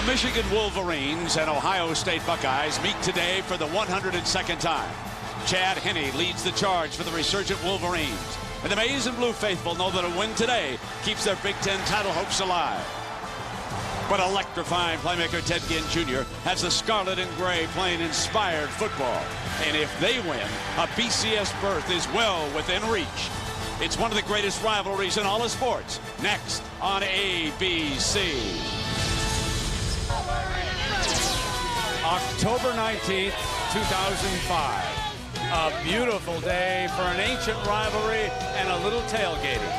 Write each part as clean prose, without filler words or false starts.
The Michigan Wolverines and Ohio State Buckeyes meet today for the 102nd time. Chad Henne leads the charge for the resurgent Wolverines. And the Maize and Blue faithful know that a win today keeps their Big Ten title hopes alive. But electrifying playmaker Ted Ginn Jr. has the Scarlet and Gray playing inspired football. And if they win, a BCS berth is well within reach. It's one of the greatest rivalries in all of sports. Next on ABC. October 19th, 2005. A beautiful day for an ancient rivalry and a little tailgating.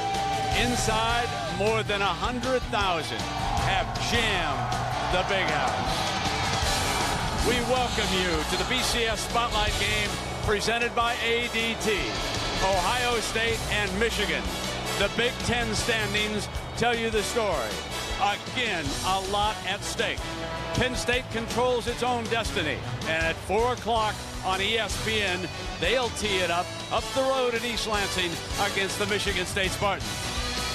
Inside, more than 100,000 have jammed the Big House. We welcome you to the BCS Spotlight game presented by ADT, Ohio State and Michigan. The Big Ten standings tell you the story. Again, a lot at stake. Penn State controls its own destiny, and at 4 o'clock on ESPN, they'll tee it up the road in East Lansing against the Michigan State Spartans.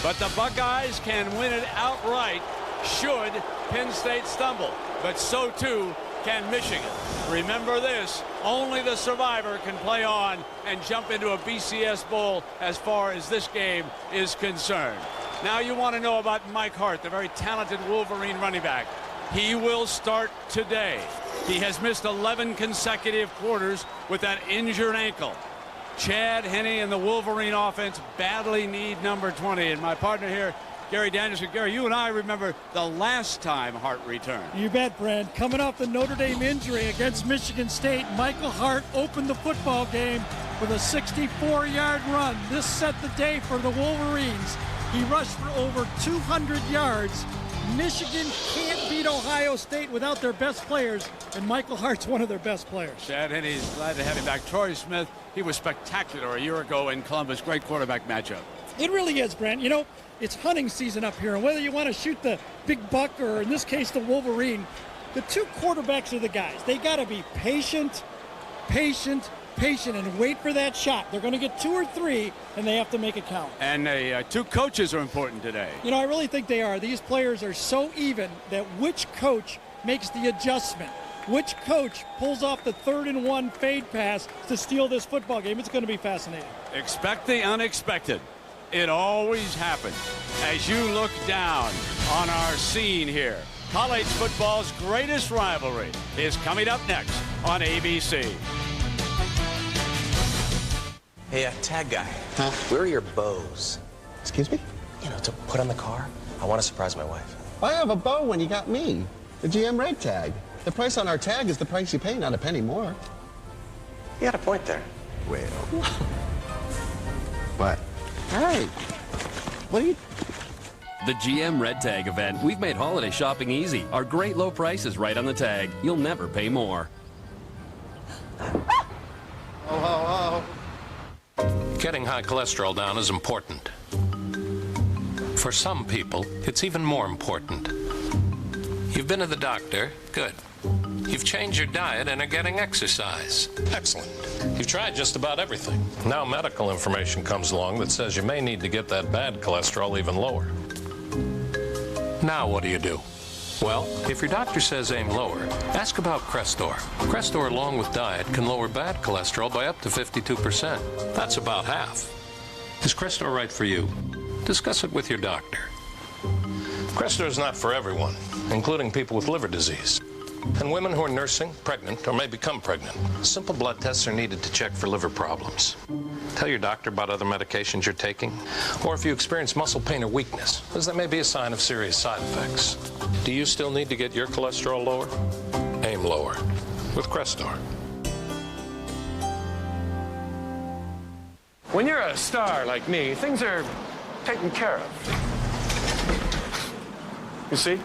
But the Buckeyes can win it outright should Penn State stumble, but so too can Michigan. Remember this, only the survivor can play on and jump into a BCS Bowl as far as this game is concerned. Now you want to know about Mike Hart, the very talented Wolverine running back. He will start today. He has missed 11 consecutive quarters with that injured ankle. Chad Henne and the Wolverine offense badly need number 20. And my partner here, Gary Danielson. Gary, you and I remember the last time Hart returned. You bet, Brad. Coming off the Notre Dame injury against Michigan State, Michael Hart opened the football game with a 64-yard run. This set the day for the Wolverines. He rushed for over 200 yards. Michigan can't beat Ohio State without their best players, and Michael Hart's one of their best players. Chad Henne's glad to have him back. Troy Smith, he was spectacular a year ago in Columbus. Great quarterback matchup. It really is, Brent. You know, it's hunting season up here, and whether you want to shoot the big buck or, in this case, the Wolverine, the two quarterbacks are the guys. They got to be patient, and wait for that shot. They're going to get 2 or 3, and they have to make it count. And two coaches are important today. You know, I really think they are. These players are so even that which coach makes the adjustment, which coach pulls off the 3rd-and-1 fade pass to steal this football game. It's going to be fascinating. Expect the unexpected. It always happens. As you look down on our scene here, college football's greatest rivalry is coming up next on ABC. Hey, tag guy. Huh? Where are your bows? Excuse me? You know, to put on the car. I want to surprise my wife. Why have a bow when you got me? The GM red tag. The price on our tag is the price you pay, not a penny more. You got a point there. Well. What? Hey. What are you... The GM Red Tag event. We've made holiday shopping easy. Our great low prices right on the tag. You'll never pay more. Oh. Getting high cholesterol down is important. For some people, it's even more important. You've been to the doctor, good. You've changed your diet and are getting exercise, excellent. You've tried just about everything. Now medical information comes along that says you may need to get that bad cholesterol even lower. Now what do? Well, if your doctor says aim lower, ask about Crestor. Crestor, along with diet, can lower bad cholesterol by up to 52%. That's about half. Is Crestor right for you? Discuss it with your doctor. Crestor is not for everyone, including people with liver disease. And women who are nursing, pregnant, or may become pregnant. Simple blood tests are needed to check for liver problems. Tell your doctor about other medications you're taking, or if you experience muscle pain or weakness, as that may be a sign of serious side effects. Do you still need to get your cholesterol lower? Aim lower with Crestor. When you're a star like me, things are taken care of. You see?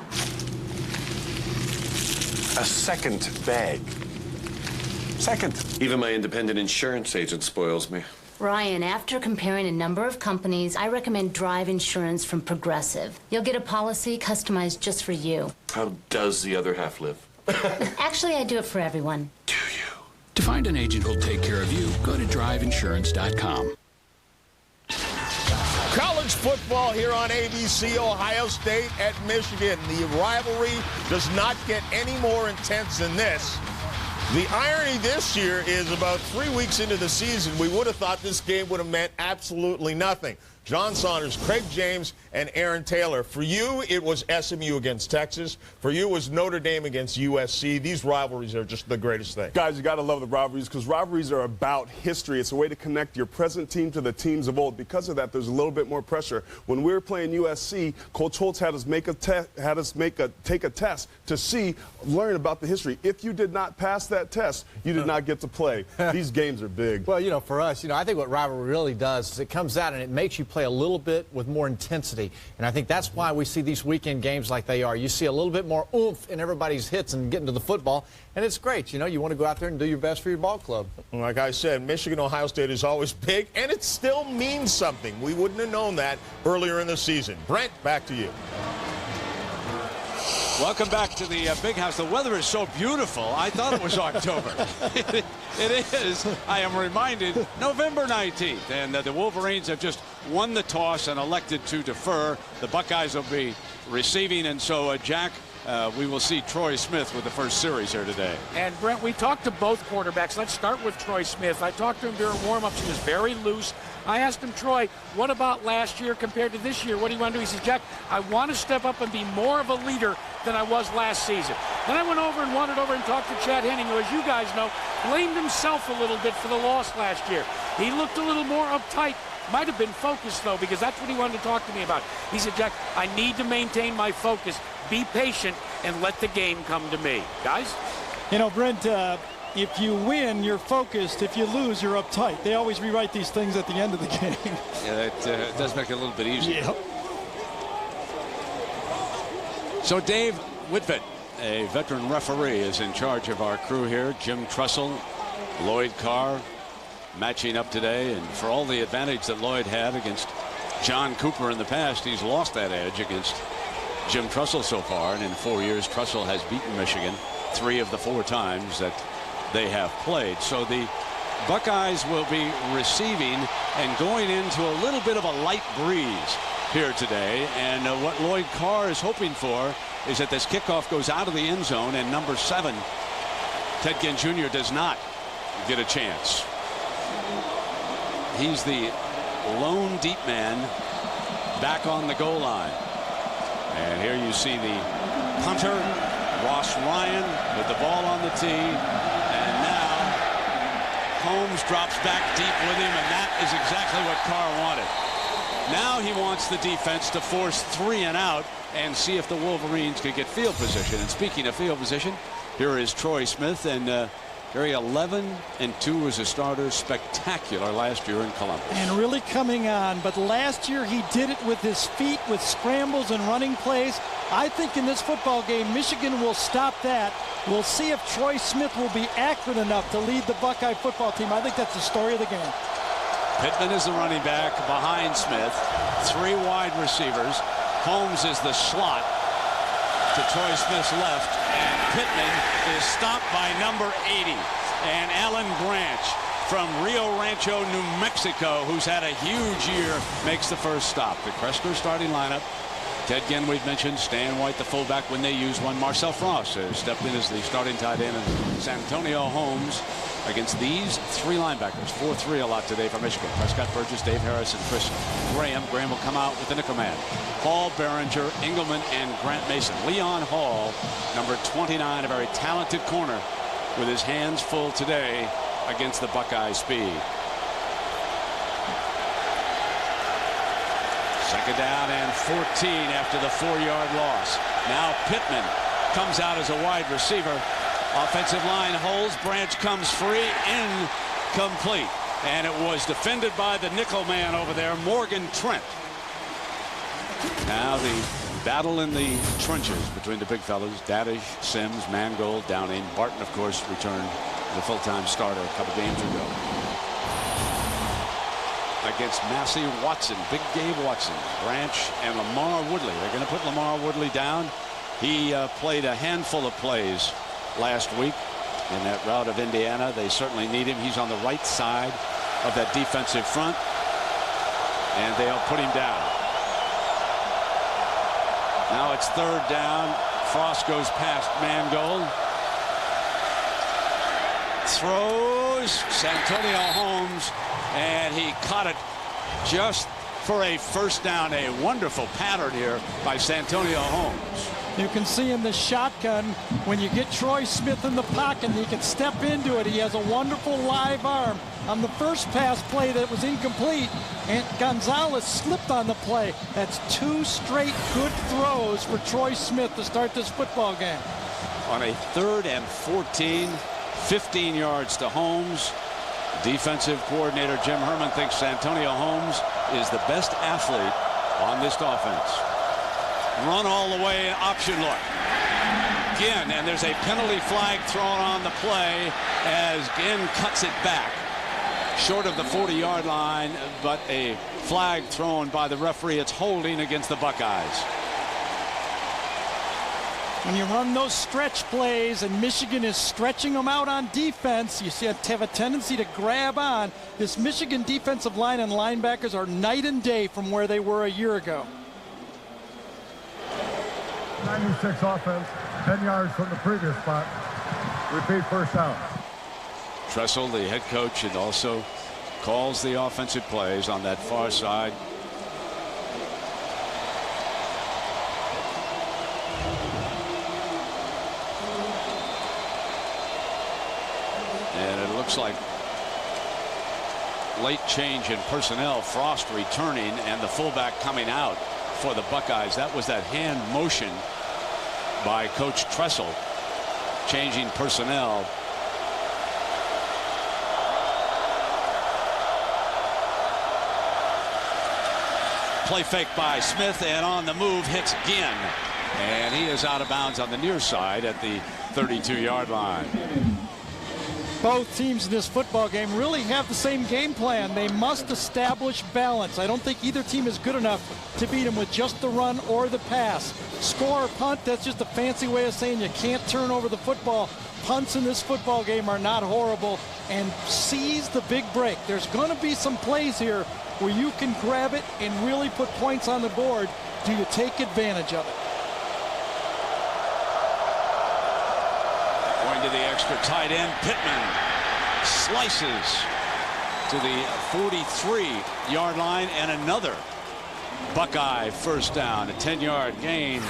A second bag. Second. Even my independent insurance agent spoils me. Ryan, after comparing a number of companies, I recommend Drive Insurance from Progressive. You'll get a policy customized just for you. How does the other half live? Actually, I do it for everyone. Do you? To find an agent who'll take care of you, go to driveinsurance.com. College football here on ABC. Ohio State at Michigan. The rivalry does not get any more intense than this. The irony this year is about 3 weeks into the season, we would have thought this game would have meant absolutely nothing. John Saunders, Craig James, and Aaron Taylor. For you, it was SMU against Texas. For you, it was Notre Dame against USC. These rivalries are just the greatest thing. Guys, you got to love the rivalries because rivalries are about history. It's a way to connect your present team to the teams of old. Because of that, there's a little bit more pressure. When we were playing USC, Coach Holtz had us take a test to learn about the history. If you did not pass that test, you did not get to play. These games are big. Well, for us, I think what rivalry really does is it comes out and it makes you play a little bit with more intensity. And I think that's why we see these weekend games like they are. You see a little bit more oomph in everybody's hits and getting to the football. And it's great. You want to go out there and do your best for your ball club. Like I said, Michigan-Ohio State is always big, and it still means something. We wouldn't have known that earlier in the season. Brent, back to you. Welcome back to the Big House. The weather is so beautiful. I thought it was October. It is. I am reminded, November 19th. And the Wolverines have just won the toss and elected to defer. The Buckeyes will be receiving. And so, Jack, we will see Troy Smith with the first series here today. And, Brent, we talked to both quarterbacks. Let's start with Troy Smith. I talked to him during warm-ups. He was very loose. I asked him, Troy, what about last year compared to this year? What do you want to do? He said, Jack, I want to step up and be more of a leader than I was last season. Then I wandered over and talked to Chad Henning, who, as you guys know, blamed himself a little bit for the loss last year. He looked a little more uptight. Might have been focused, though, because that's what he wanted to talk to me about. He said, Jack, I need to maintain my focus, be patient, and let the game come to me. Guys? Brent, if you win, you're focused. If you lose, you're uptight. They always rewrite these things at the end of the game. Yeah, that does make it a little bit easier. Yep. So Dave Whitford, a veteran referee, is in charge of our crew here. Jim Trussell, Lloyd Carr matching up today. And for all the advantage that Lloyd had against John Cooper in the past, he's lost that edge against Jim Trussell so far. And in 4 years, Trussell has beaten Michigan 3 of the 4 times that they have played. So the Buckeyes will be receiving and going into a little bit of a light breeze here today. And what Lloyd Carr is hoping for is that this kickoff goes out of the end zone and number 7, Ted Ginn Jr., does not get a chance. He's the lone deep man back on the goal line. And here you see the punter, Ross Ryan, with the ball on the tee. And now Holmes drops back deep with him, and that is exactly what Carr wanted. Now he wants the defense to force 3 and out and see if the Wolverines can get field position. And speaking of field position, here is Troy Smith, and Gary, 11-2 as a starter, spectacular last year in Columbus. And really coming on, but last year he did it with his feet, with scrambles and running plays. I think in this football game, Michigan will stop that. We'll see if Troy Smith will be accurate enough to lead the Buckeye football team. I think that's the story of the game. Pittman is the running back behind Smith. 3 wide receivers. Holmes is the slot to Troy Smith's left, and Pittman is stopped by number 80. And Alan Branch from Rio Rancho, New Mexico, who's had a huge year, makes the first stop. The Kresker starting lineup. Ted Ginn, we've mentioned. Stan White, the fullback, when they use one. Marcel Frost has stepped in as the starting tight end. And Santonio Holmes against these 3 linebackers. 4-3 a lot today for Michigan. Prescott Burgess, Dave Harris, and Chris Graham. Graham will come out with the nickel man. Hall, Behringer, Engelman, and Grant Mason. Leon Hall, number 29, a very talented corner, with his hands full today against the Buckeye speed. Second down and 14 after the 4-yard loss. Now Pittman comes out as a wide receiver. Offensive line holds. Branch comes free. Incomplete. And it was defended by the nickel man over there, Morgan Trent. Now the battle in the trenches between the big fellas. Daddish, Sims, Mangold, Downing. Barton, of course, returned as a full-time starter a couple games ago. Against Massey Watson, Big Gabe Watson, Branch, and Lamar Woodley. They're going to put Lamar Woodley down. He played a handful of plays last week in that route of Indiana. They certainly need him. He's on the right side of that defensive front, and they'll put him down. Now it's third down. Frost goes past Mangold. Throws Santonio Holmes, and he caught it just for a first down. A wonderful pattern here by Santonio Holmes. You can see in the shotgun, when you get Troy Smith in the pocket and he can step into it, he has a wonderful live arm. On the first pass play that was incomplete, and Gonzalez slipped on the play. That's 2 straight good throws for Troy Smith to start this football game. On a 3rd and 14, 15 yards to Holmes. Defensive coordinator Jim Herman thinks Santonio Holmes is the best athlete on this offense. Run all the way, option look. Again, and there's a penalty flag thrown on the play as Ginn cuts it back. Short of the 40-yard line, but a flag thrown by the referee. It's holding against the Buckeyes. When you run those stretch plays and Michigan is stretching them out on defense, you see have a tendency to grab on. This Michigan defensive line and linebackers are night and day from where they were a year ago. 96 offense, 10 yards from the previous spot. Repeat first down. Tressel, the head coach, and also calls the offensive plays on that far side. And it looks like late change in personnel. Frost returning and the fullback coming out for the Buckeyes. That was that hand motion by Coach Tressel, changing personnel. Play fake by Smith, and on the move hits Ginn, and he is out of bounds on the near side at the 32-yard line. Both teams in this football game really have the same game plan. They must establish balance. I don't think either team is good enough to beat them with just the run or the pass. Score or punt, that's just a fancy way of saying you can't turn over the football. Punts in this football game are not horrible, and seize the big break. There's going to be some plays here where you can grab it and really put points on the board. Do you take advantage of it? Going to the extra tight end, Pittman slices to the 43-yard line, and another Buckeye first down, a 10-yard gain.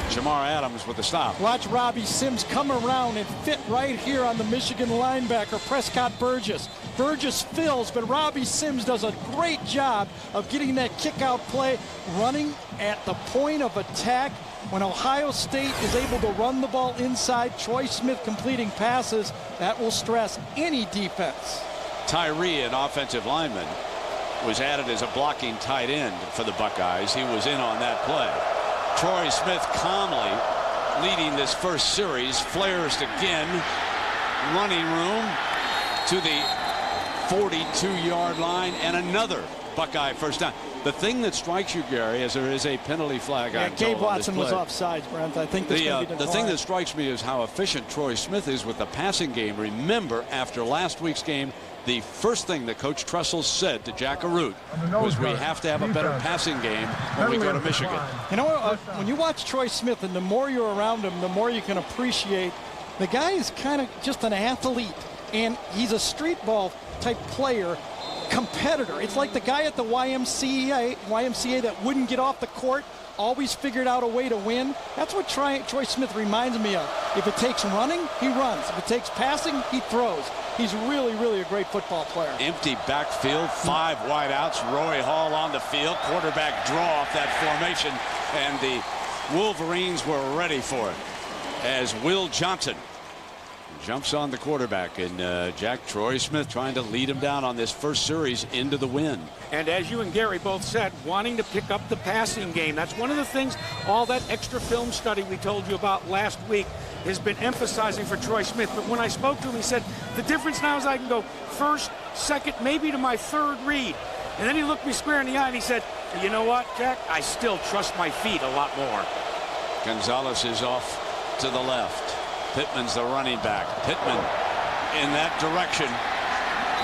Jamar Adams with the stop. Watch Robbie Sims come around and fit right here on the Michigan linebacker, Prescott Burgess. Burgess fills, but Robbie Sims does a great job of getting that kick-out play, running at the point of attack. When Ohio State is able to run the ball inside, Troy Smith completing passes, that will stress any defense. Tyree, an offensive lineman, was added as a blocking tight end for the Buckeyes. He was in on that play. Troy Smith calmly leading this first series. Flares to Ginn. Running room to the 42-yard line, and another Buckeye first down. The thing that strikes you, Gary, is there is a penalty flag. Yeah, Gabe Watson was offsides, Brent. I think this the thing that strikes me is how efficient Troy Smith is with the passing game. Remember, after last week's game, the first thing that Coach Tressel said to Jack Arute was, we have to have a better passing game when we go to Michigan. You know, when you watch Troy Smith, and the more you're around him, the more you can appreciate, the guy is kind of just an athlete, and he's a street ball type player, competitor. It's like the guy at the YMCA that wouldn't get off the court, always figured out a way to win. That's what Troy Smith reminds me of. If it takes running, he runs. If it takes passing, he throws. He's really, really a great football player. Empty backfield, 5 wideouts. Roy Hall on the field. Quarterback draw off that formation, and the Wolverines were ready for it as Will Johnson jumps on the quarterback, and Troy Smith trying to lead him down on this first series into the win. And as you and Gary both said, wanting to pick up the passing game. That's one of the things, all that extra film study we told you about last week has been emphasizing for Troy Smith. But when I spoke to him, he said, the difference now is I can go first, second, maybe to my third read. And then he looked me square in the eye and he said, you know what, Jack? I still trust my feet a lot more. Gonzalez is off to the left. Pittman's the running back. Pittman in that direction.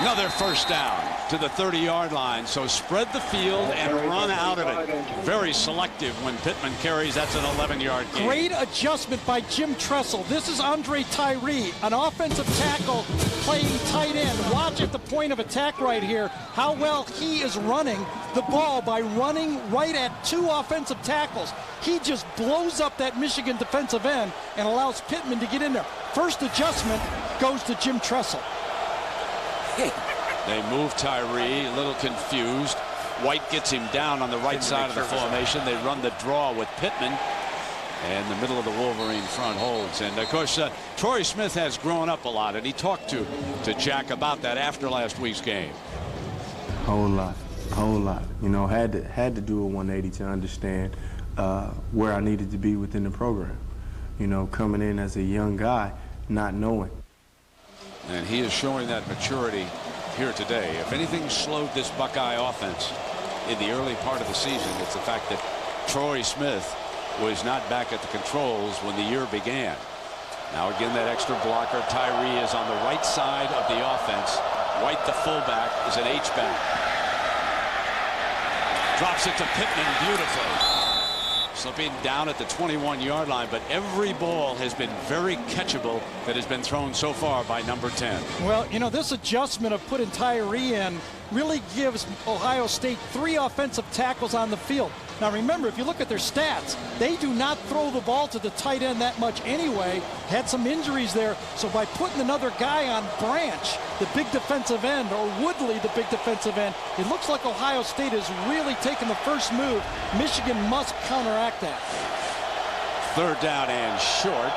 Another first down to the 30-yard line. So spread the field and run out of it. Very selective when Pittman carries. That's an 11-yard gain. Great adjustment by Jim Tressel. This is Andre Tyree, an offensive tackle playing tight end. Watch at the point of attack right here how well he is running the ball by running right at 2 offensive tackles. He just blows up that Michigan defensive end and allows Pittman to get in there. First adjustment goes to Jim Tressel. They move Tyree, a little confused. White gets him down on the right side of the formation. They run the draw with Pittman. And the middle of the Wolverine front holds. And, of course, Troy Smith has grown up a lot. And he talked to Jack about that after last week's game. Whole lot. You know, had to do a 180 to understand where I needed to be within the program. You know, coming in as a young guy, not knowing. And he is showing that maturity here today. If anything slowed this Buckeye offense in the early part of the season, it's the fact that Troy Smith was not back at the controls when the year began. Now again, that extra blocker. Tyree is on the right side of the offense. White, the fullback, is an H-back. Drops it to Pittman beautifully. Slipping down at the 21-yard line, but every ball has been very catchable that has been thrown so far by number 10. Well, you know, this adjustment of putting Tyree in really gives Ohio State 3 offensive tackles on the field. Now remember, if you look at their stats, they do not throw the ball to the tight end that much anyway. Had some injuries there, so by putting another guy on Branch, the big defensive end, or Woodley, the big defensive end, it looks like Ohio State has really taken the first move. Michigan must counteract that. 3rd down and short.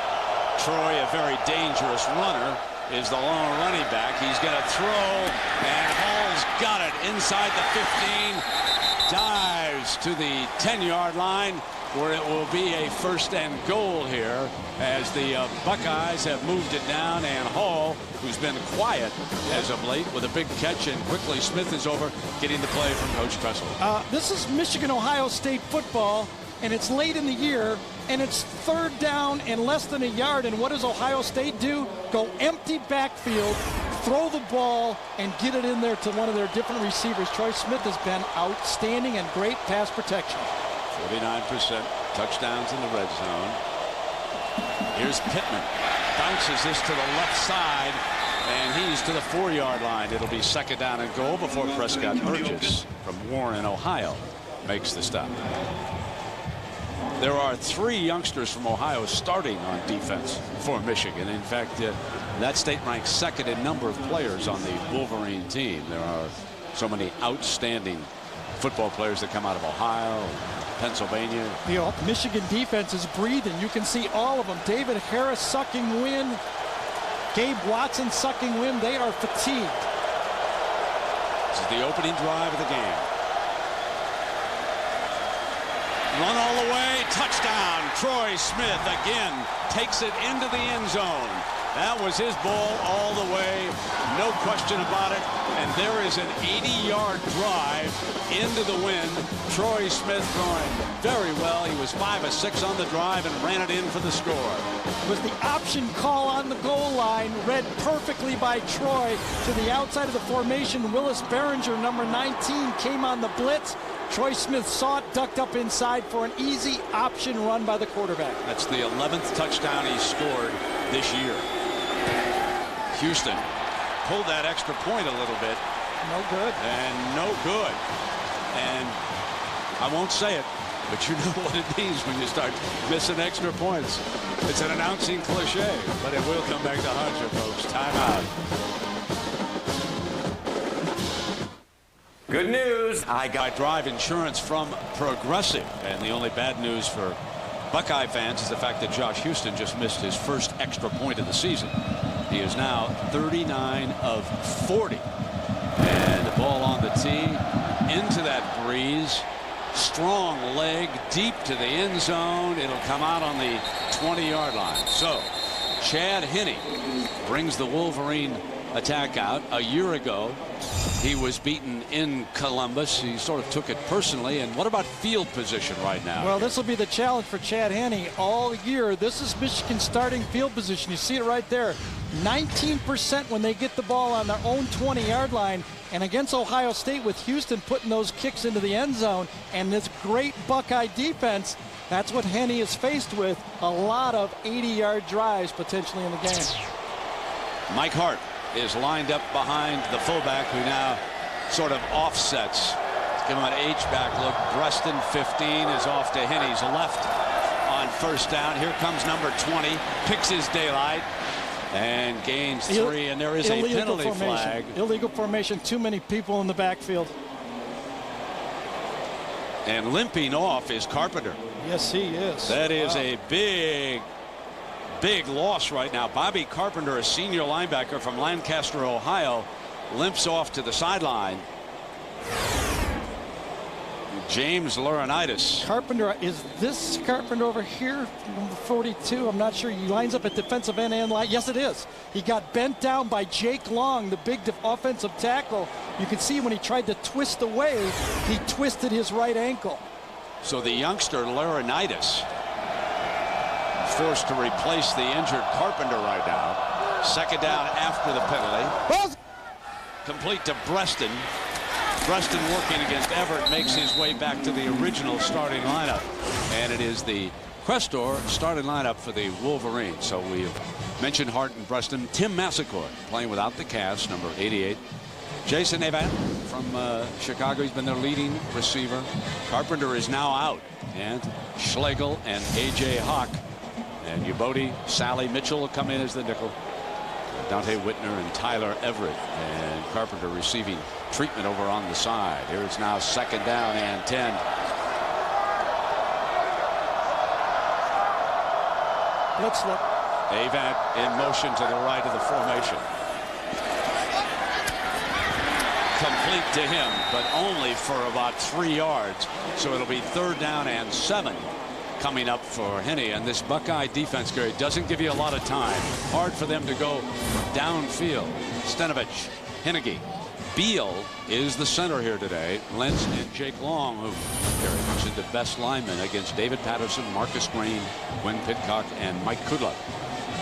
Troy, a very dangerous runner, is the long running back. He's going to throw, and Hall's got it inside the 15. Dives to the 10-yard line, where it will be a 1st and goal here as the Buckeyes have moved it down, and Hall, who's been quiet as of late, with a big catch, and quickly Smith is over, getting the play from Coach Tressel. This is Michigan-Ohio State football, and it's late in the year, and it's 3rd down and less than a yard, and what does Ohio State do? Go empty backfield, throw the ball, and get it in there to one of their different receivers. Troy Smith has been outstanding and great pass protection. 49% touchdowns in the red zone. Here's Pittman. Bounces this to the left side, and he's to the 4-yard line. It'll be 2nd down and goal before Prescott Burgess from Warren, Ohio, makes the stop. There are 3 youngsters from Ohio starting on defense for Michigan. In fact, that state ranks 2nd in number of players on the Wolverine team. There are so many outstanding football players that come out of Ohio, Pennsylvania. You know, Michigan defense is breathing. You can see all of them. David Harris sucking wind. Gabe Watson sucking wind. They are fatigued. This is the opening drive of the game. Run all the way, touchdown. Troy Smith again takes it into the end zone. That was his ball all the way, no question about it. And there is an 80-yard drive into the wind. Troy Smith throwing very well. He was 5 of 6 on the drive and ran it in for the score. It was the option call on the goal line, read perfectly by Troy to the outside of the formation. Willis Behringer, number 19, came on the blitz. Troy Smith saw it, ducked up inside for an easy option run by the quarterback. That's the 11th touchdown he scored this year. Houston pulled that extra point a little bit. No good. And no good. And I won't say it, but you know what it means when you start missing extra points. It's an announcing cliche, but it will come back to haunt you, folks. Timeout. Good news. I got Drive Insurance from Progressive. And the only bad news for Buckeye fans is the fact that Josh Houston just missed his first extra point of the season. He is now 39 of 40. And the ball on the tee into that breeze. Strong leg deep to the end zone. It'll come out on the 20-yard line. So Chad Henne brings the Wolverine attack out. A year ago, he was beaten in Columbus. He sort of took it personally. And what about field position right now? Well, this will be the challenge for Chad Henne all year. This is Michigan's starting field position. You see it right there. 19% when they get the ball on their own 20-yard line. And against Ohio State, with Houston putting those kicks into the end zone and this great Buckeye defense, that's what Henne is faced with. A lot of 80-yard drives potentially in the game. Mike Hart is lined up behind the fullback, who now sort of offsets. Let's give him an H-back look. Breston, 15, is off to Henne's left on first down. Here comes number 20, picks his daylight, and gains 3, and there is a penalty flag. Illegal formation, too many people in the backfield. And limping off is Carpenter. Yes, he is. That is a big loss right now. Bobby Carpenter, a senior linebacker from Lancaster, Ohio, limps off to the sideline. James Laurinaitis. Carpenter, is this Carpenter over here, number 42? I'm not sure. He lines up at defensive end and line. Yes, it is. He got bent down by Jake Long, the big offensive tackle. You can see when he tried to twist away, he twisted his right ankle. So the youngster Laurinaitis forced to replace the injured Carpenter right now. Second down after the penalty. Complete to Breston. Breston, working against Everett, makes his way back to the original starting lineup. And it is the Crestor starting lineup for the Wolverines. So we've mentioned Hart and Breston. Tim Massaquoi playing without the cast, number 88. Jason Avant from Chicago, he's been their leading receiver. Carpenter is now out. And Schlegel and A.J. Hawk. And Ubodi, Sally Mitchell will come in as the nickel. Dante Whitner and Tyler Everett, and Carpenter receiving treatment over on the side. Here it's now second down and 10. Let's look. Avant in motion to the right of the formation. Complete to him, but only for about 3 yards. So it'll be third down and 7 coming up for Henne. And this Buckeye defense, Gary, doesn't give you a lot of time. Hard for them to go downfield. Stenovich, Hennege, Beal is the center here today. Lentz and Jake Long, who Gary mentioned the best linemen against David Patterson, Marcus Green, Gwen Pidcock, and Mike Kudla.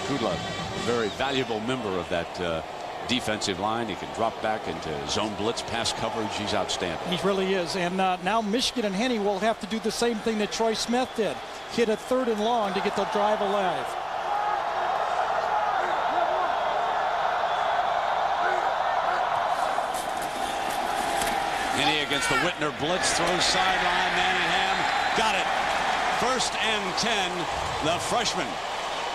Kudla, a very valuable member of that defensive line. He can drop back into zone blitz pass coverage. He's outstanding. He really is. And now Michigan and Henne will have to do the same thing that Troy Smith did. Hit a third and long to get the drive alive. Henne against the Whitner blitz, throws sideline. Manningham got it. First and 10, the freshman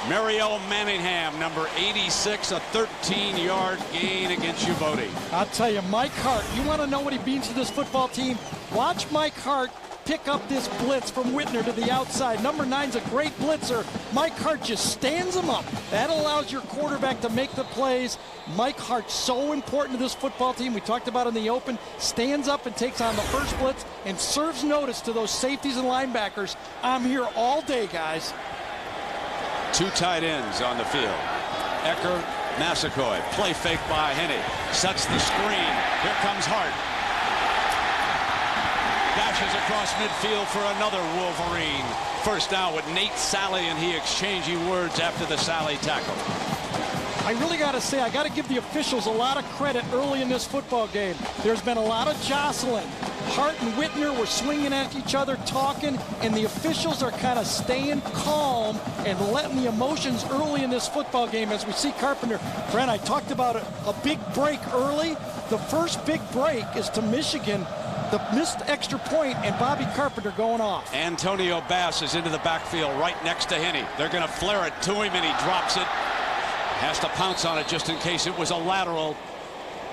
Mario Manningham, number 86, a 13-yard gain against Ubodi. I'll tell you, Mike Hart, you want to know what he means to this football team? Watch Mike Hart pick up this blitz from Whitner to the outside. Number 9's a great blitzer. Mike Hart just stands him up. That allows your quarterback to make the plays. Mike Hart, so important to this football team. We talked about in the open. Stands up and takes on the first blitz and serves notice to those safeties and linebackers. I'm here all day, guys. 2 tight ends on the field. Ecker, Massaquoi. Play fake by Henne. Sets the screen. Here comes Hart. Dashes across midfield for another Wolverine. First down with Nate Sally, and he exchanging words after the Sally tackle. I really got to say, I got to give the officials a lot of credit early in this football game. There's been a lot of jostling. Hart and Whitner were swinging at each other, talking, and the officials are kind of staying calm and letting the emotions early in this football game as we see Carpenter. Brent, I talked about a big break early. The first big break is to Michigan. The missed extra point and Bobby Carpenter going off. Antonio Bass is into the backfield right next to Henne. They're going to flare it to him, and he drops it. Has to pounce on it just in case it was a lateral.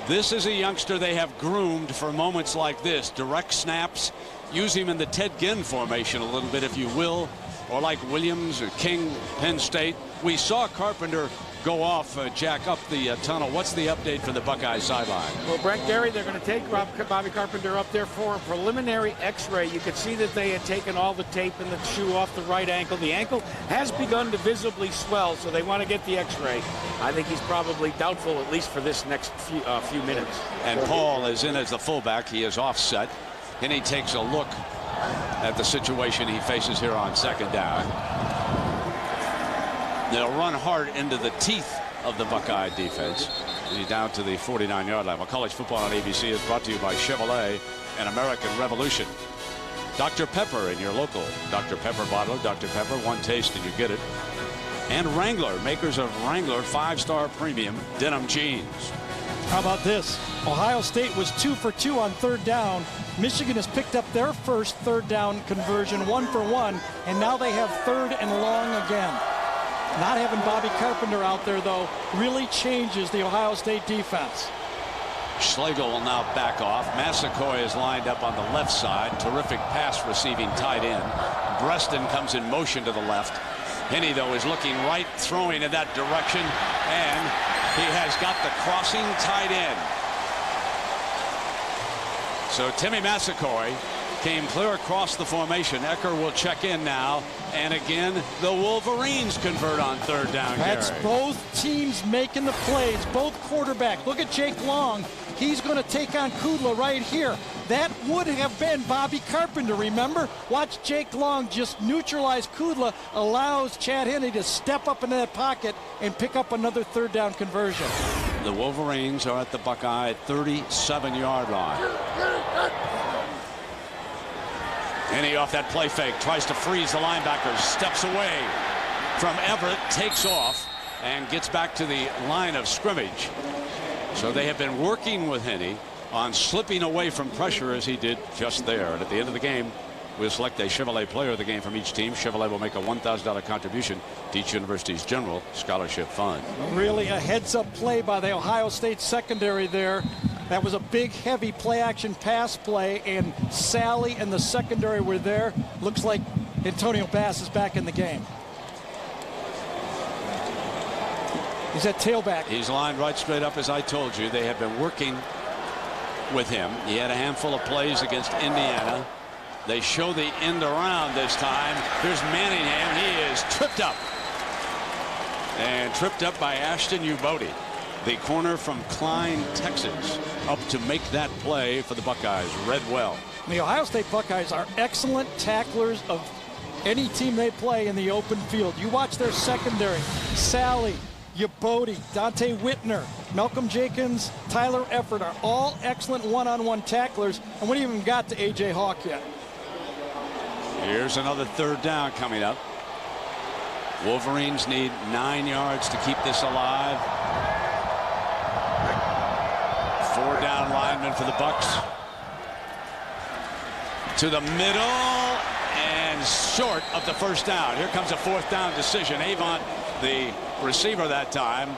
This is a youngster they have groomed for moments like this. Direct snaps. Use him in the Ted Ginn formation a little bit, if you will. Or like Williams or King, Penn State. We saw Carpenter go off, jack up the tunnel. What's the update from the Buckeye sideline? Well, Brent, Gary, they're going to take Bobby Carpenter up there for a preliminary x-ray. You could see that they had taken all the tape and the shoe off the right ankle. The ankle has begun to visibly swell, so they want to get the x-ray. I think he's probably doubtful, at least for this next few minutes. And Paul is in as the fullback. He is offset. And he takes a look at the situation he faces here on second down. They'll run hard into the teeth of the Buckeye defense. He's down to the 49-yard line. Well, college football on ABC is brought to you by Chevrolet and American Revolution. Dr. Pepper in your local Dr. Pepper bottler. Dr. Pepper, one taste and you get it. And Wrangler, makers of Wrangler 5-star premium denim jeans. How about this? Ohio State was 2 for 2 on third down. Michigan has picked up their first third down conversion, 1 for 1, and now they have third and long again. Not having Bobby Carpenter out there, though, really changes the Ohio State defense. Schlegel will now back off. Massacoy is lined up on the left side. Terrific pass receiving tight end. Breston comes in motion to the left. Henney, though, is looking right, throwing in that direction, and he has got the crossing tight end. So Timmy Massacoy came clear across the formation. Ecker will check in now. And again, the Wolverines convert on third down. That's Gary. both teams making the plays, both quarterbacks. Look at Jake Long. He's going to take on Kudla right here. That would have been Bobby Carpenter, remember? Watch Jake Long just neutralize Kudla, allows Chad Henne to step up into that pocket and pick up another third down conversion. The Wolverines are at the Buckeye 37-yard line. Henne off that play fake, tries to freeze the linebackers, steps away from Everett, takes off, and gets back to the line of scrimmage. So they have been working with Henne on slipping away from pressure as he did just there. And at the end of the game, we'll select a Chevrolet player of the game from each team. Chevrolet will make a $1,000 contribution to each university's general scholarship fund. Really a heads-up play by the Ohio State secondary there. That was a big, heavy play-action pass play, and Sally and the secondary were there. Looks like Antonio Bass is back in the game. He's at tailback. He's lined right straight up, as I told you. They have been working with him. He had a handful of plays against Indiana. They show the end around this time. Here's Manningham. He is tripped up. And tripped up by Ashton Ubodi, the corner from Klein, Texas, up to make that play for the Buckeyes. Read well. The Ohio State Buckeyes are excellent tacklers of any team they play in the open field. You watch their secondary. Sally, Ubodi, Dante Whitner, Malcolm Jenkins, Tyler Efford are all excellent one-on-one tacklers, and we haven't even got to A.J. Hawk yet. Here's another third down coming up. Wolverines need 9 yards to keep this alive. 4 down linemen for the Bucks. To the middle and short of the first down. Here comes a fourth down decision. Avant, the receiver that time.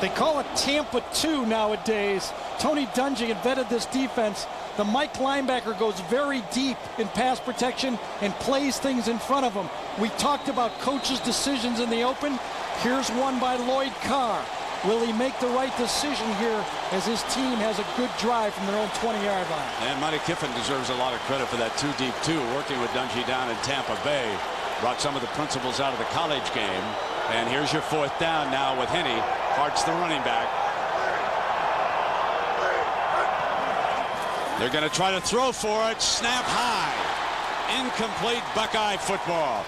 They call it Tampa 2 nowadays. Tony Dungy invented this defense. The Mike linebacker goes very deep in pass protection and plays things in front of him. We talked about coaches' decisions in the open. Here's one by Lloyd Carr. Will he make the right decision here as his team has a good drive from their own 20-yard line? And Monty Kiffin deserves a lot of credit for that 2-deep 2, working with Dungy down in Tampa Bay. Brought some of the principles out of the college game. And here's your fourth down now with Henne. Hart's the running back. They're going to try to throw for it. Snap high. Incomplete Buckeye football.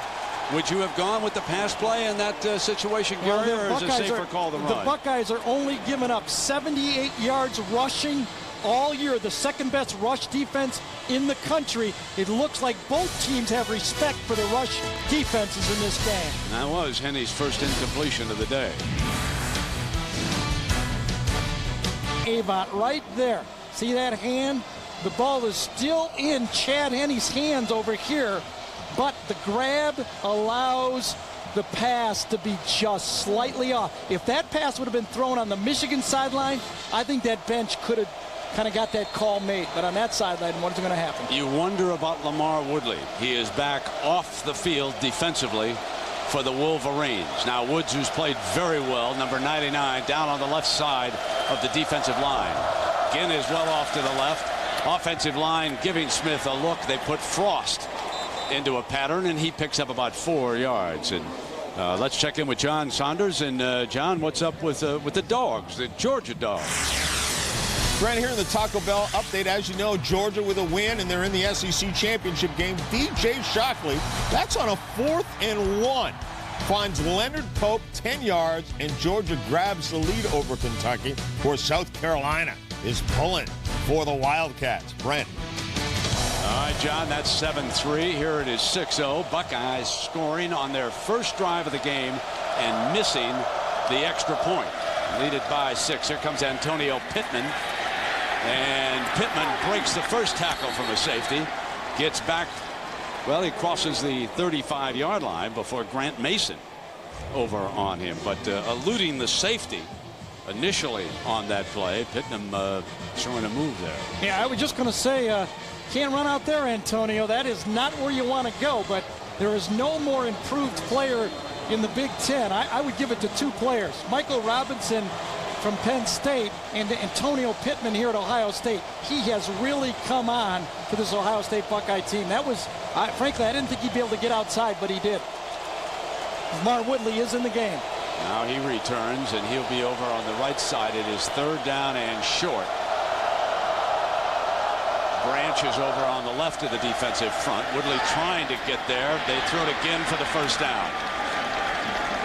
Would you have gone with the pass play in that situation, Gary, or is it safer call to run? The Buckeyes are only giving up 78 yards rushing all year, the second best rush defense in the country. It looks like both teams have respect for the rush defenses in this game. And that was Henne's first incompletion of the day. Avant right there. See that hand? The ball is still in Chad Henne's hands over here, but the grab allows the pass to be just slightly off. If that pass would have been thrown on the Michigan sideline, I think that bench could have kind of got that call made. But on that sideline, what's going to happen? You wonder about Lamar Woodley. He is back off the field defensively for the Wolverines. Now Woods, who's played very well, number 99, down on the left side of the defensive line. Ginn is well off to the left. Offensive line giving Smith a look. They put Frost into a pattern, and he picks up about 4 yards. And let's check in with John Saunders. And John, what's up with the Dogs, the Georgia Dogs? Right here in the Taco Bell update, as you know, Georgia with a win, and they're in the SEC championship game. DJ Shockley, that's on a 4th and 1. finds Leonard Pope 10 yards, and Georgia grabs the lead over Kentucky, where South Carolina is pulling for the Wildcats. Brent. All right, John, that's 7-3. Here it is 6-0. Buckeyes scoring on their first drive of the game and missing the extra point. Lead it by 6. Here comes Antonio Pittman. And Pittman breaks the first tackle from a safety. Gets back. Well, he crosses the 35-yard line before Grant Mason over on him. But eluding the safety initially on that play. Pittman showing a move there. Yeah, I was just going to say, can't run out there, Antonio. That is not where you want to go. But there is no more improved player in the Big Ten. I would give it to two players. Michael Robinson from Penn State and Antonio Pittman here at Ohio State. He has really come on for this Ohio State Buckeye team. That was, frankly, I didn't think he'd be able to get outside, but he did. Lamar Woodley is in the game. Now he returns, and he'll be over on the right side. It is 3rd down and short. Branch is over on the left of the defensive front. Woodley trying to get there. They throw it again for the first down.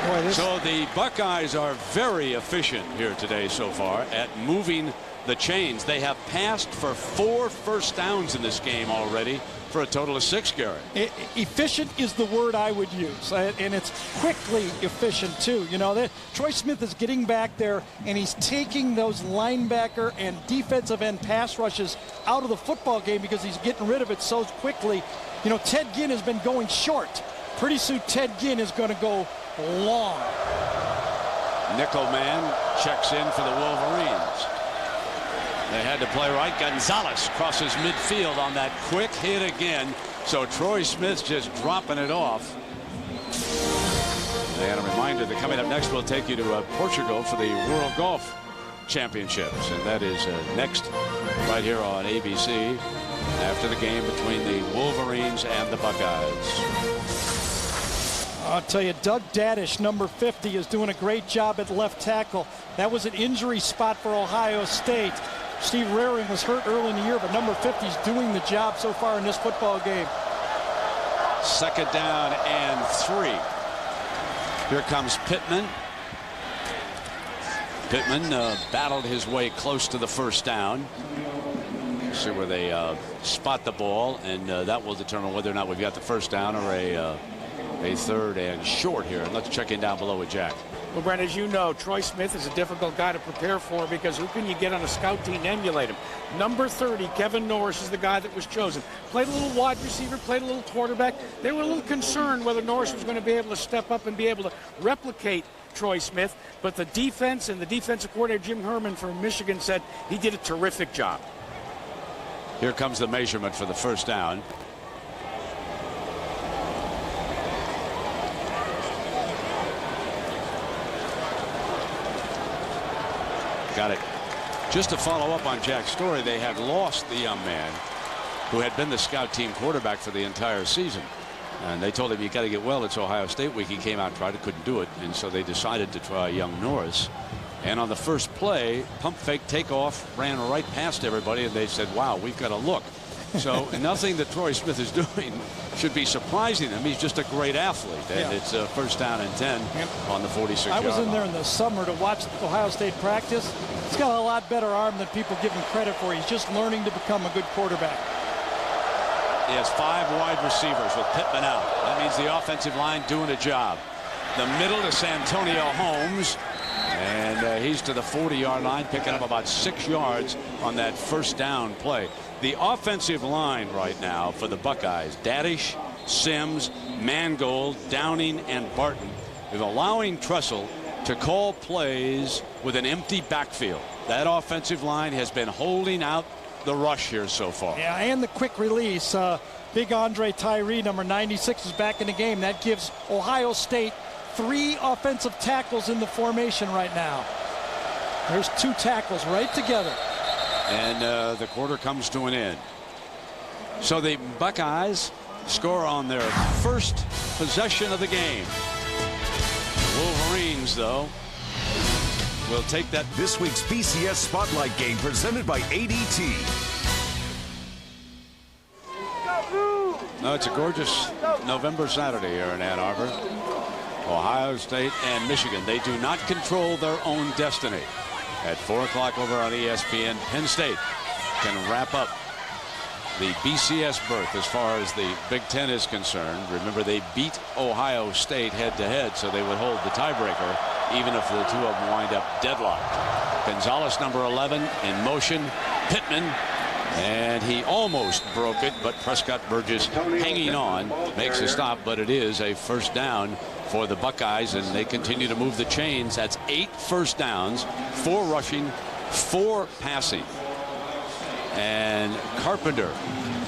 Boy, so the Buckeyes are very efficient here today so far at moving the chains. They have passed for 4 first downs in this game already for a total of 6, Gary. Efficient is the word I would use, and it's quickly efficient too. You know, Troy Smith is getting back there, and he's taking those linebacker and defensive end pass rushes out of the football game because he's getting rid of it so quickly. You know, Ted Ginn has been going short. Pretty soon Ted Ginn is going to go long. Nickel man checks in for the Wolverines. They had to play right. Gonzalez crosses midfield on that quick hit again. So Troy Smith's just dropping it off. And a reminder that coming up next, we'll take you to Portugal for the World Golf Championships. And that is next right here on ABC after the game between the Wolverines and the Buckeyes. I'll tell you, Doug Daddish, number 50, is doing a great job at left tackle. That was an injury spot for Ohio State. Steve Raring was hurt early in the year, but number 50 is doing the job so far in this football game. 2nd down and 3. Here comes Pittman. Pittman battled his way close to the first down. See where they spot the ball, and that will determine whether or not we've got the first down or a 3rd and short here. And let's check in down below with Jack. Well, Brent, as you know, Troy Smith is a difficult guy to prepare for because who can you get on a scout team to emulate him? Number 30, Kevin Norris, is the guy that was chosen. Played a little wide receiver, played a little quarterback. They were a little concerned whether Norris was going to be able to step up and be able to replicate Troy Smith. But the defense and the defensive coordinator, Jim Herman from Michigan, said he did a terrific job. Here comes the measurement for the first down. Got it. Just to follow up on Jack's story, they had lost the young man who had been the scout team quarterback for the entire season. And they told him, you got to get well. It's Ohio State week. He came out and tried it, couldn't do it. And so they decided to try young Norris. And on the first play, pump fake takeoff, ran right past everybody. And they said, wow, we've got to look. So nothing that Troy Smith is doing should be surprising him. He's just a great athlete. And it's first down and 10 on the 46-yard line. I was in there in the summer to watch Ohio State practice. He's got a lot better arm than people give him credit for. He's just learning to become a good quarterback. He has 5 wide receivers with Pittman out. That means the offensive line doing a job. The middle to Santonio Holmes. And he's to the 40-yard line, picking up about 6 yards on that first down play. The offensive line right now for the Buckeyes, Daddish, Sims, Mangold, Downing, and Barton, is allowing Tressel to call plays with an empty backfield. That offensive line has been holding out the rush here so far. Yeah, and the quick release. Big Andre Tyree, number 96, is back in the game. That gives Ohio State 3 offensive tackles in the formation right now. There's 2 tackles right together. And the quarter comes to an end. So the Buckeyes score on their first possession of the game. The Wolverines, though, will take that. This week's BCS Spotlight game presented by ADT. No, it's a gorgeous November Saturday here in Ann Arbor. Ohio State and Michigan. They do not control their own destiny. At 4 o'clock over on ESPN, Penn State can wrap up the BCS berth as far as the Big Ten is concerned. Remember, they beat Ohio State head-to-head, so they would hold the tiebreaker even if the two of them wind up deadlocked. Gonzalez, number 11, in motion. Pittman, and he almost broke it, but Prescott Burgess hanging on makes a stop, but it is a first down for the Buckeyes, and they continue to move the chains. That's 8 first downs, 4 rushing, 4 passing. And Carpenter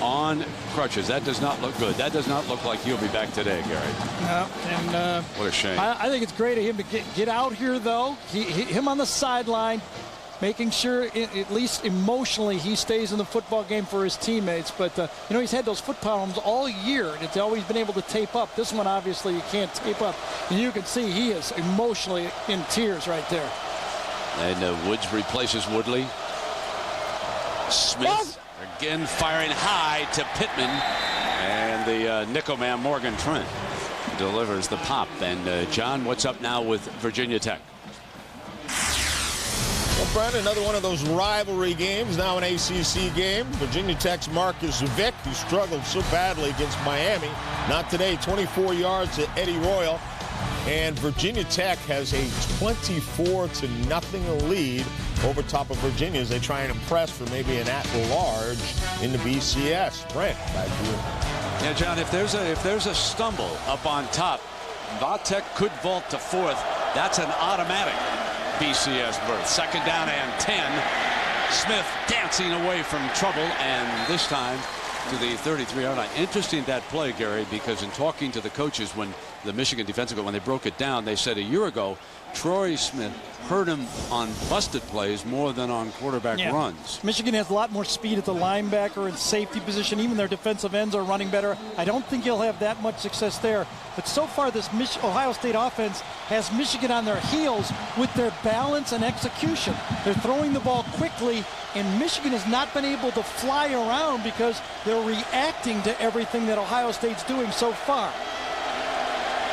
on crutches. That does not look good. That does not look like he'll be back today, Gary. No, and what a shame. I think it's great of him to get out here, though. Him on the sideline, making sure, at least emotionally, he stays in the football game for his teammates. But, you know, he's had those foot problems all year, and it's always been able to tape up. This one, obviously, you can't tape up. And you can see he is emotionally in tears right there. And Woods replaces Woodley. Smith again firing high to Pittman. And the nickel man, Morgan Trent, delivers the pop. And, John, what's up now with Virginia Tech? Well, Brent, another one of those rivalry games, now an ACC game. Virginia Tech's Marcus Vick, who struggled so badly against Miami. Not today, 24 yards to Eddie Royal. And Virginia Tech has a 24-0 lead over top of Virginia as they try and impress for maybe an at-large in the BCS. Brent, back to you. Yeah, John, if there's a stumble up on top, Tech could vault to 4th. That's an automatic BCS berth. 2nd down and 10. Smith dancing away from trouble, and this time to the 33-yard line. Interesting that play, Gary, because in talking to the coaches when the Michigan defensive, when they broke it down, they said a year ago Troy Smith hurt him on busted plays more than on quarterback runs. Michigan has a lot more speed at the linebacker and safety position. Even their defensive ends are running better. I don't think he'll have that much success there. But so far, this Ohio State offense has Michigan on their heels with their balance and execution. They're throwing the ball quickly, and Michigan has not been able to fly around because they're reacting to everything that Ohio State's doing so far.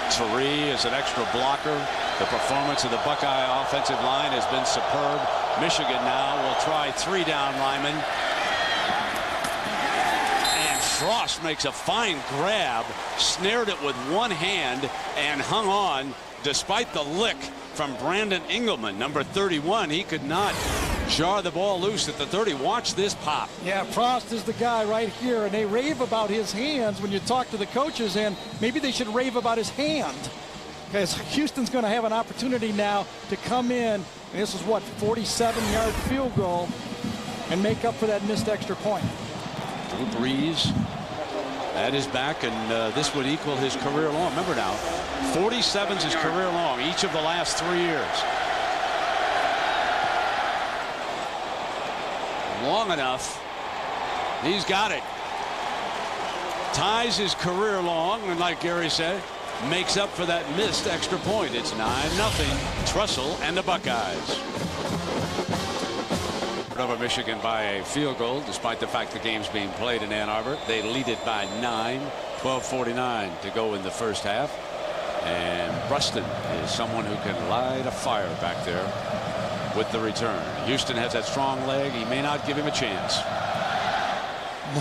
Tari is an extra blocker. The performance of the Buckeye offensive line has been superb. Michigan now will try 3 down linemen. And Frost makes a fine grab, snared it with one hand, and hung on despite the lick from Brandon Engelman, number 31. He could not jar the ball loose at the 30. Watch this pop. Yeah, Frost is the guy right here, and they rave about his hands when you talk to the coaches, and maybe they should rave about his hand, because Houston's going to have an opportunity now to come in, and this is what, 47-yard field goal, and make up for that missed extra point. Drew Brees at his back, and this would equal his career long. Remember now, 47's his career long each of the last 3 years. Long enough. He's got it. Ties his career long, and like Gary said, makes up for that missed extra point. It's 9-0. Trussell and the Buckeyes. Over Michigan by a field goal, despite the fact the game's being played in Ann Arbor. They lead it by 9. 12:49 to go in the first half. And Bruston is someone who can light a fire back there with the return. Houston has that strong leg. He may not give him a chance.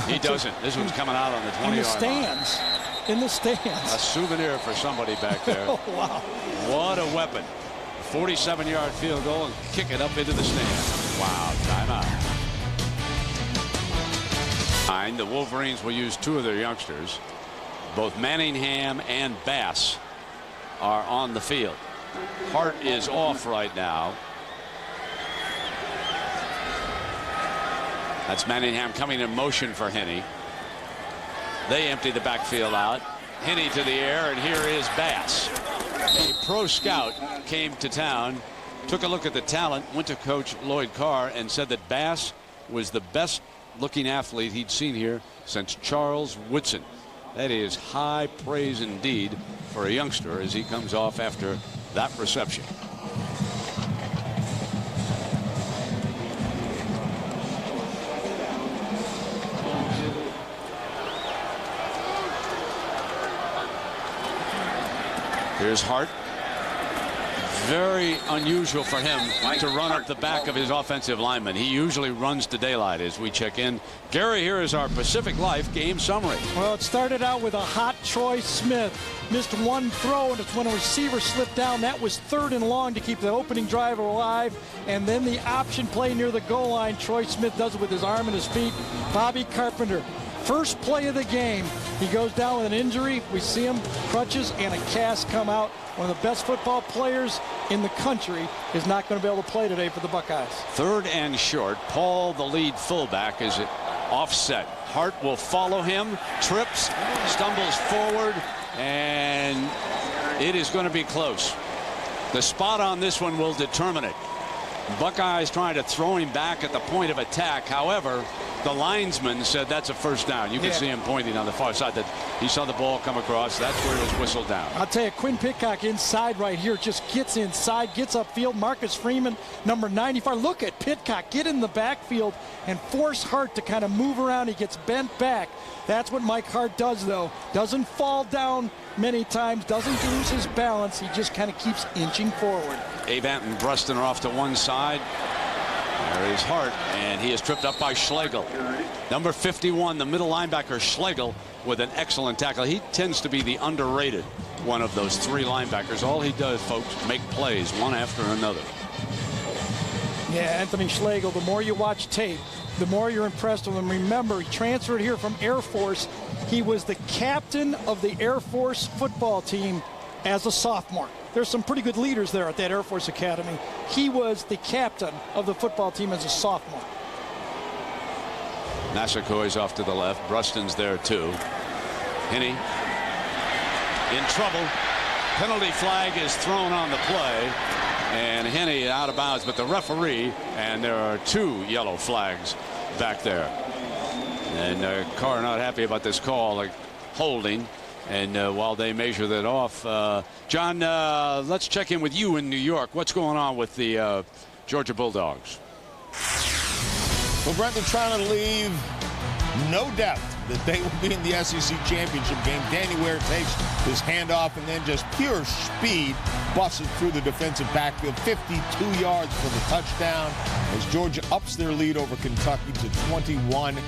He doesn't. This one's coming out on the 20-yard line. In the stands. In the stands. A souvenir for somebody back there. Oh, wow. What a weapon. 47-yard field goal and kick it up into the stand. Wow, timeout. The Wolverines will use 2 of their youngsters. Both Manningham and Bass are on the field. Hart is off right now. That's Manningham coming in motion for Henney. They empty the backfield out. Henney to the air, and here is Bass. A pro scout came to town, took a look at the talent, went to Coach Lloyd Carr, and said that Bass was the best looking athlete he'd seen here since Charles Woodson. That is high praise indeed for a youngster as he comes off after that reception. Here's Hart. Very unusual for him to run up the back of his offensive lineman. He usually runs to daylight as we check in. Gary, here is our Pacific Life game summary. Well, it started out with a hot Troy Smith. Missed one throw, and it's when a receiver slipped down. That was 3rd and long to keep the opening drive alive. And then the option play near the goal line. Troy Smith does it with his arm and his feet. Bobby Carpenter. First play of the game. He goes down with an injury. We see him, crutches and a cast come out. One of the best football players in the country is not going to be able to play today for the Buckeyes. 3rd and short. Paul, the lead fullback, is offset. Hart will follow him, trips, stumbles forward, and it is going to be close. The spot on this one will determine it. Buckeyes trying to throw him back at the point of attack. However, the linesman said that's a first down. You can see him pointing on the far side that he saw the ball come across. That's where it was whistled down. I'll tell you, Quinn Pitcock inside right here just gets inside, gets upfield. Marcus Freeman, number 95. Look at Pitcock get in the backfield and force Hart to kind of move around. He gets bent back. That's what Mike Hart does, though. Doesn't fall down many times, doesn't lose his balance. He just kind of keeps inching forward. Avant and Bruston are off to one side. There is Hart, and he is tripped up by Schlegel. Number 51, the middle linebacker, Schlegel, with an excellent tackle. He tends to be the underrated one of those 3 linebackers. All he does, folks, make plays one after another. Yeah, Anthony Schlegel, the more you watch tape, the more you're impressed with him. Remember, he transferred here from Air Force. He was the captain of the Air Force football team as a sophomore. There's some pretty good leaders there at that Air Force Academy. He was the captain of the football team as a sophomore. Massacoy's off to the left. Bruston's there too. Henney in trouble. Penalty flag is thrown on the play, and Henney out of bounds, but the referee, and there are 2 yellow flags back there. And Carr not happy about this call, like holding. And while they measure that off, John, let's check in with you in New York. What's going on with the Georgia Bulldogs? Well, Brent, they're trying to leave no doubt that they will be in the SEC championship game. Danny Ware takes his handoff and then just pure speed busts it through the defensive backfield. 52 yards for the touchdown as Georgia ups their lead over Kentucky to 21-3.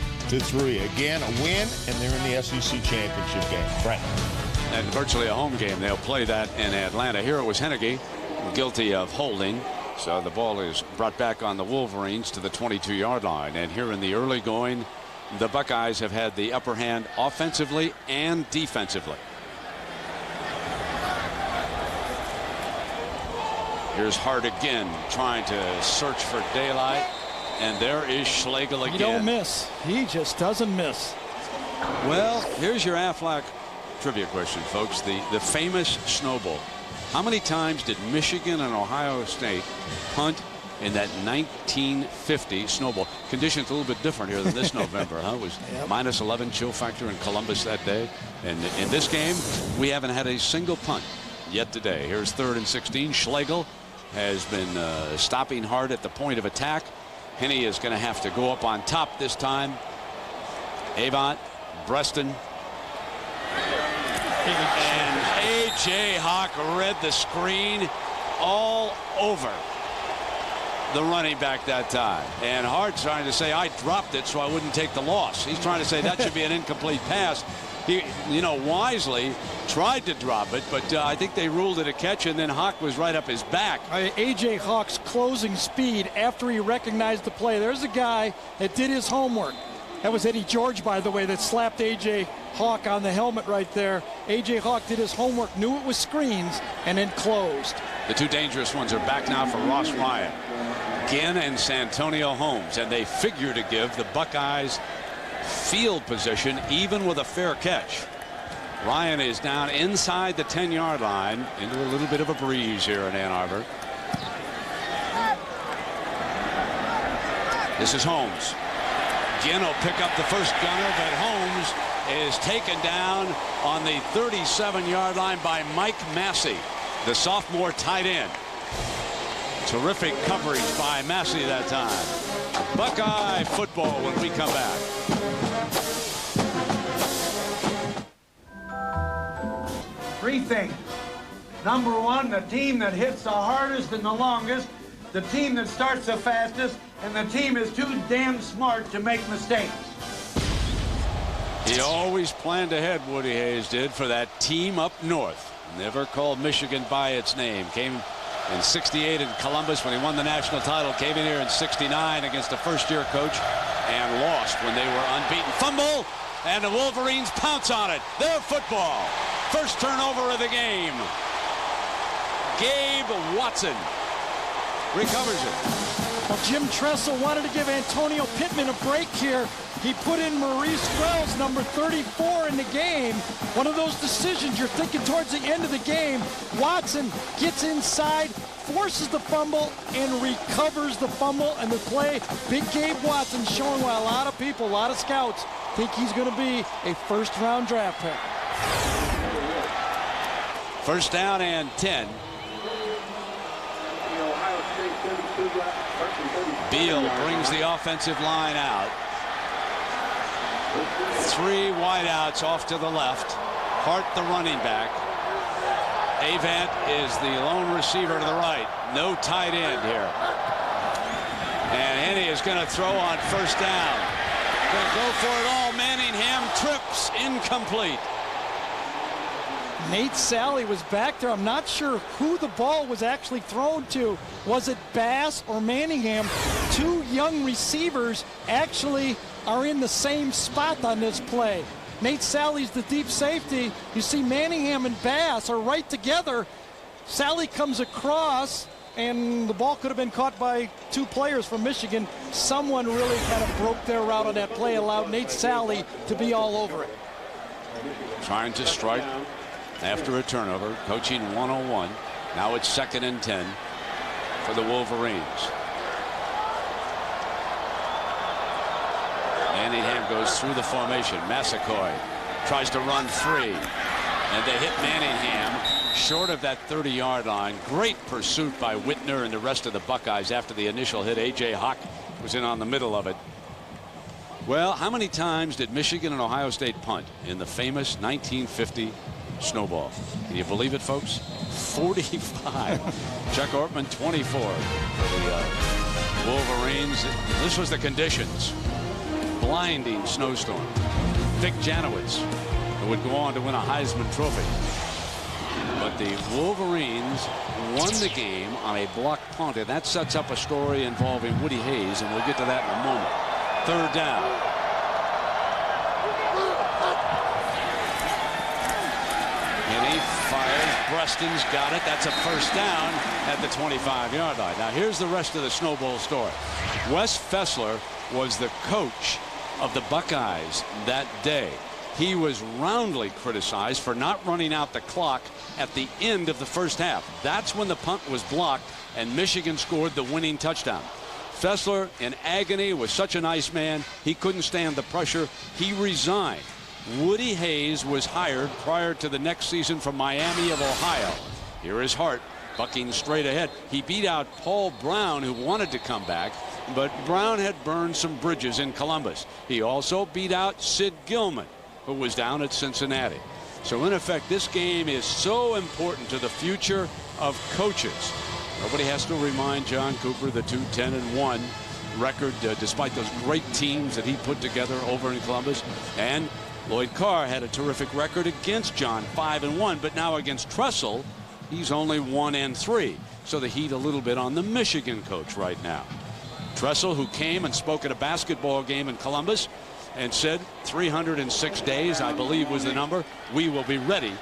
Again, a win, and they're in the SEC championship game. Brent. And virtually a home game. They'll play that in Atlanta. Here it was Henneke, guilty of holding. So the ball is brought back on the Wolverines to the 22-yard line. And here in the early going, the Buckeyes have had the upper hand offensively and defensively. Here's Hart again, trying to search for daylight. And there is Schlegel again. He don't miss. He just doesn't miss. Well, here's your Aflac trivia question, folks. The famous snowball. How many times did Michigan and Ohio State punt in that 1950 snowball? Conditions a little bit different here than this November, huh? It was minus 11 chill factor in Columbus that day. And in this game, we haven't had a single punt yet today. Here's 3rd and 16. Schlegel has been stopping hard at the point of attack. Henney is going to have to go up on top this time. Avant, Bruston. And A.J. Hawk read the screen all over the running back that time. And Hart's trying to say, I dropped it so I wouldn't take the loss. He's trying to say that should be an incomplete pass. He, wisely tried to drop it, but I think they ruled it a catch, and then Hawk was right up his back. A.J. Hawk's closing speed after he recognized the play. There's a guy that did his homework. That was Eddie George, by the way, that slapped A.J. Hawk on the helmet right there. A.J. Hawk did his homework, knew it was screens, and then closed. The 2 dangerous ones are back now for Ross Ryan. Ginn and Santonio Holmes, and they figure to give the Buckeyes field position even with a fair catch. Ryan is down inside the 10-yard line into a little bit of a breeze here in Ann Arbor. This is Holmes. Ginn will pick up the first gunner, but Holmes is taken down on the 37-yard line by Mike Massey, the sophomore tight end. Terrific coverage by Massey that time. Buckeye football when we come back. Three things Number one, the team that hits the hardest and the longest, the team that starts the fastest, and the team is too damn smart to make mistakes. He always planned ahead, Woody Hayes did, for that team up north. Never called Michigan by its name. Came in '68 in Columbus when he won the national title. Came in here in '69 against a first-year coach and lost when they were unbeaten. Fumble, and the Wolverines pounce on it. Their football. First turnover of the game. Gabe Watson recovers it. Well, Jim Tressel wanted to give Antonio Pittman a break here. He put in Maurice Wells, number 34, in the game. One of those decisions you're thinking towards the end of the game. Watson gets inside, forces the fumble, and recovers the fumble and the play. Big Gabe Watson showing why a lot of people, a lot of scouts, think he's going to be a first-round draft pick. First down and 10. Beal brings the offensive line out. 3 wideouts off to the left. Hart the running back. Avant is the lone receiver to the right. No tight end here. And Henne is going to throw on first down. Going to go for it all. Manningham trips, incomplete. Nate Sally was back there. I'm not sure who the ball was actually thrown to. Was it Bass or Manningham? 2 young receivers actually are in the same spot on this play. Nate Sally's the deep safety. You see Manningham and Bass are right together. Sally comes across, and the ball could have been caught by 2 players from Michigan. Someone really kind of broke their route on that play, allowed Nate Sally to be all over it. Trying to strike after a turnover, coaching 101. Now it's 2nd and 10 for the Wolverines. Manningham goes through the formation. Massacoy tries to run 3, and they hit Manningham short of that 30-yard line. Great pursuit by Whitner and the rest of the Buckeyes after the initial hit. A.J. Hawk was in on the middle of it. Well, how many times did Michigan and Ohio State punt in the famous 1950 snowball? Can you believe it, folks? 45. Chuck Ortman, 24 for the Wolverines. This was the conditions. Blinding snowstorm. Vic Janowitz, who would go on to win a Heisman Trophy. But the Wolverines won the game on a blocked punt, and that sets up a story involving Woody Hayes, and we'll get to that in a moment. 3rd down. And he fires. Preston's got it. That's a first down at the 25-yard line. Now here's the rest of the snowball story. Wes Fessler was the coach of the Buckeyes that day. He was roundly criticized for not running out the clock at the end of the first half. That's when the punt was blocked and Michigan scored the winning touchdown. Fessler, in agony, was such a nice man. He couldn't stand the pressure. He resigned. Woody Hayes was hired prior to the next season from Miami of Ohio. Here is Hart bucking straight ahead. He beat out Paul Brown, who wanted to come back, but Brown had burned some bridges in Columbus. He also beat out Sid Gilman, who was down at Cincinnati. So in effect, this game is so important to the future of coaches. Nobody has to remind John Cooper the 2-10-1 record, despite those great teams that he put together over in Columbus. And Lloyd Carr had a terrific record against John, 5-1, but now against Tressel, he's only 1-3. So the heat a little bit on the Michigan coach right now. Tressel, who came and spoke at a basketball game in Columbus and said 306 days, I believe was the number, we will be ready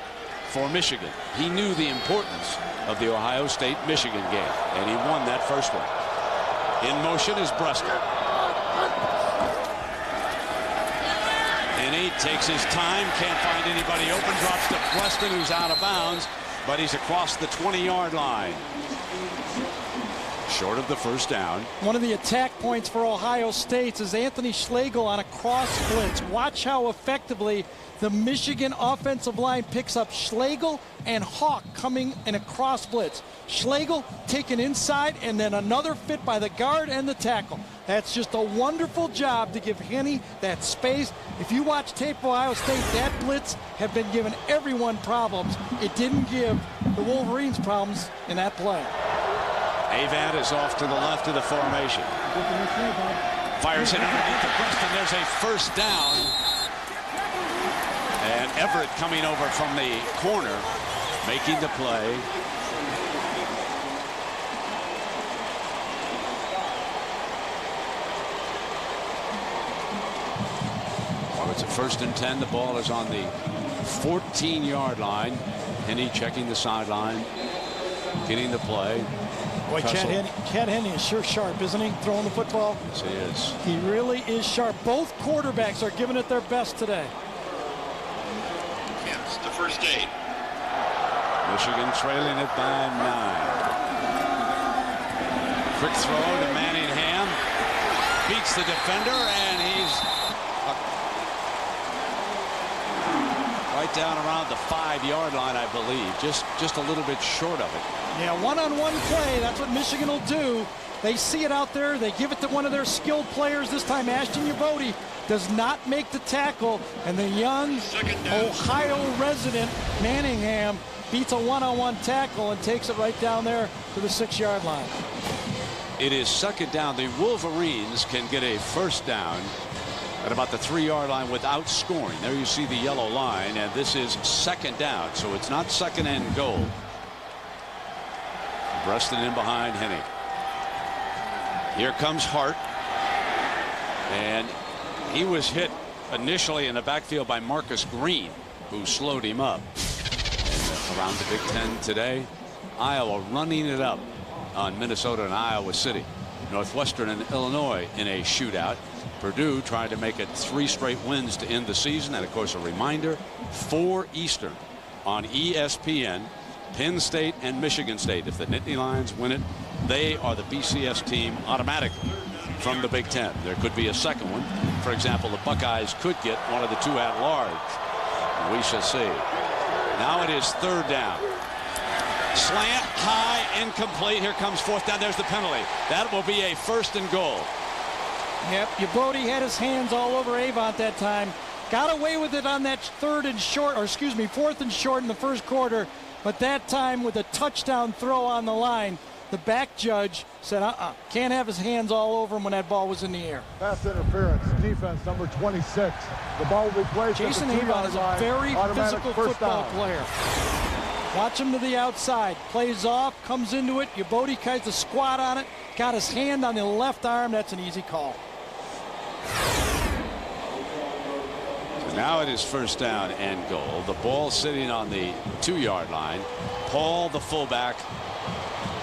for Michigan. He knew the importance of the Ohio State-Michigan game, and he won that first one. In motion is Brusco. And he takes his time, can't find anybody open, drops to Preston, who's out of bounds, but he's across the 20-yard line. Short of the first down. One of the attack points for Ohio State is Anthony Schlegel on a cross blitz. Watch how effectively the Michigan offensive line picks up Schlegel and Hawk coming in a cross blitz. Schlegel taken inside, and then another fit by the guard and the tackle. That's just a wonderful job to give Henne that space. If you watch tape of Ohio State, that blitz have been giving everyone problems. It didn't give the Wolverines problems in that play. Avant is off to the left of the formation. Fires it underneath the breast, and there's a first down. And Everett coming over from the corner, making the play. Well, it's a 1st and 10. The ball is on the 14-yard line. Henny checking the sideline, getting the play. Boy, Chad Henne is sure sharp, isn't he, throwing the football? Yes, he is. He really is sharp. Both quarterbacks are giving it their best today. It's the first 8. Michigan trailing it by 9. Quick throw to Manningham. Beats the defender, and he's right down around the 5-yard line, I believe. Just a little bit short of it. Yeah, one-on-one play. That's what Michigan will do. They see it out there. They give it to one of their skilled players. This time, Ashton Yabodi does not make the tackle. And the young Ohio resident, Manningham, beats a one-on-one tackle and takes it right down there to the 6-yard line. It is 2nd down. The Wolverines can get a first down at about the 3-yard line without scoring. There you see the yellow line, and this is 2nd down, so it's not 2nd and goal. Breasted in behind Henny. Here comes Hart, and he was hit initially in the backfield by Marcus Green, who slowed him up. And around the Big Ten today, Iowa running it up on Minnesota and Iowa City. Northwestern and Illinois in a shootout. Purdue trying to make it 3 straight wins to end the season. And of course, a reminder, 4 Eastern on ESPN, Penn State and Michigan State. If the Nittany Lions win it, they are the BCS team automatically from the Big Ten. There could be a second one. For example, the Buckeyes could get one of the 2 at large. We shall see. Now it is 3rd down. Slant, high, incomplete. Here comes 4th down. There's the penalty. That will be a 1st and goal. Yep, Yabodi had his hands all over Avant that time. Got away with it on that 4th and short in the first quarter. But that time with a touchdown throw on the line, the back judge said, can't have his hands all over him when that ball was in the air. Pass interference, defense number 26. The ball will be placed. Jason Avant is a very physical football player. Watch him to the outside. Plays off, comes into it. Yabodi tries to squat on it. Got his hand on the left arm. That's an easy call. So now it is 1st down and goal. The ball sitting on the 2-yard line. Paul, the fullback,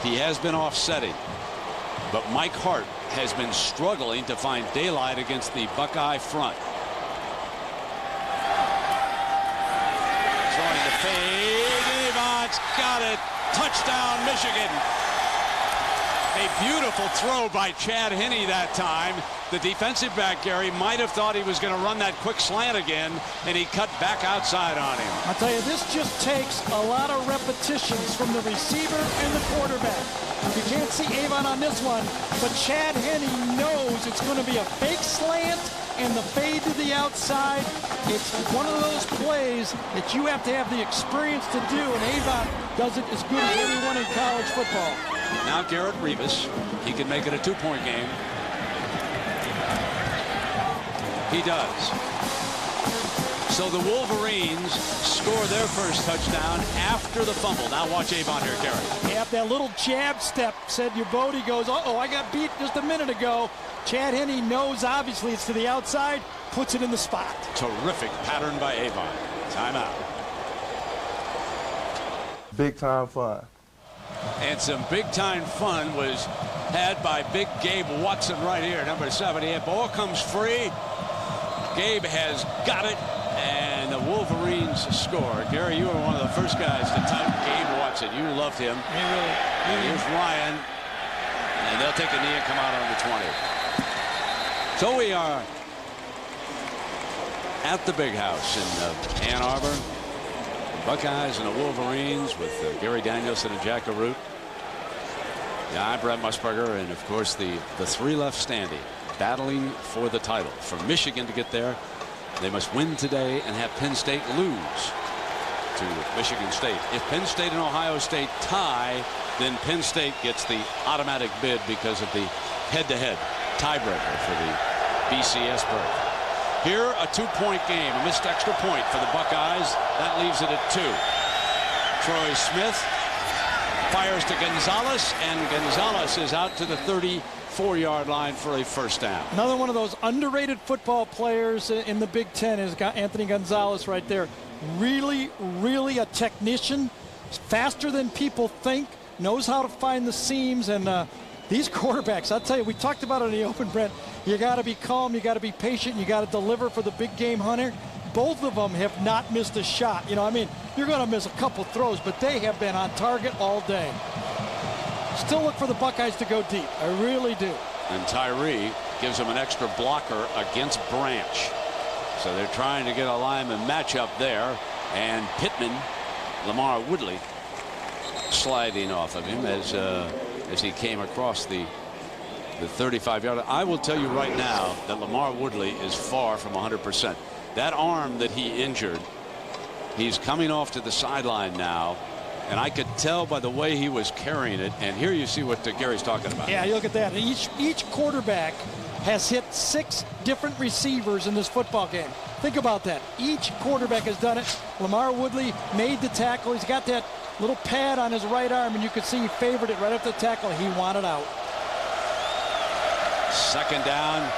he has been offsetting. But Mike Hart has been struggling to find daylight against the Buckeye front. Throwing the fade. Avant's got it. Touchdown, Michigan. A beautiful throw by Chad Henne that time. The defensive back, Gary, might have thought he was going to run that quick slant again, and he cut back outside on him. I'll tell you, this just takes a lot of repetitions from the receiver and the quarterback. You can't see Avant on this one, but Chad Henne knows it's going to be a fake slant and the fade to the outside. It's one of those plays that you have to have the experience to do, and Avant does it as good as anyone in college football. Now Garrett Revis, he can make it a 2-point game. He does. So the Wolverines score their first touchdown after the fumble. Now watch Avant here, Gary. Yep, that little jab step said Yabodi goes, uh-oh, I got beat just a minute ago. Chad Henne knows, obviously, it's to the outside, puts it in the spot. Terrific pattern by Avant. Timeout. Big time fun. And some big-time fun was had by big Gabe Watson right here, number 70. The ball comes free. Gabe has got it, and the Wolverines score. Gary, you were one of the first guys to type Gabe Watson. You loved him. And here's Ryan, and they'll take a knee and come out on the 20. So we are at the Big House in Ann Arbor. Buckeyes and the Wolverines with Gary Danielson and Jack Arute. Yeah, I'm Brett Musburger, and of course the 3 left standing, battling for the title. For Michigan to get there, they must win today and have Penn State lose to Michigan State. If Penn State and Ohio State tie, then Penn State gets the automatic bid because of the head-to-head tiebreaker for the BCS berth. Here, a 2-point game, a missed extra point for the Buckeyes. That leaves it at 2. Troy Smith fires to Gonzalez, and Gonzalez is out to the 34-yard line for a first down. Another one of those underrated football players in the Big Ten is Anthony Gonzalez right there. Really, really a technician, faster than people think, knows how to find the seams, and these quarterbacks, I'll tell you, we talked about it in the open, Brent. You got to be calm, you got to be patient, you got to deliver for the big game hunter. Both of them have not missed a shot. You know, I mean, you're going to miss a couple throws, but they have been on target all day. Still look for the Buckeyes to go deep. I really do. And Tyree gives him an extra blocker against Branch. So they're trying to get a lineman matchup there. And Pittman, Lamar Woodley, sliding off of him as he came across the 35-yard. I will tell you right now that Lamar Woodley is far from 100%. That arm that he injured, he's coming off to the sideline now, and I could tell by the way he was carrying it. And here you see what Gary's talking about. Yeah, you look at that. Each quarterback has hit 6 different receivers in this football game. Think about that. Each quarterback has done it. Lamar Woodley made the tackle. He's got that little pad on his right arm, and you could see he favored it right after the tackle. He wanted out. Second down.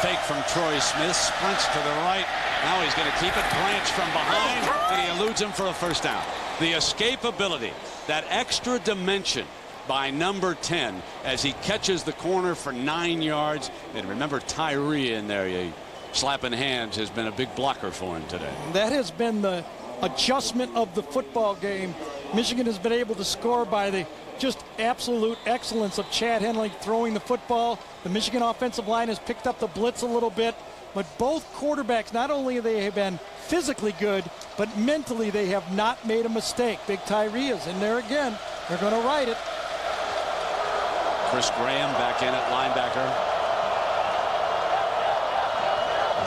Fake from Troy Smith, sprints to the right. Now he's going to keep it. Branch from behind, and he eludes him for a first down. The escapability, that extra dimension by number 10 as he catches the corner for 9 yards. And remember Tyree in there, slapping hands, has been a big blocker for him today. That has been the adjustment of the football game. Michigan has been able to score by the just absolute excellence of Chad Henley throwing the football. The Michigan offensive line has picked up the blitz a little bit, but both quarterbacks, not only have they been physically good, but mentally they have not made a mistake. Big Tyree is in there again. They're going to ride it. Chris Graham back in at linebacker.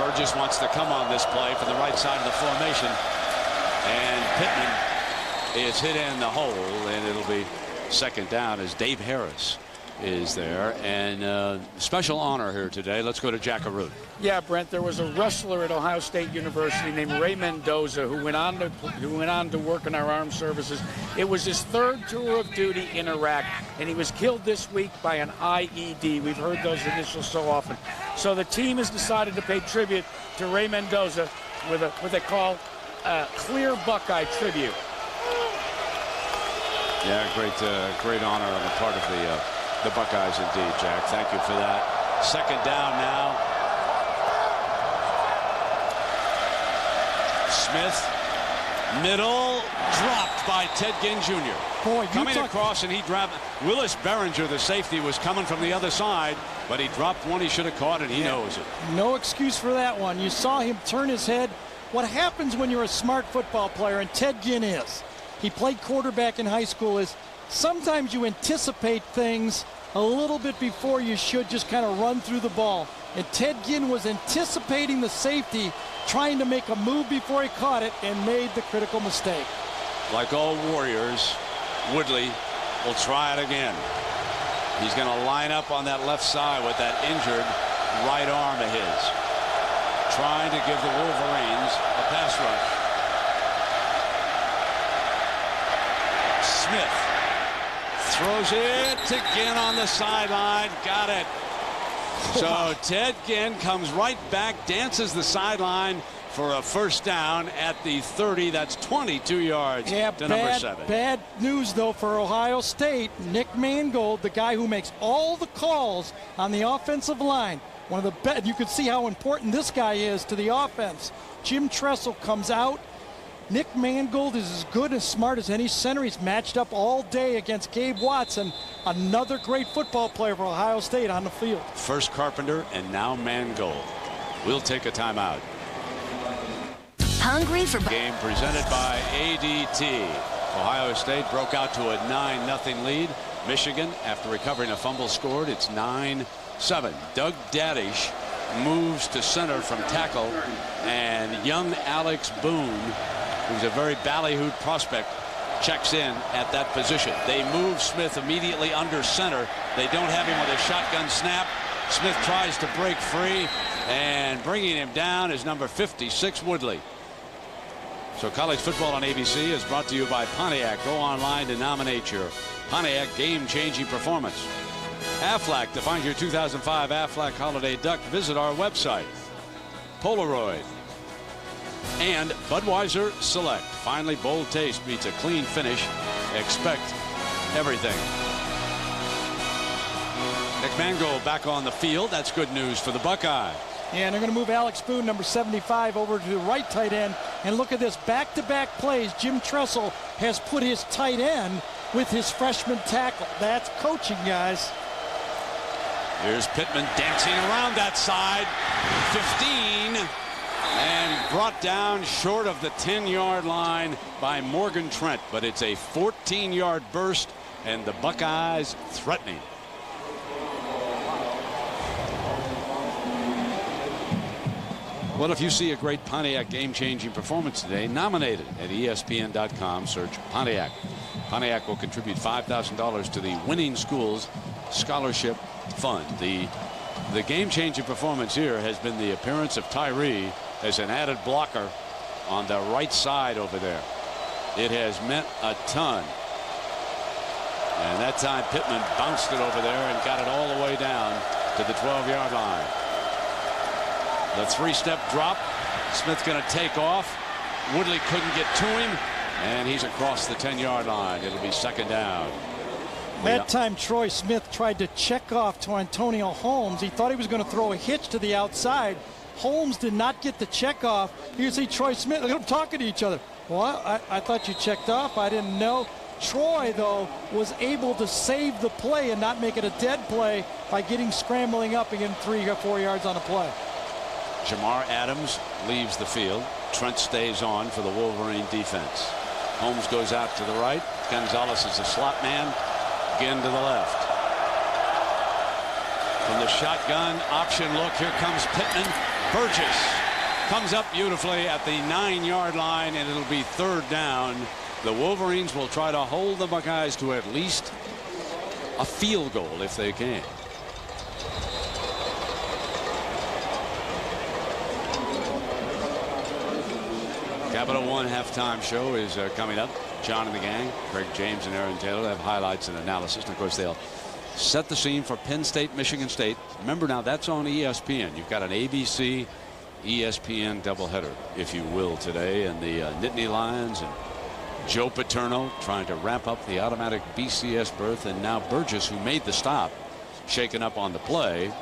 Burgess wants to come on this play from the right side of the formation, and Pittman is hit in the hole, and it'll be second down as Dave Harris is there. And special honor here today. Let's go to Jackaroo. Yeah, Brent, there was a wrestler at Ohio State University named Ray Mendoza who went on to work in our armed services. It was his 3rd tour of duty in Iraq, and he was killed this week by an IED. We've heard those initials so often. So the team has decided to pay tribute to Ray Mendoza with what they call Clear Buckeye Tribute. Yeah, great honor on the part of the Buckeyes indeed, Jack. Thank you for that. Second down now. Smith, middle, dropped by Ted Ginn Jr. Boy, coming across, and he dropped. Willis Behringer, the safety, was coming from the other side, but he dropped one he should have caught, and he knows it. No excuse for that one. You saw him turn his head. What happens when you're a smart football player, and Ted Ginn is, he played quarterback in high school, is sometimes you anticipate things a little bit before you should just kind of run through the ball. And Ted Ginn was anticipating the safety, trying to make a move before he caught it, and made the critical mistake. Like all Warriors, Woodley will try it again. He's going to line up on that left side with that injured right arm of his, trying to give the Wolverines a pass rush. Smith throws it to Ginn on the sideline. Got it. So Ted Ginn comes right back, dances the sideline for a first down at the 30. That's 22 yards to number 7. Bad news, though, for Ohio State. Nick Mangold, the guy who makes all the calls on the offensive line. One of the best. You can see how important this guy is to the offense. Jim Tressel comes out. Nick Mangold is as good and smart as any center. He's matched up all day against Gabe Watson, another great football player for Ohio State on the field. First Carpenter and now Mangold. We'll take a timeout. Hungry for game presented by ADT. Ohio State broke out to a 9-0 lead. Michigan, after recovering a fumble, scored. It's 9-7. Doug Daddish moves to center from tackle, and young Alex Boone who's a very ballyhooed prospect, checks in at that position. They move Smith immediately under center. They don't have him with a shotgun snap. Smith tries to break free, and bringing him down is number 56, Woodley. So college football on ABC is brought to you by Pontiac. Go online to nominate your Pontiac game-changing performance. Aflac. To find your 2005 Aflac Holiday Duck, visit our website. Polaroid. And Budweiser Select. Finally, bold taste meets a clean finish. Expect everything. Nick Mango back on the field. That's good news for the Buckeyes. Yeah, and they're going to move Alex Boone, number 75, over to the right tight end. And look at this, back-to-back plays. Jim Tressel has put his tight end with his freshman tackle. That's coaching, guys. Here's Pittman dancing around that side. 15. And brought down short of the 10-yard line by Morgan Trent. But it's a 14-yard burst, and the Buckeyes threatening. Well, if you see a great Pontiac game-changing performance today, nominate it at ESPN.com. Search Pontiac. Pontiac will contribute $5,000 to the Winning Schools Scholarship Fund. The game-changing performance here has been the appearance of Tyree as an added blocker on the right side over there. It has meant a ton. And that time Pittman bounced it over there and got it all the way down to the 12-yard line. The three-step drop. Smith going to take off. Woodley couldn't get to him, and he's across the 10-yard line. It'll be second down. That time Troy Smith tried to check off to Antonio Holmes. He thought he was going to throw a hitch to the outside. Holmes did not get the check off. You see Troy Smith, look at them talking to each other. Well, I thought you checked off. I didn't know. Troy, though, was able to save the play and not make it a dead play by getting scrambling up and getting 3 or 4 yards on a play. Jamar Adams leaves the field. Trent stays on for the Wolverine defense. Holmes goes out to the right. Gonzalez is a slot man. Again to the left. From the shotgun option look, here comes Pittman. Burgess comes up beautifully at the 9-yard line, and it'll be third down. The Wolverines will try to hold the Buckeyes to at least a field goal if they can. Capital One halftime show is coming up. John and the gang, Greg James and Aaron Taylor, have highlights and analysis. And of course, they'll set the scene for Penn State, Michigan State. Remember now, that's on ESPN. You've got an ABC, ESPN doubleheader, if you will, today. And the Nittany Lions and Joe Paterno trying to wrap up the automatic BCS berth. And now Burgess, who made the stop, shaken up on the play,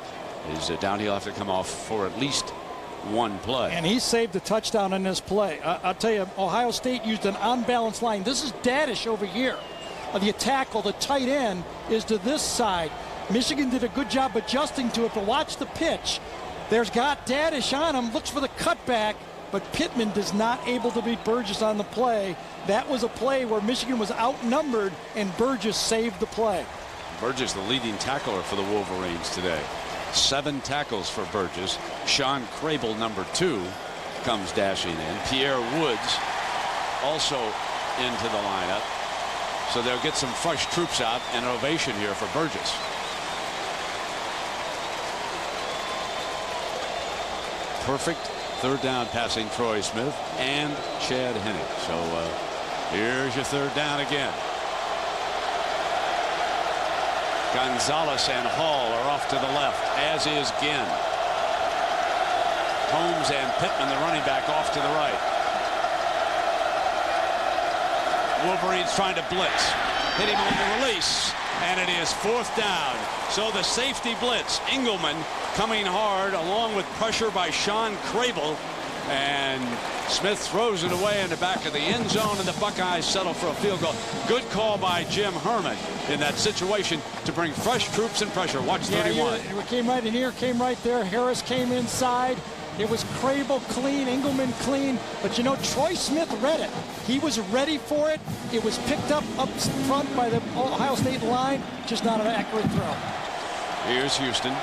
is down. He'll have to come off for at least one play. And he saved the touchdown in this play. I'll tell you, Ohio State used an unbalanced line. This is Daddish over here. The tackle, the tight end, is to this side. Michigan did a good job adjusting to it, but watch the pitch. There's got Daddish on him, looks for the cutback, but Pittman is not able to beat Burgess on the play. That was a play where Michigan was outnumbered, and Burgess saved the play. Burgess, the leading tackler for the Wolverines today. 7 tackles for Burgess. Sean Crable, number 2, comes dashing in. Pierre Woods also into the lineup. So they'll get some fresh troops out, and an ovation here for Burgess. Perfect third down passing Troy Smith and Chad Henne. So here's your third down again. Gonzalez and Hall are off to the left, as is Ginn. Holmes and Pittman, the running back, off to the right. Wolverines trying to blitz. Hit him on the release, and it is fourth down. So the safety blitz, Engelman coming hard along with pressure by Sean Crable, and Smith throws it away in the back of the end zone, and the Buckeyes settle for a field goal. Good call by Jim Herman in that situation to bring fresh troops and pressure. Watch 31. It came right in here, came right there. Harris came inside. It was Crable clean, Engelman clean, but you know, Troy Smith read it. He was ready for it. It was picked up front by the Ohio State line, just not an accurate throw. Here's Houston.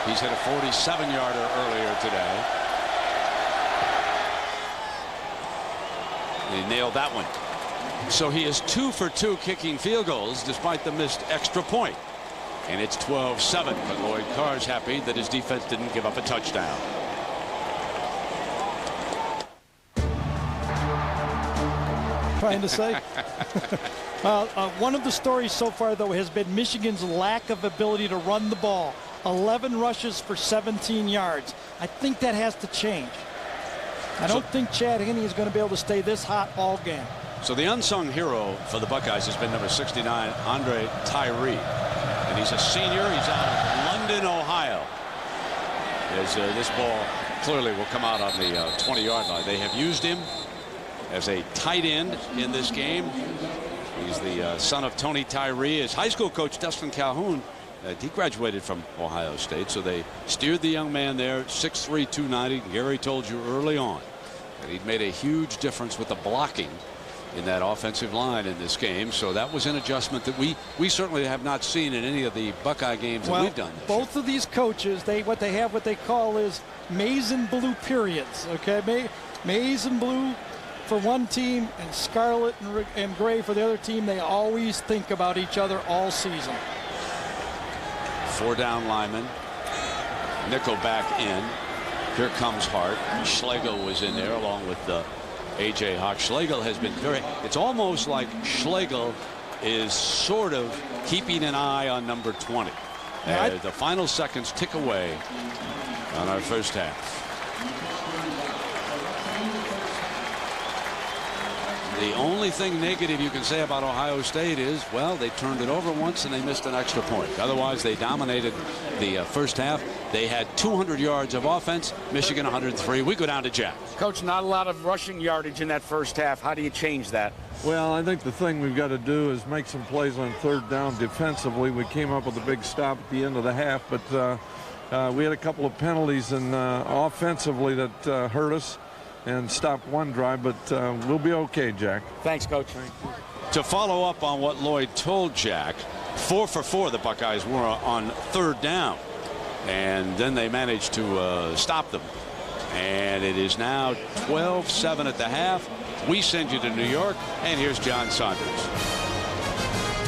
He's hit a 47-yarder earlier today. And he nailed that one. So he is 2 for 2 kicking field goals despite the missed extra point. And it's 12-7. But Lloyd Carr's happy that his defense didn't give up a touchdown. Trying to say. One of the stories so far, though, has been Michigan's lack of ability to run the ball. 11 rushes for 17 yards. I think that has to change. I don't think Chad Henne is going to be able to stay this hot all game. So the unsung hero for the Buckeyes has been number 69, Andre Tyree. And he's a senior. He's out of London, Ohio. As this ball clearly will come out on the 20-yard line. They have used him as a tight end in this game. He's the son of Tony Tyree. His high school coach, Dustin Calhoun, he graduated from Ohio State, so they steered the young man there, 6'3", 290. Gary told you early on that he'd made a huge difference with the blocking in that offensive line in this game. So that was an adjustment that we certainly have not seen in any of the Buckeye games that we've done. Both of these coaches, what they call is maize and blue periods. Okay, maize and blue for one team and scarlet and gray for the other team. They always think about each other all season. 4 down linemen. Nickel back in. Here comes Hart. Schlegel was in there along with A.J. Hawk. Schlegel has been it's almost like Schlegel is sort of keeping an eye on number 20. The final seconds tick away on our first half. The only thing negative you can say about Ohio State is, well, they turned it over once and they missed an extra point. Otherwise, they dominated the first half. They had 200 yards of offense. Michigan 103. We go down to Jack. Coach, not a lot of rushing yardage in that first half. How do you change that? Well, I think the thing we've got to do is make some plays on third down defensively. We came up with a big stop at the end of the half, but we had a couple of penalties and offensively that hurt us and stop one drive, but we'll be okay, Jack. Thanks, Coach. To follow up on what Lloyd told Jack, 4 for 4 the Buckeyes were on third down, and then they managed to stop them. And it is now 12-7 at the half. We send you to New York, and here's John Saunders.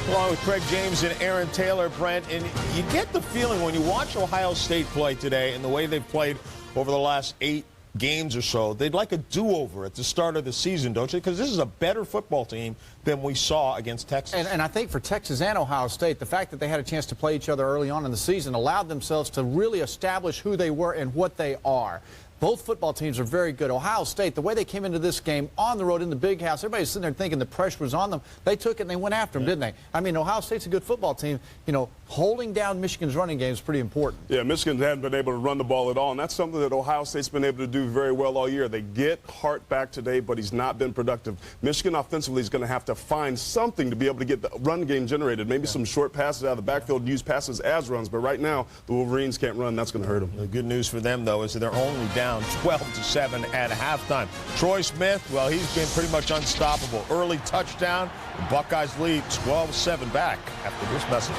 Along with Craig James and Aaron Taylor, Brent, and you get the feeling when you watch Ohio State play today and the way they've played over the last 8 games or so, they'd like a do-over at the start of the season, don't you? Because this is a better football team than we saw against Texas. And I think for Texas and Ohio State, the fact that they had a chance to play each other early on in the season allowed themselves to really establish who they were and what they are. Both football teams are very good. Ohio State, the way they came into this game on the road in the big house, everybody's sitting there thinking the pressure was on them. They took it and they went after them, didn't they? I mean, Ohio State's a good football team. You know, holding down Michigan's running game is pretty important. Yeah, Michigan hadn't been able to run the ball at all, and that's something that Ohio State's been able to do very well all year. They get Hart back today, but he's not been productive. Michigan offensively is going to have to find something to be able to get the run game generated. Maybe some short passes out of the backfield, use passes as runs, but right now the Wolverines can't run. That's going to hurt them. The good news for them, though, is that they're only down 12-7 at halftime. Troy Smith, well, he's been pretty much unstoppable. Early touchdown. The Buckeyes lead 12-7 back after this message.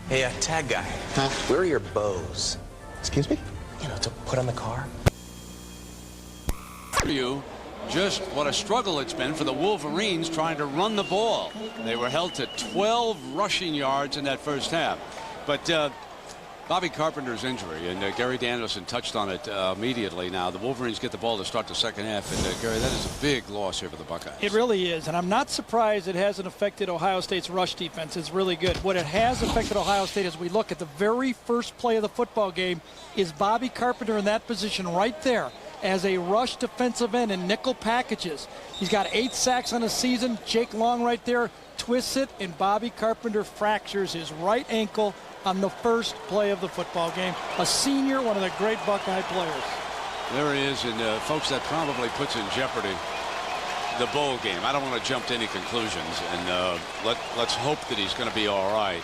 Hey, tag guy. Huh? Where are your bows? Excuse me? You know, to put on the car. You just what a struggle it's been for the Wolverines trying to run the ball. They were held to 12 rushing yards in that first half. But Bobby Carpenter's injury, and Gary Danielson touched on it immediately now. The Wolverines get the ball to start the second half, and Gary, that is a big loss here for the Buckeyes. It really is, and I'm not surprised it hasn't affected Ohio State's rush defense. It's really good. What it has affected Ohio State as we look at the very first play of the football game is Bobby Carpenter in that position right there as a rush defensive end in nickel packages. He's got 8 sacks on the season. Jake Long right there twists it, and Bobby Carpenter fractures his right ankle on the first play of the football game. A senior, one of the great Buckeye players. There he is, and folks, that probably puts in jeopardy the bowl game. I don't want to jump to any conclusions, and let's hope that he's going to be all right.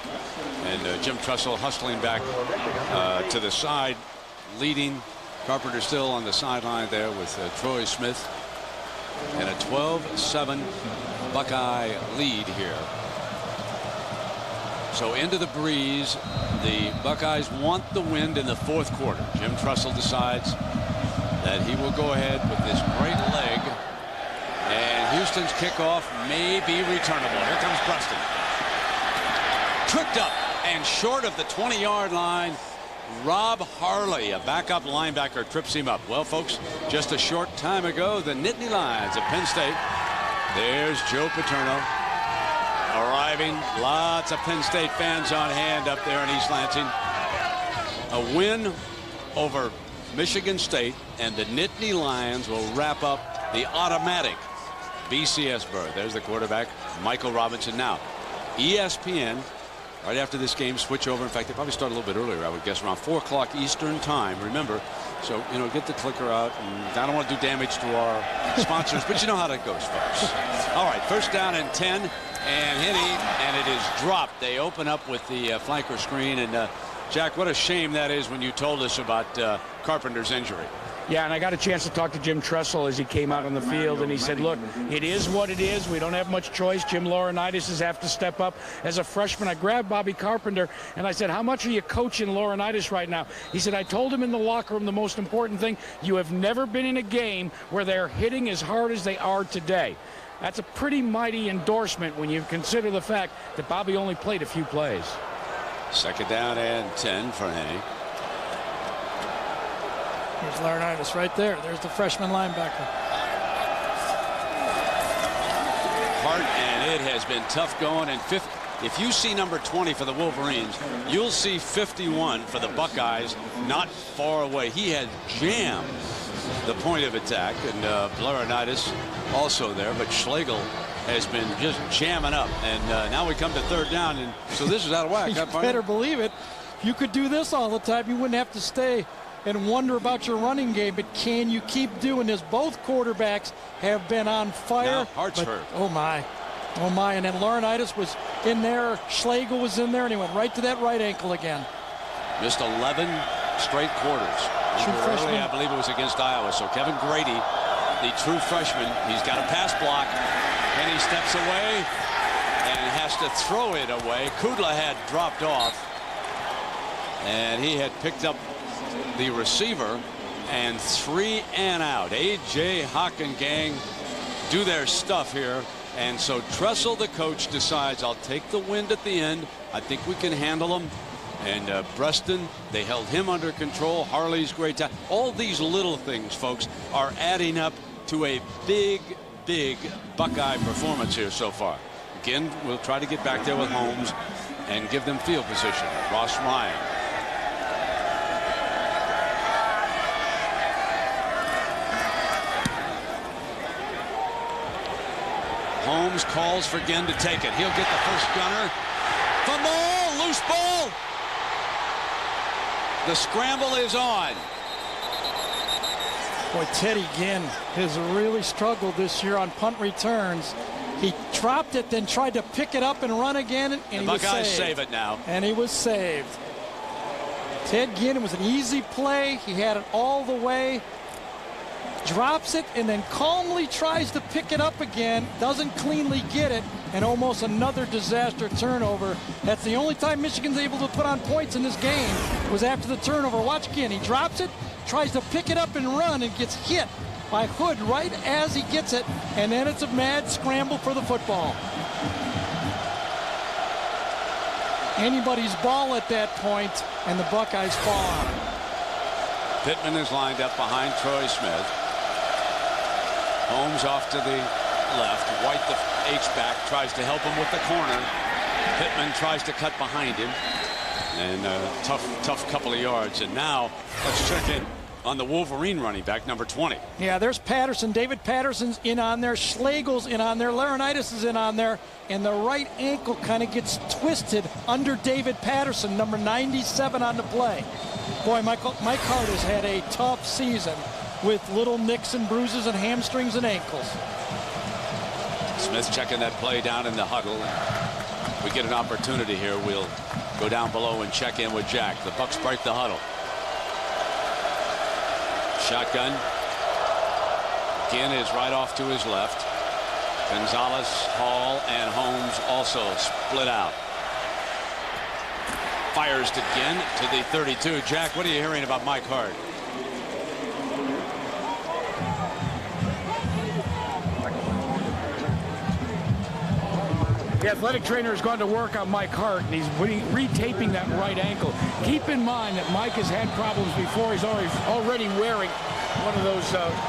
And Jim Tressel hustling back to the side, leading. Carpenter still on the sideline there with Troy Smith, and a 12-7 Buckeye lead here. So into the breeze. The Buckeyes want the wind in the fourth quarter. Jim Tressel decides that he will go ahead with this great leg. And Houston's kickoff may be returnable. Here comes Preston. Tripped up and short of the 20-yard line. Rob Harley, a backup linebacker, trips him up. Well, folks, just a short time ago, the Nittany Lions of Penn State. There's Joe Paterno arriving. Lots of Penn State fans on hand up there in East Lansing. A win over Michigan State, and the Nittany Lions will wrap up the automatic BCS berth. There's the quarterback, Michael Robinson. Now, ESPN, right after this game, switch over. In fact, they probably start a little bit earlier, I would guess, around 4 o'clock Eastern time. Remember, so, you know, get the clicker out. And I don't want to do damage to our sponsors, but you know how that goes, folks. All right, first down and 10, and Henney, and it is dropped. They open up with the flanker screen, and Jack, what a shame that is when you told us about Carpenter's injury. Yeah, and I got a chance to talk to Jim Tressel as he came out on the field, and he said, look, it is what it is. We don't have much choice. Jim Laurinaitis has have to step up. As a freshman, I grabbed Bobby Carpenter, and I said, how much are you coaching Laurinaitis right now? He said, I told him in the locker room the most important thing, you have never been in a game where they're hitting as hard as they are today. That's a pretty mighty endorsement when you consider the fact that Bobby only played a few plays. Second down and 10 for Henney. Here's Laurinaitis right there. There's the freshman linebacker. Hart, and it has been tough going. And if you see number 20 for the Wolverines, you'll see 51 for the Buckeyes not far away. He had jammed the point of attack, and Laurinaitis also there, but Schlegel has been just jamming up. And now we come to third down, and so this is out of whack. You better believe it. If you could do this all the time, you wouldn't have to stay and wonder about your running game, but can you keep doing this? Both quarterbacks have been on fire. Now Hart's hurt. Oh my, and then Laurinaitis was in there, Schlegel was in there, and he went right to that right ankle again. Missed 11 straight quarters. Early, I believe it was against Iowa. So Kevin Grady, the true freshman, he's got a pass block, and he steps away and has to throw it away. Kudla had dropped off, and he had picked up the receiver, and 3 and out. A.J. Hawk and gang do their stuff here, and so Tressel, the coach, decides, I'll take the wind at the end. I think we can handle them. And Preston, they held him under control. Harley's great time. All these little things, folks, are adding up to a big, big Buckeye performance here so far. Again, we'll try to get back there with Holmes and give them field position. Ross Ryan. Holmes calls for Ginn to take it. He'll get the first gunner. Fumble, loose ball. The scramble is on. Boy, Teddy Ginn has really struggled this year on punt returns. He dropped it, then tried to pick it up and run again, and he was saved. Buckeyes save it now. And he was saved. Ted Ginn, it was an easy play. He had it all the way. Drops it and then calmly tries to pick it up again. Doesn't cleanly get it, and almost another disaster turnover. That's the only time Michigan's able to put on points in this game was after the turnover. Watch again. He drops it, tries to pick it up and run, and gets hit by Hood right as he gets it, and then it's a mad scramble for the football. Anybody's ball at that point, and the Buckeyes fall on it. Pittman is lined up behind Troy Smith. Holmes off to the left. White, the H-back, tries to help him with the corner. Pittman tries to cut behind him. And tough couple of yards. And now let's check in on the Wolverine running back, number 20. Yeah, there's Patterson. David Patterson's in on there. Schlegel's in on there. Laurinaitis is in on there. And the right ankle kind of gets twisted under David Patterson, number 97 on the play. Boy, Mike Hart has had a tough season with little nicks and bruises and hamstrings and ankles. Smith checking that play down in the huddle. If we get an opportunity here, we'll go down below and check in with Jack. The Bucks break the huddle. Shotgun. Ginn is right off to his left. Gonzalez, Hall, and Holmes also split out. Fires to Ginn to the 32. Jack, what are you hearing about Mike Hart? The athletic trainer has gone to work on Mike Hart, and he's retaping that right ankle. Keep in mind that Mike has had problems before. He's already wearing one of those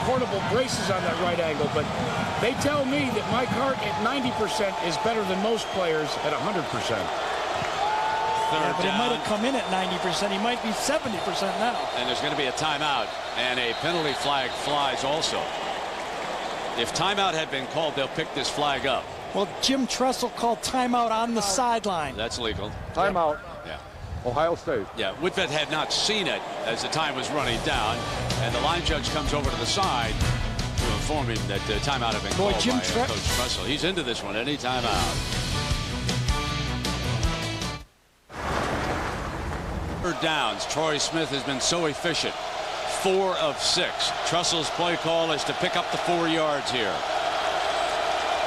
portable braces on that right ankle. But they tell me that Mike Hart at 90% is better than most players at 100%. Yeah, but he might have come in at 90%. He might be 70% now. And there's going to be a timeout, and a penalty flag flies also. If timeout had been called, they'll pick this flag up. Well, Jim Tressel called timeout on the sideline. That's legal. Timeout. Yeah. Ohio State. Yeah, Whitvet had not seen it as the time was running down, and the line judge comes over to the side to inform him that the timeout had been called by Coach Tressel. He's into this one, any timeout. Third downs. Troy Smith has been so efficient. 4 of 6. Tressel's play call is to pick up the 4 yards here.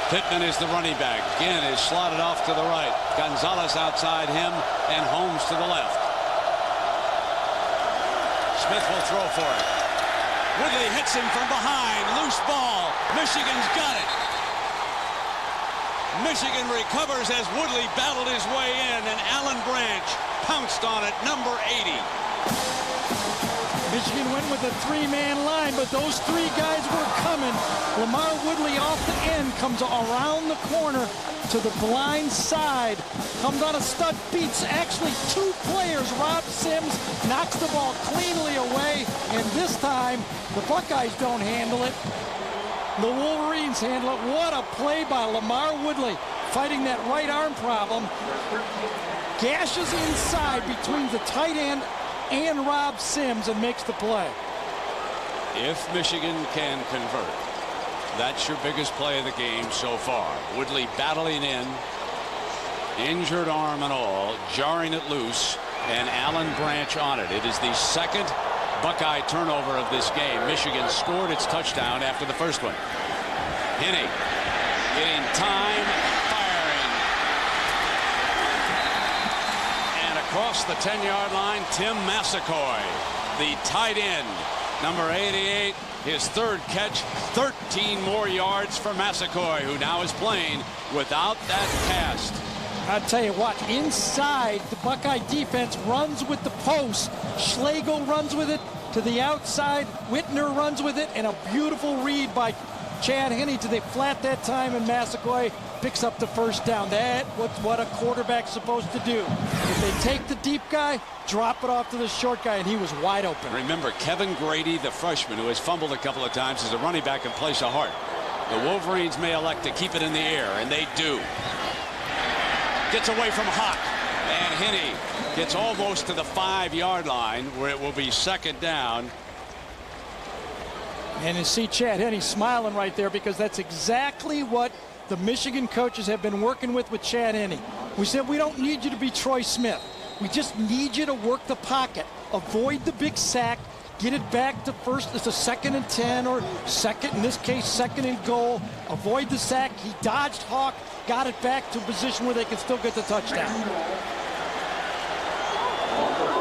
Pittman is the running back. Ginn is slotted off to the right. Gonzalez outside him, and Holmes to the left. Smith will throw for it. Woodley hits him from behind. Loose ball. Michigan's got it. Michigan recovers as Woodley battled his way in, and Alan Branch pounced on it, number 80. Michigan went with a 3-man line, but those 3 guys were coming. Lamar Woodley off the end, comes around the corner to the blind side, comes on a stud, beats actually 2 players. Rob Sims knocks the ball cleanly away, and this time the Buckeyes don't handle it. The Wolverines handle it. What a play by Lamar Woodley, fighting that right arm problem. Gashes inside between the tight end and Rob Sims and makes the play. If Michigan can convert, that's your biggest play of the game so far. Woodley battling in, injured arm and all, jarring it loose, and Alan Branch on it. It is the second Buckeye turnover of this game. Michigan scored its touchdown after the first one. Henne getting time, firing. And across the 10-yard line, Tim Massacoy, the tight end, number 88, his 3rd catch, 13 more yards for Massacoy, who now is playing without that cast. I'll tell you what, inside, the Buckeye defense runs with the post. Schlegel runs with it to the outside. Whitner runs with it, and a beautiful read by Chad Henne to the flat that time, and Massacoy picks up the first down. That's what a quarterback's supposed to do. If they take the deep guy, drop it off to the short guy, and he was wide open. Remember, Kevin Grady, the freshman, who has fumbled a couple of times, is a running back in place of Hart. The Wolverines may elect to keep it in the air, and they do. Gets away from Hawk, and Henne gets almost to the 5-yard line, where it will be 2nd down. And you see Chad Henne smiling right there, because that's exactly what the Michigan coaches have been working with Chad Henne. We said, we don't need you to be Troy Smith. We just need you to work the pocket, avoid the big sack, get it back to first. It's a 2nd and 10, or second, in this case, 2nd and goal. Avoid the sack. He dodged Hawk, got it back to a position where they can still get the touchdown.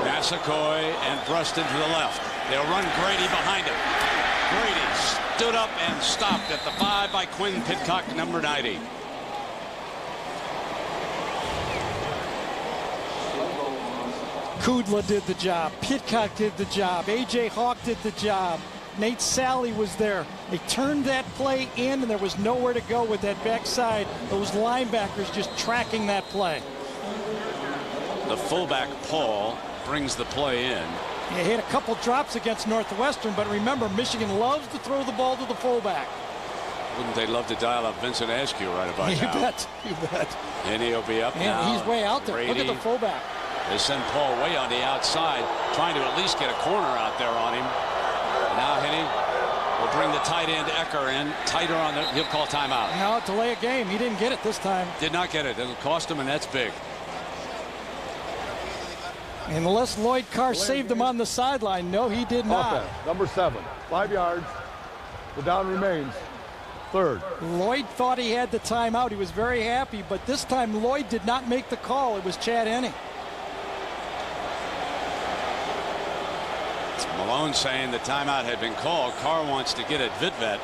Massacoy and Bruston to the left. They'll run Grady behind him. Grady stood up and stopped at the 5 by Quinn Pitcock, number 90. Kudla did the job. Pitcock did the job. A.J. Hawk did the job. Nate Sally was there. They turned that play in, and there was nowhere to go with that backside. Those linebackers just tracking that play. The fullback, Paul, brings the play in. He had a couple drops against Northwestern, but remember, Michigan loves to throw the ball to the fullback. Wouldn't they love to dial up Vincent Askew right about now? You bet. You bet. And he'll be up now. And he's way out there. Brady. Look at the fullback. They send Paul way on the outside, trying to at least get a corner out there on him. And now Henne will bring the tight end Ecker in. Tighter on the, he'll call timeout. No, delay a game. He didn't get it this time. Did not get it. It'll cost him, and that's big. Unless Lloyd Carr saved him on the sideline. No, he did not. Offense, number 7, 5 yards. The down remains 3rd. Lloyd thought he had the timeout. He was very happy, but this time Lloyd did not make the call. It was Chad Henne. Malone saying the timeout had been called. Carr wants to get at Vidvet,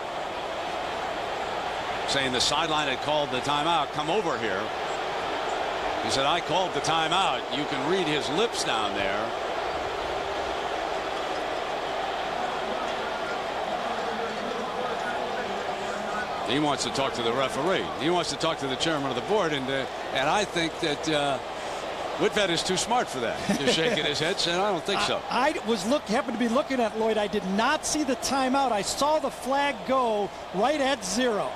saying the sideline had called the timeout. Come over here. He said, I called the timeout. You can read his lips down there. He wants to talk to the referee. He wants to talk to the chairman of the board, and I think that Whitvet is too smart for that. Just shaking his head, saying, "I don't think so." I happened to be looking at Lloyd. I did not see the timeout. I saw the flag go right at 0.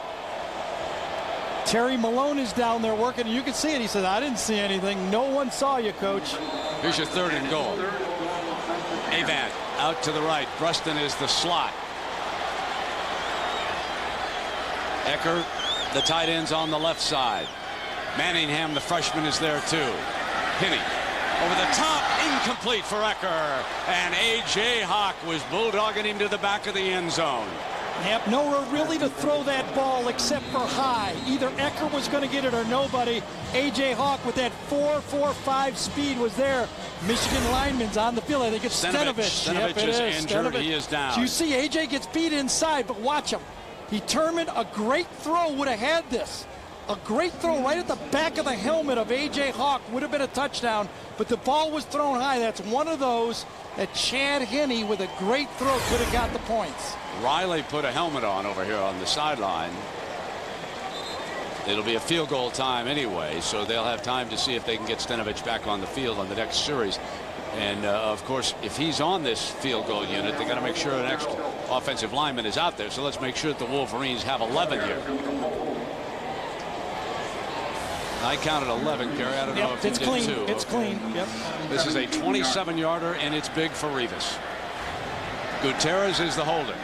Terry Malone is down there working, and you can see it. He said, "I didn't see anything. No one saw you, coach." Here's your 3rd and goal. Avant out to the right. Bruston is the slot. Ecker, the tight end's on the left side. Manningham, the freshman, is there too. Hinney over the top, incomplete for Ecker. And A.J. Hawk was bulldogging him to the back of the end zone. Yep, nowhere really to throw that ball except for high. Either Ecker was going to get it or nobody. A.J. Hawk with that 4.45 speed was there. Michigan lineman's on the field. I think it's Stenovich. Stenovich is injured. He is down. So you see A.J. gets beat inside, but watch him. Determined, a great throw would have had this. A great throw right at the back of the helmet of A.J. Hawk would have been a touchdown, but the ball was thrown high. That's one of those that Chad Henne with a great throw could have got the points. Riley put a helmet on over here on the sideline. It'll be a field goal time anyway, so they'll have time to see if they can get Stenovich back on the field on the next series. And of course, if he's on this field goal unit, they got to make sure an extra offensive lineman is out there. So let's make sure that the Wolverines have 11 here. I counted 11, Gary. I don't know if you did clean. too. It's clean. Yep. This is a 27-yarder, and it's big for Rivas. Gutierrez is the holder.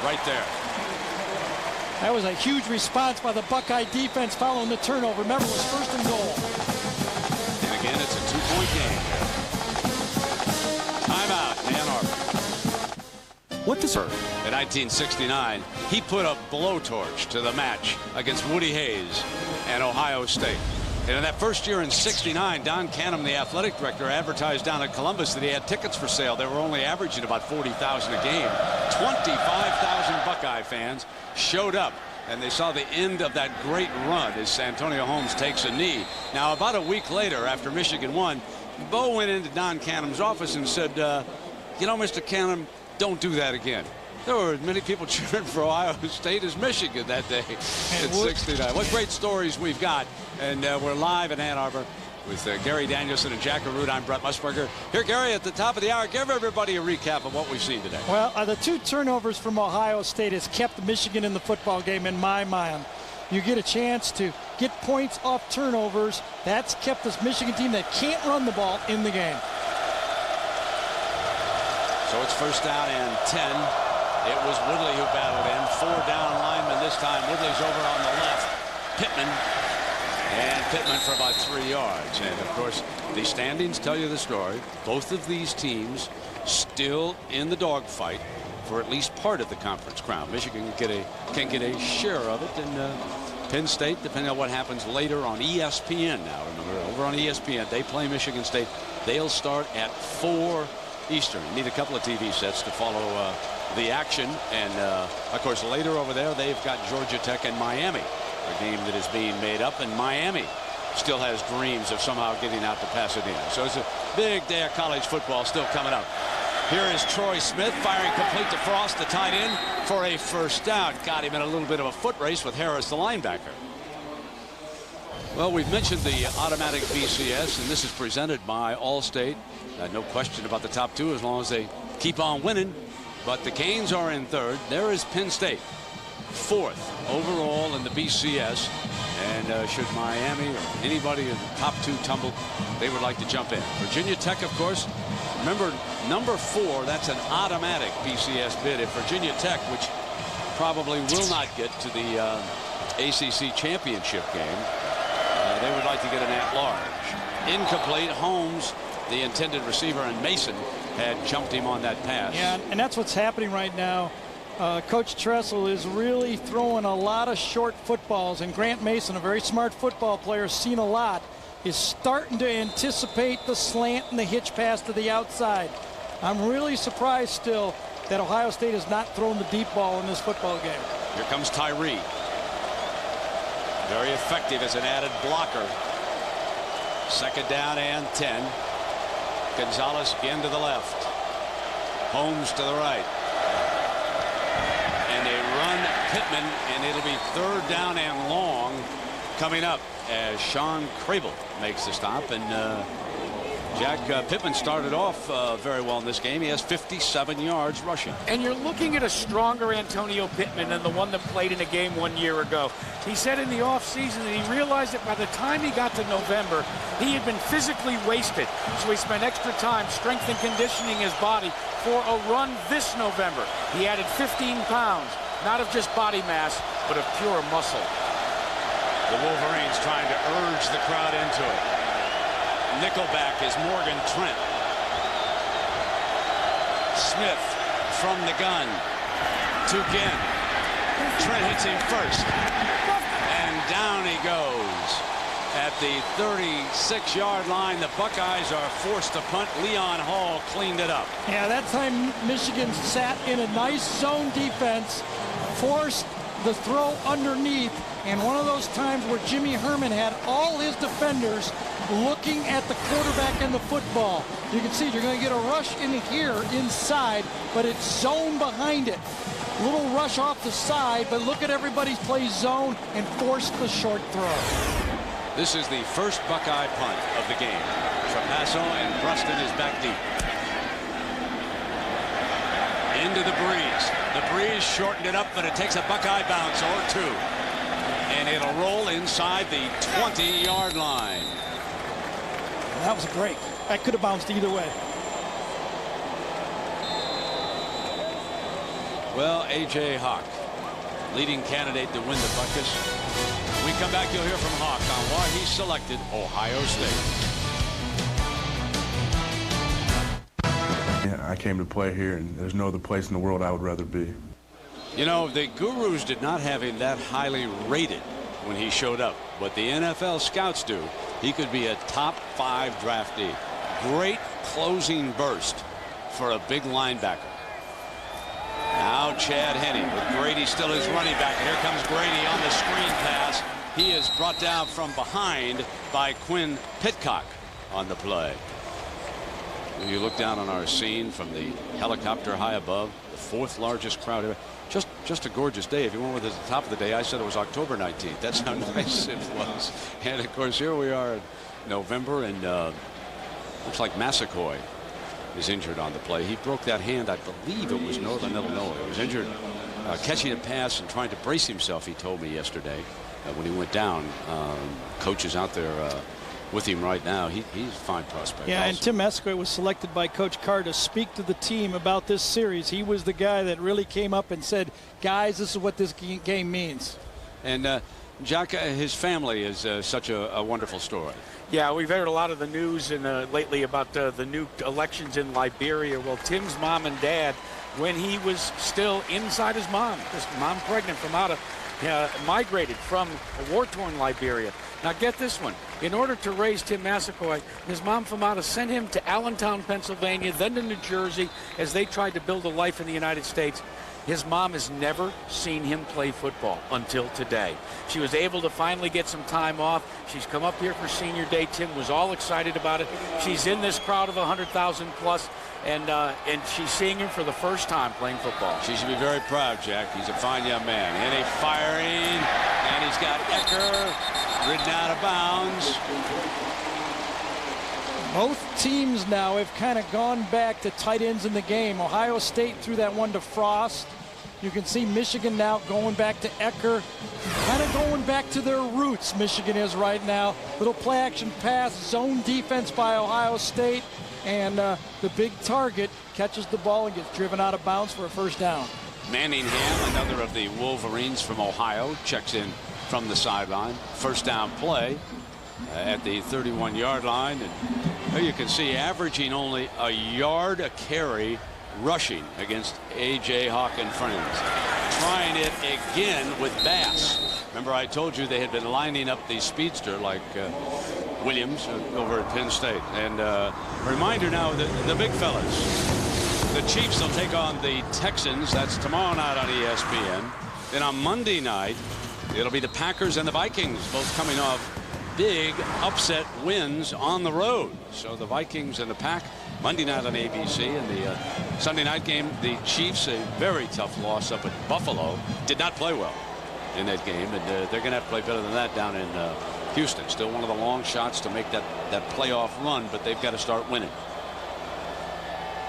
Right there. That was a huge response by the Buckeye defense following the turnover. Remember, it was 1st and goal. And again, it's a 2-point game. Timeout in Ann Arbor. What does In 1969, he put a blowtorch to the match against Woody Hayes and Ohio State. And in that first year in 69, Don Canham, the athletic director, advertised down at Columbus that he had tickets for sale. They were only averaging about 40,000 a game. 25,000 Buckeye fans showed up, and they saw the end of that great run as Santonio Holmes takes a knee. Now, about a week later, after Michigan won, Bo went into Don Canham's office and said, you know, Mr. Canham, don't do that again. There were as many people cheering for Ohio State as Michigan that day in 69. What great stories we've got. And we're live in Ann Arbor with Gary Danielson and Jack Arute. I'm Brett Musburger. Here, Gary, at the top of the hour, give everybody a recap of what we've seen today. Well, the 2 turnovers from Ohio State has kept Michigan in the football game in my mind. You get a chance to get points off turnovers. That's kept this Michigan team that can't run the ball in the game. So it's 1st down and 10. It was Woodley who battled in. 4 down linemen this time. Woodley's over on the left. Pittman. And Pittman for about 3 yards. And, of course, the standings tell you the story. Both of these teams still in the dogfight for at least part of the conference crown. Michigan can get a share of it. And Penn State, depending on what happens later on ESPN now. Remember, over on ESPN, they play Michigan State. They'll start at 4 Eastern. You need a couple of TV sets to follow the action. And, of course, later over there, they've got Georgia Tech and Miami. A game that is being made up, and Miami still has dreams of somehow getting out to Pasadena. So it's a big day of college football still coming up. Here is Troy Smith firing complete to Frost, the tight end, for a 1st down. Got him in a little bit of a foot race with Harris, the linebacker. Well, we've mentioned the automatic BCS, and this is presented by Allstate. No question about the top 2 as long as they keep on winning. But the Canes are in 3rd. There is Penn State, 4th overall in the BCS. And should Miami or anybody in the top 2 tumble, they would like to jump in. Virginia Tech, of course, remember, number 4, that's an automatic BCS bid. If Virginia Tech, which probably will not get to the ACC championship game, they would like to get an at-large. Incomplete. Holmes, the intended receiver, and Mason had jumped him on that pass. Yeah, and that's what's happening right now. Coach Tressel is really throwing a lot of short footballs, and Grant Mason, a very smart football player, seen a lot, is starting to anticipate the slant and the hitch pass to the outside. I'm really surprised still that Ohio State has not thrown the deep ball in this football game. Here comes Tyree. Very effective as an added blocker. 2nd down and 10. Gonzalez again to the left. Holmes to the right. And they run Pittman, and it'll be 3rd down and long coming up as Sean Crable makes the stop. And Jack, Pittman started off very well in this game. He has 57 yards rushing. And you're looking at a stronger Antonio Pittman than the one that played in a game 1 year ago. He said in the offseason that he realized that by the time he got to November, he had been physically wasted. So he spent extra time strength and conditioning his body for a run this November. He added 15 pounds, not of just body mass, but of pure muscle. The Wolverines trying to urge the crowd into it. Nickelback is Morgan Trent. Smith from the gun to Ginn. Trent hits him first. And down he goes. At the 36-yard line, the Buckeyes are forced to punt. Leon Hall cleaned it up. Yeah, that time Michigan sat in a nice zone defense, forced the throw underneath, and one of those times where Jimmy Herman had all his defenders looking at the quarterback and the football. You can see you're going to get a rush in here inside, but it's zone behind it. Little rush off the side, but look at everybody's play zone and force the short throw. This is the first Buckeye punt of the game. Trapasso and Bruston is back deep. Into the breeze. The breeze shortened it up, but it takes a Buckeye bounce or two. And it'll roll inside the 20-yard line. That was great. That could have bounced either way. Well, A.J. Hawk, leading candidate to win the Buckeyes. When we come back, you'll hear from Hawk on why he selected Ohio State. Yeah, I came to play here, and there's no other place in the world I would rather be. You know, the Gurus did not have him that highly rated when he showed up, but the NFL scouts do. He could be a top 5 draftee. Great closing burst for a big linebacker. Now Chad Henne with Grady still his running back. And here comes Grady on the screen pass. He is brought down from behind by Quinn Pitcock on the play. When you look down on our scene from the helicopter high above, the 4th largest crowd ever. Just a gorgeous day. If you went with us at the top of the day, I said it was October 19th. That's how nice it was. And of course, here we are in November, and looks like Massaquoi is injured on the play. He broke that hand. I believe it was Northern Illinois. He was injured catching a pass and trying to brace himself, he told me yesterday when he went down. Coach is out there with him right now. He's a fine prospect. Yeah, also. and Tim Massaquoi was selected by Coach Carr to speak to the team about this series. He was the guy that really came up and said, guys, this is what this game means. And Jack, his family is such a wonderful story. Yeah, we've heard a lot of the news lately about the new elections in Liberia. Well, Tim's mom and dad, when he was still inside his mom pregnant from out of, migrated from a war-torn Liberia. Now get this one. In order to raise Tim Massaquoi, his mom Famata sent him to Allentown, Pennsylvania, then to New Jersey as they tried to build a life in the United States. His mom has never seen him play football until today. She was able to finally get some time off. She's come up here for senior day. Tim was all excited about it. She's in this crowd of 100,000 plus, and she's seeing him for the first time playing football. She should be very proud, Jack. He's a fine young man. And a firing, and he's got Ecker ridden out of bounds. Both teams now have kind of gone back to tight ends in the game. Ohio State threw that one to Frost. You can see Michigan now going back to Ecker. Kind of going back to their roots, Michigan is right now. Little play action pass, zone defense by Ohio State. And the big target catches the ball and gets driven out of bounds for a first down. Manningham, another of the Wolverines from Ohio, checks in from the sideline. First down play at the 31-yard line. And there you can see averaging only a yard a carry rushing against A.J. Hawk and friends. Trying it again with Bass. Remember, I told you they had been lining up the speedster like Williams over at Penn State. And reminder now, the big fellas. The Chiefs will take on the Texans. That's tomorrow night on ESPN. Then on Monday night, it'll be the Packers and the Vikings, both coming off big upset wins on the road. So the Vikings and the Pack Monday night on ABC, and the Sunday night game, the Chiefs, a very tough loss up at Buffalo, did not play well in that game, and they're going to have to play better than that down in Houston. Still one of the long shots to make that playoff run, but they've got to start winning.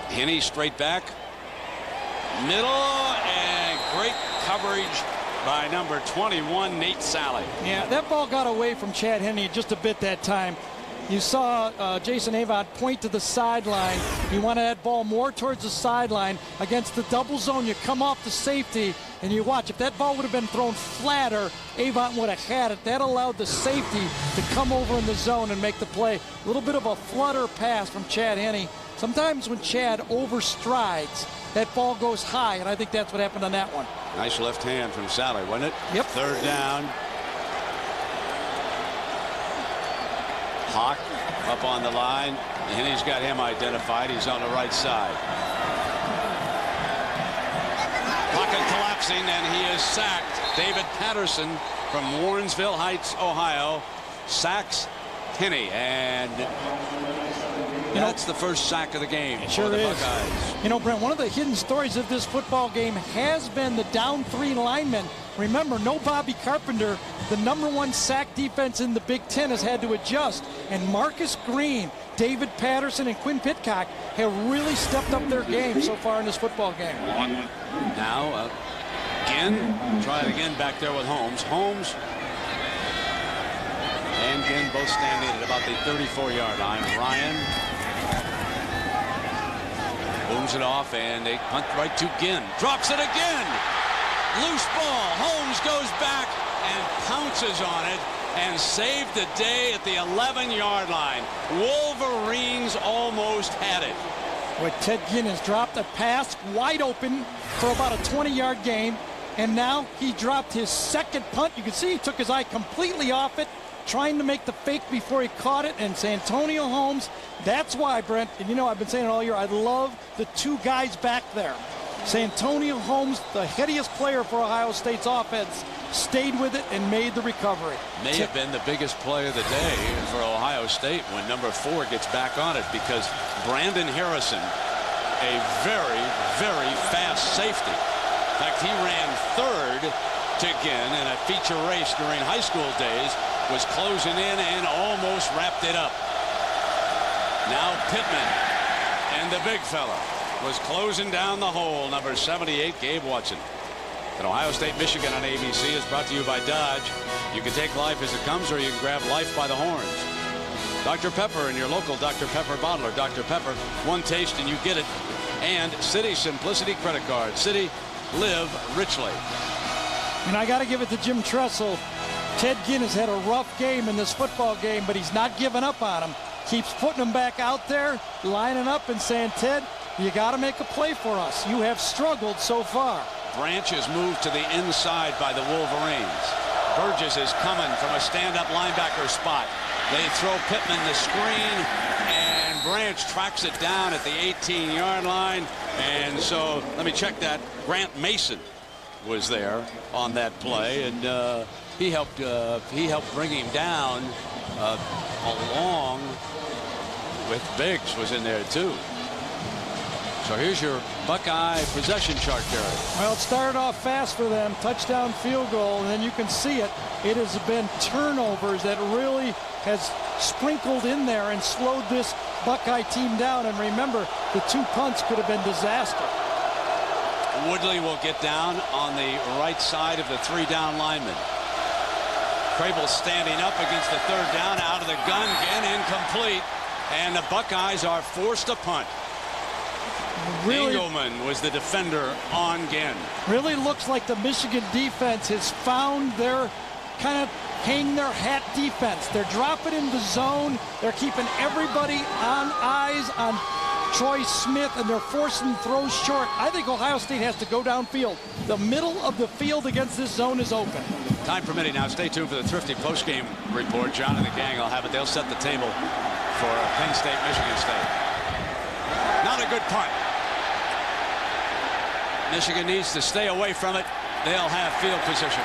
Henne straight back, middle, and great coverage by number 21, Nate Sally. Yeah, that ball got away from Chad Henne just a bit that time. You saw Jason Avant point to the sideline. You wanted that ball more towards the sideline. Against the double zone, you come off the safety, and you watch. If that ball would have been thrown flatter, Avant would have had it. That allowed the safety to come over in the zone and make the play. A little bit of a flutter pass from Chad Henne. Sometimes when Chad overstrides, that ball goes high, and I think that's what happened on that one. Nice left hand from Sally, wasn't it? Yep. Third down. Hawk up on the line. Henne's got him identified. He's on the right side. Pocket collapsing, and he is sacked. David Patterson from Warrensville Heights, Ohio, sacks Henne, and that's the first sack of the game. It sure for the is. Buckeyes. You know, Brent, one of the hidden stories of this football game has been the down three linemen. Remember, no Bobby Carpenter. The #1 sack defense in the Big Ten has had to adjust. And Marcus Green, David Patterson, and Quinn Pitcock have really stepped up their game so far in this football game. Now, Ginn, try it again back there with Holmes. Holmes and Ginn both standing at about the 34-yard line. Ryan booms it off, and they punt right to Ginn. Drops it again. Loose ball. Holmes goes back and pounces on it and saved the day at the 11-yard line. Wolverines almost had it. Well, Ted Ginn has dropped a pass wide open for about a 20-yard gain, and now he dropped his second punt. You can see he took his eye completely off it, trying to make the fake before he caught it. And Santonio Holmes, that's why, Brent, and you know I've been saying it all year, I love the two guys back there. Santonio Holmes, the headiest player for Ohio State's offense, stayed with it and made the recovery. May have been the biggest play of the day for Ohio State when number 4 gets back on it, because Brandon Harrison, a very, very fast safety. In fact, he ran third to Ginn in a feature race during high school days, was closing in and almost wrapped it up. Now Pittman and the big fella was closing down the hole. Number 78, Gabe Watson. And Ohio State, Michigan on ABC is brought to you by Dodge. You can take life as it comes, or you can grab life by the horns. Dr. Pepper and your local Dr. Pepper bottler. Dr. Pepper, one taste and you get it. And Citi Simplicity Credit Card. Citi, live richly. And I got to give it to Jim Tressel. Ted Ginn has had a rough game in this football game, but he's not giving up on him. Keeps putting him back out there, lining up and saying, Ted, you got to make a play for us. You have struggled so far. Branch is moved to the inside by the Wolverines. Burgess is coming from a stand-up linebacker spot. They throw Pittman the screen, and Branch tracks it down at the 18-yard line. And so, let me check that. Grant Mason was there on that play, and he helped bring him down along with Biggs was in there too. So here's your Buckeye possession chart, Gary. Well, it started off fast for them, touchdown field goal, and then you can see it. It has been turnovers that really has sprinkled in there and slowed this Buckeye team down. And remember, the 2 punts could have been disaster. Woodley will get down on the right side of the 3-down lineman. Crable standing up against the 3rd down, out of the gun, again incomplete, and the Buckeyes are forced to punt. Really, Engelman was the defender on Ginn. Really looks like the Michigan defense has found their kind of hang their hat defense. They're dropping in the zone. They're keeping everybody on eyes on Troy Smith, and they're forcing throws short. I think Ohio State has to go downfield. The middle of the field against this zone is open. Time permitting now, stay tuned for the Thrifty postgame report. John and the gang will have it. They'll set the table for Penn State, Michigan State. Not a good punt. Michigan needs to stay away from it. they'll have field position.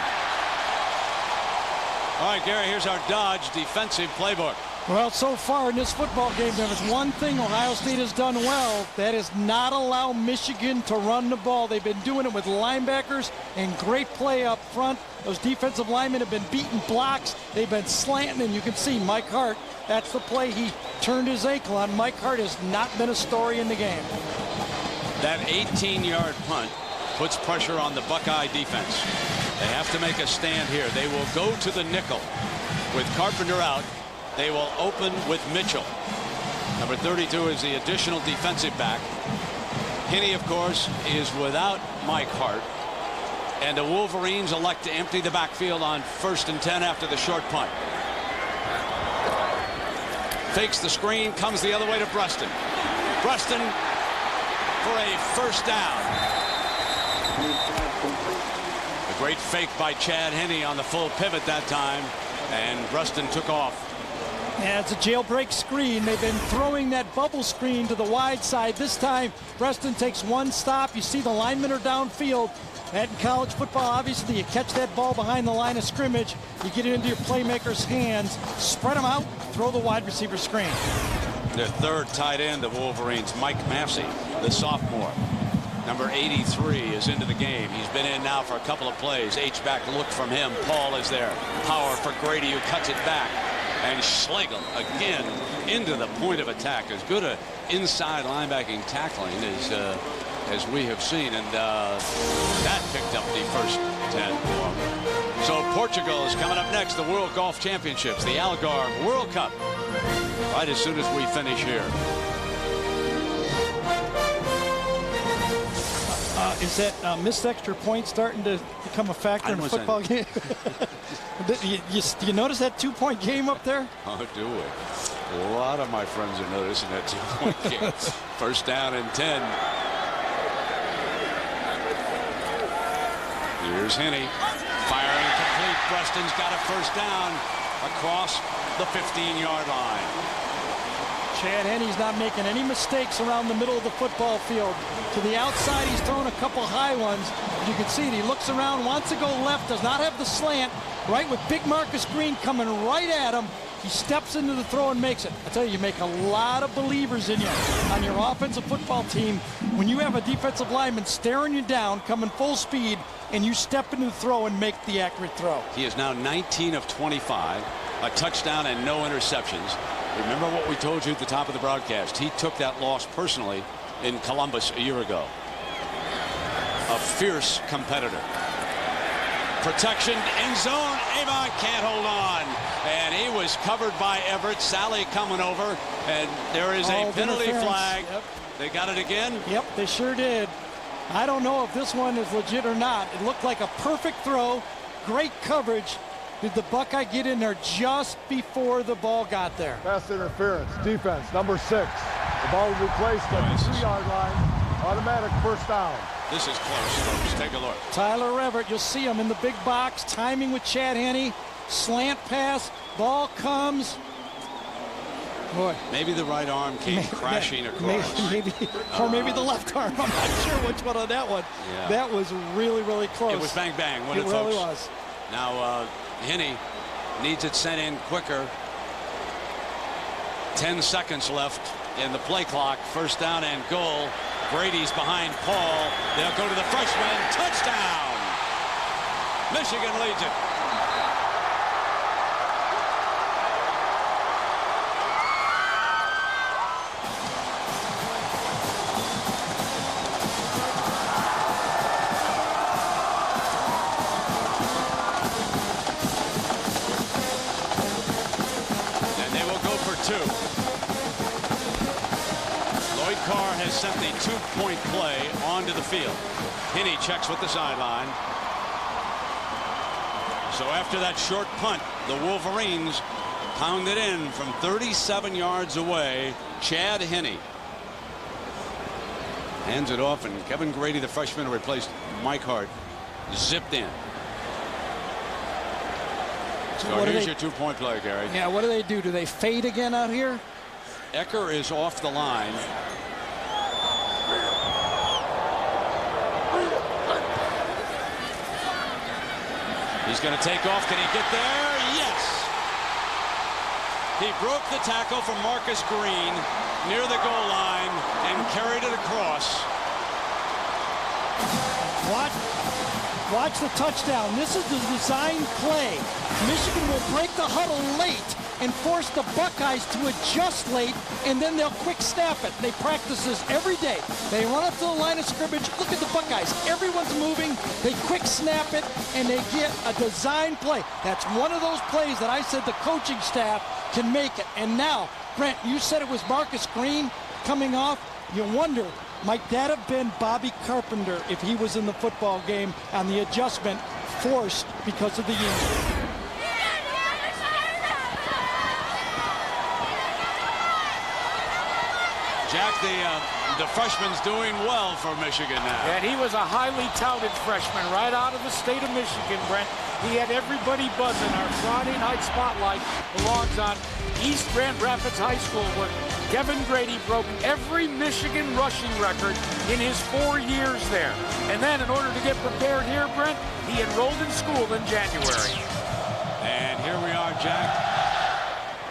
All right, Gary, here's our Dodge defensive playbook. Well, so far in this football game, there is one thing Ohio State has done well. That is not allow Michigan to run the ball. They've been doing it with linebackers and great play up front. Those defensive linemen have been beating blocks. They've been slanting, and you can see Mike Hart. That's the play he turned his ankle on. Mike Hart has not been a story in the game. That 18-yard punt puts pressure on the Buckeye defense. They have to make a stand here. They will go to the nickel with Carpenter out. They will open with Mitchell. Number 32 is the additional defensive back. Henney, of course, is without Mike Hart. And the Wolverines elect to empty the backfield on 1st and 10 after the short punt. Fakes the screen, comes the other way to Bruston. Bruston for a first down. A great fake by Chad Henney on the full pivot that time. And Bruston took off. Yeah, it's a jailbreak screen. They've been throwing that bubble screen to the wide side. This time, Bruston takes one stop. You see the linemen are downfield. And in college football, obviously, you catch that ball behind the line of scrimmage. You get it into your playmaker's hands, spread them out, throw the wide receiver screen. Their third tight end of Wolverines, Mike Massey, the sophomore. Number 83 is into the game. He's been in now for a couple of plays. H-back look from him. Paul is there. Power for Grady, who cuts it back. And Schlegel again into the point of attack. As good a inside linebacking tackling as we have seen, and that picked up the first 10 for him. So Portugal is coming up next. The World Golf Championships, the Algarve World Cup, right as soon as we finish here. Is that missed extra point starting to become a factor in a football game? You notice that 2-point game up there? Oh, do we? A lot of my friends are noticing that 2-point game. First down and 10. Here's Henney. Firing complete. Bruston's got a first down across the 15-yard line. Chad Henney's not making any mistakes around the middle of the football field. To the outside, he's throwing a couple high ones. You can see it. He looks around, wants to go left, does not have the slant. Right with big Marcus Green coming right at him. He steps into the throw and makes it. I tell you make a lot of believers in you on your offensive football team when you have a defensive lineman staring you down, coming full speed, and you step into the throw and make the accurate throw. He is now 19 of 25, a touchdown and no interceptions. Remember what we told you at the top of the broadcast. He took that loss personally in Columbus a year ago. A fierce competitor. Protection, end zone. Avon can't hold on. And he was covered by Everett. Sally coming over. And there is a penalty flag. Yep. They got it again? Yep, they sure did. I don't know if this one is legit or not. It looked like a perfect throw. Great coverage. Did the Buckeye get in there just before the ball got there? Pass interference, defense, number 6. The ball will be placed at the 2-yard line. Automatic first down. This is close, folks. Take a look. Tyler Everett, you'll see him in the big box, timing with Chad Henney. Slant pass, ball comes. Boy. Maybe the right arm came crashing across. Maybe, or maybe the left arm. I'm not sure which one on that one. Yeah. That was really, really close. It was bang, bang, wasn't it, folks? It really was. Now, Henney needs it sent in quicker. 10 seconds left in the play clock. First down and goal. Brady's behind Paul. They'll go to the freshman. Touchdown! Michigan leads it. Carr has sent the 2-point play onto the field. Henney checks with the sideline. So after that short punt, the Wolverines pound it in from 37 yards away. Chad Henney hands it off, and Kevin Grady, the freshman who replaced Mike Hart, zipped in. So here's your 2-point play, Gary. Yeah, what do? Do they fade again out here? Ecker is off the line. He's going to take off. Can he get there? Yes. He broke the tackle from Marcus Green near the goal line and carried it across. Watch the touchdown. This is the design play. Michigan will break the huddle late and force the Buckeyes to adjust late, and then they'll quick snap it. They practice this every day. They run up to the line of scrimmage. Look at the Buckeyes. Everyone's moving. They quick snap it, and they get a design play. That's one of those plays that I said the coaching staff can make it. And now, Brent, you said it was Marcus Green coming off. You wonder, might that have been Bobby Carpenter if he was in the football game on the adjustment forced because of the injury? Jack, the freshman's doing well for Michigan now. And he was a highly touted freshman right out of the state of Michigan, Brent. He had everybody buzzing. Our Friday night spotlight belongs on East Grand Rapids High School, where Kevin Grady broke every Michigan rushing record in his 4 years there. And then in order to get prepared here, Brent, he enrolled in school in January. And here we are, Jack.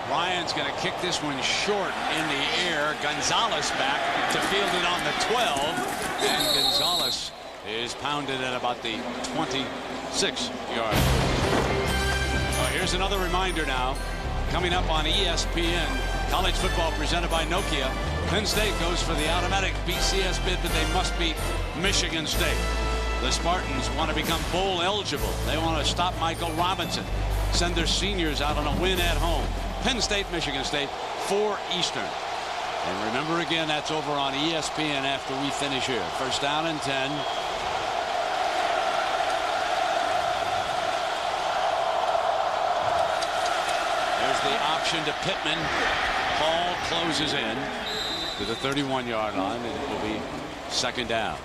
Ryan's going to kick this one short in the air. Gonzalez back to field it on the 12. And Gonzalez is pounded at about the 26-yard. Oh, here's another reminder now. Coming up on ESPN, college football presented by Nokia. Penn State goes for the automatic BCS bid, but they must beat Michigan State. The Spartans want to become bowl eligible. They want to stop Michael Robinson, send their seniors out on a win at home. Penn State, Michigan State, 4 Eastern. And remember again, that's over on ESPN after we finish here. First down and 10. There's the option to Pittman. Hall closes in to the 31-yard line, and it will be second down.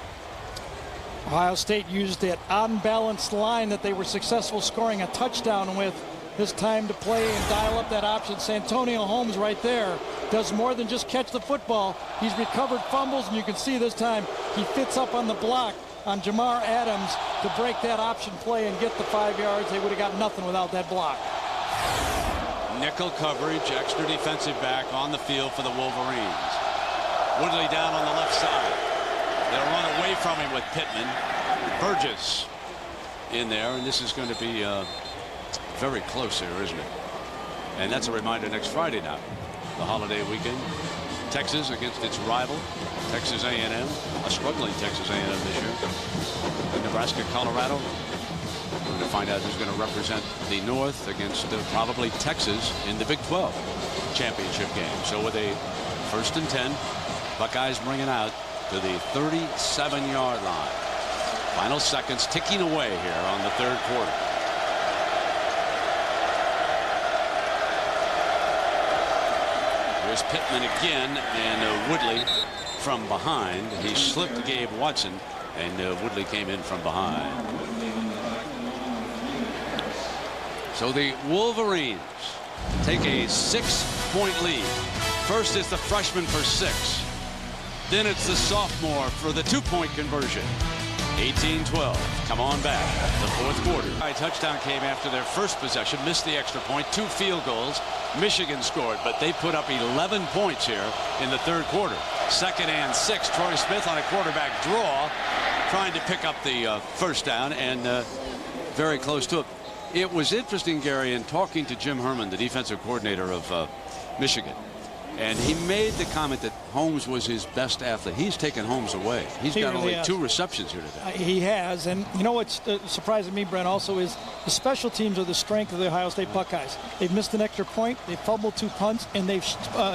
Ohio State used that unbalanced line that they were successful scoring a touchdown with. This time to play and dial up that option. Santonio Holmes right there does more than just catch the football. He's recovered fumbles, and you can see this time he fits up on the block on Jamar Adams to break that option play and get the 5 yards. They would have got nothing without that block. Nickel coverage, extra defensive back on the field for the Wolverines. Woodley down on the left side. They'll run away from him with Pittman. Burgess in there, and this is going to be very close here, isn't it? And that's a reminder, next Friday now, the holiday weekend. Texas against its rival, Texas A&M, a struggling Texas A&M this year. Nebraska, Colorado. We're going to find out who's going to represent the North against probably Texas in the Big 12 championship game. So with a 1st and 10, Buckeyes bringing out to the 37-yard line. Final seconds ticking away here on the third quarter. Here's Pittman again, and Woodley from behind. He slipped Gabe Watson, and Woodley came in from behind. So the Wolverines take a 6-point lead. First is the freshman for 6. Then it's the sophomore for the 2-point conversion. 18-12. Come on back. The fourth quarter. A touchdown came after their first possession. Missed the extra point. 2 field goals. Michigan scored, but they put up 11 points here in the third quarter. 2nd and 6. Troy Smith on a quarterback draw, trying to pick up the first down, and very close to it. It was interesting, Gary, in talking to Jim Herman, the defensive coordinator of Michigan. And he made the comment that Holmes was his best athlete. He's taken Holmes away. He's got only 2 receptions here today. He has. And you know what's surprising me, Brent, also is the special teams are the strength of the Ohio State Buckeyes. They've missed an extra point. They've fumbled 2 punts, and they've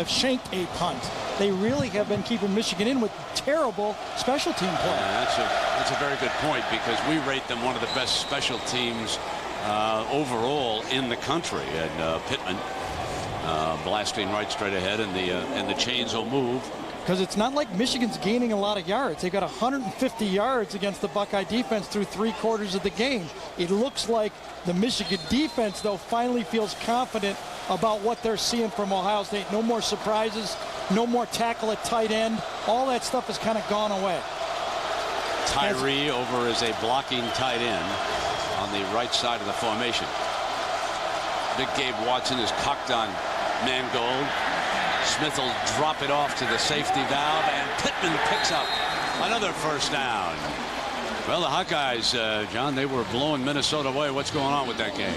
shanked a punt. They really have been keeping Michigan in with terrible special team play. That's a very good point, because we rate them one of the best special teams overall in the country. And Pittman blasting right straight ahead, and the chains will move. Because it's not like Michigan's gaining a lot of yards. They got 150 yards against the Buckeye defense through 3 quarters of the game. It looks like the Michigan defense, though, finally feels confident about what they're seeing from Ohio State. No more surprises, no more tackle at tight end. All that stuff has kind of gone away. Tyree over as a blocking tight end. on the right side of the formation. Big Gabe Watson is cocked on Mangold. Smith will drop it off to the safety valve, and Pittman picks up another first down. Well, the Hawkeyes, John, they were blowing Minnesota away. What's going on with that game?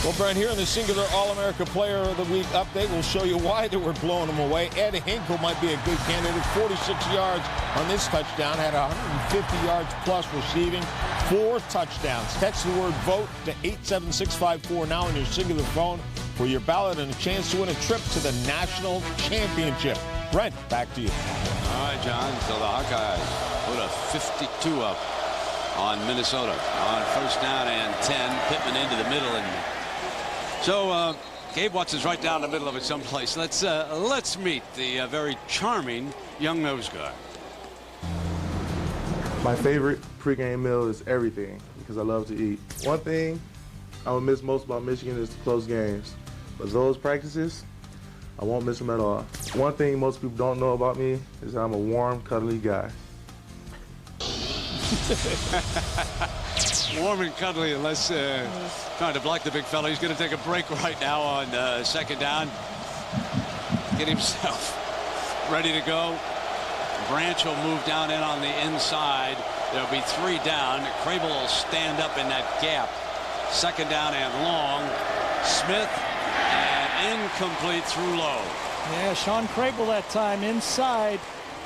Well, Brent, here in the singular All-America Player of the Week update, we'll show you why they were blowing them away. Ed Hinkle might be a good candidate. 46 yards on this touchdown. Had 150 yards plus receiving. 4 touchdowns. Text the word VOTE to 87654 now on your singular phone for your ballot and a chance to win a trip to the National Championship. Brent, back to you. All right, John. So the Hawkeyes put a 52 up on Minnesota on first down and 10. Pittman into the middle, and so Gabe Watson's right down the middle of it someplace. Let's meet the very charming young nose guard. My favorite pregame meal is everything because I love to eat. One thing I would miss most about Michigan is the close games, but those practices, I won't miss them at all. One thing most people don't know about me is I'm a warm, cuddly guy. Warm and cuddly, unless trying to block the big fella. He's going to take a break right now on second down. Get himself ready to go. Branch will move down in on the inside. There'll be 3 down. Crable will stand up in that gap. Second down and long. Smith, and incomplete through low. Yeah, Sean Crable that time inside,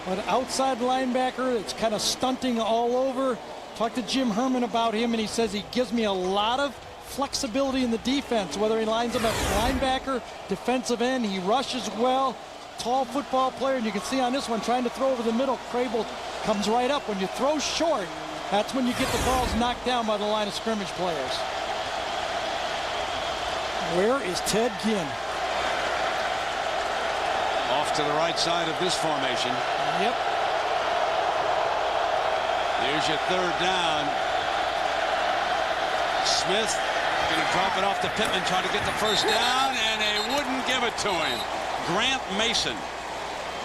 but outside linebacker, it's kind of stunting all over. Talked to Jim Herman about him, and he says he gives me a lot of flexibility in the defense, whether he lines up at linebacker, defensive end. He rushes well. Tall football player, and you can see on this one trying to throw over the middle. Crable comes right up. When you throw short, that's when you get the balls knocked down by the line of scrimmage players. Where is Ted Ginn? Off to the right side of this formation. Yep. There's your third down. Smith going to drop it off to Pittman, try to get the first down, and they wouldn't give it to him. Grant Mason,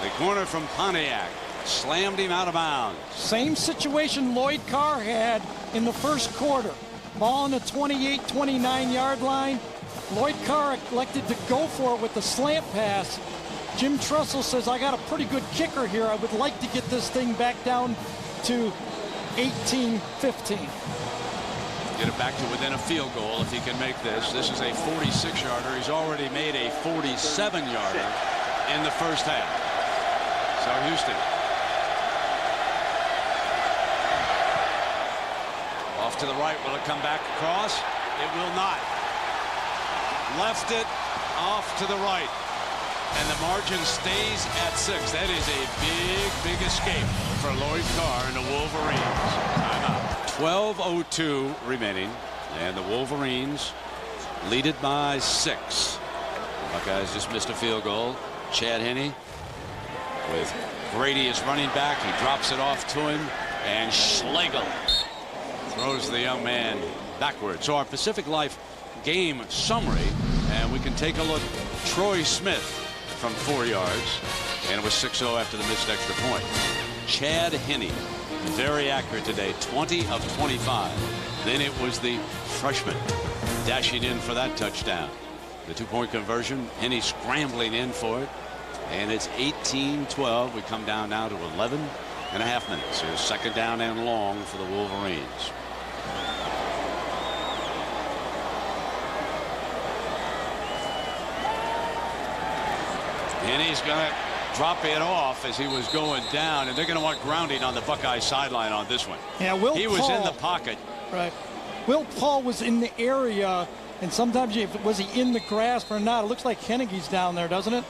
the corner from Pontiac, slammed him out of bounds. Same situation Lloyd Carr had in the first quarter. Ball on the 28-29 yard line. Lloyd Carr elected to go for it with the slant pass. Jim Tressel says, I got a pretty good kicker here. I would like to get this thing back down to 18-15. Get it back to within a field goal if he can make this. This is a 46-yarder. He's already made a 47-yarder in the first half. So Houston off to the right. Will it come back across? It will not. Left it off to the right. And the margin stays at 6. That is a big escape for Lloyd Carr and the Wolverines. Timeout. 12:02 remaining, and the Wolverines lead it by 6. Buckeyes just missed a field goal. Chad Henne with Grady as running back. He drops it off to him, and Schlegel throws the young man backward. So our Pacific Life game summary, and we can take a look. Troy Smith from 4 yards, and it was 6-0 after the missed extra point. Chad Henne, very accurate today, 20 of 25. Then it was the freshman dashing in for that touchdown. The 2-point conversion, Henne scrambling in for it, and it's 18-12. We come down now to 11.5 minutes. Here's second down and long for the Wolverines. Henne's going to drop it off as he was going down, and they're going to want grounding on the Buckeye sideline on this one. Yeah, he was in the pocket. Right. Will Paul was in the area, and sometimes was he in the grasp or not? It looks like Hennige's down there, doesn't it?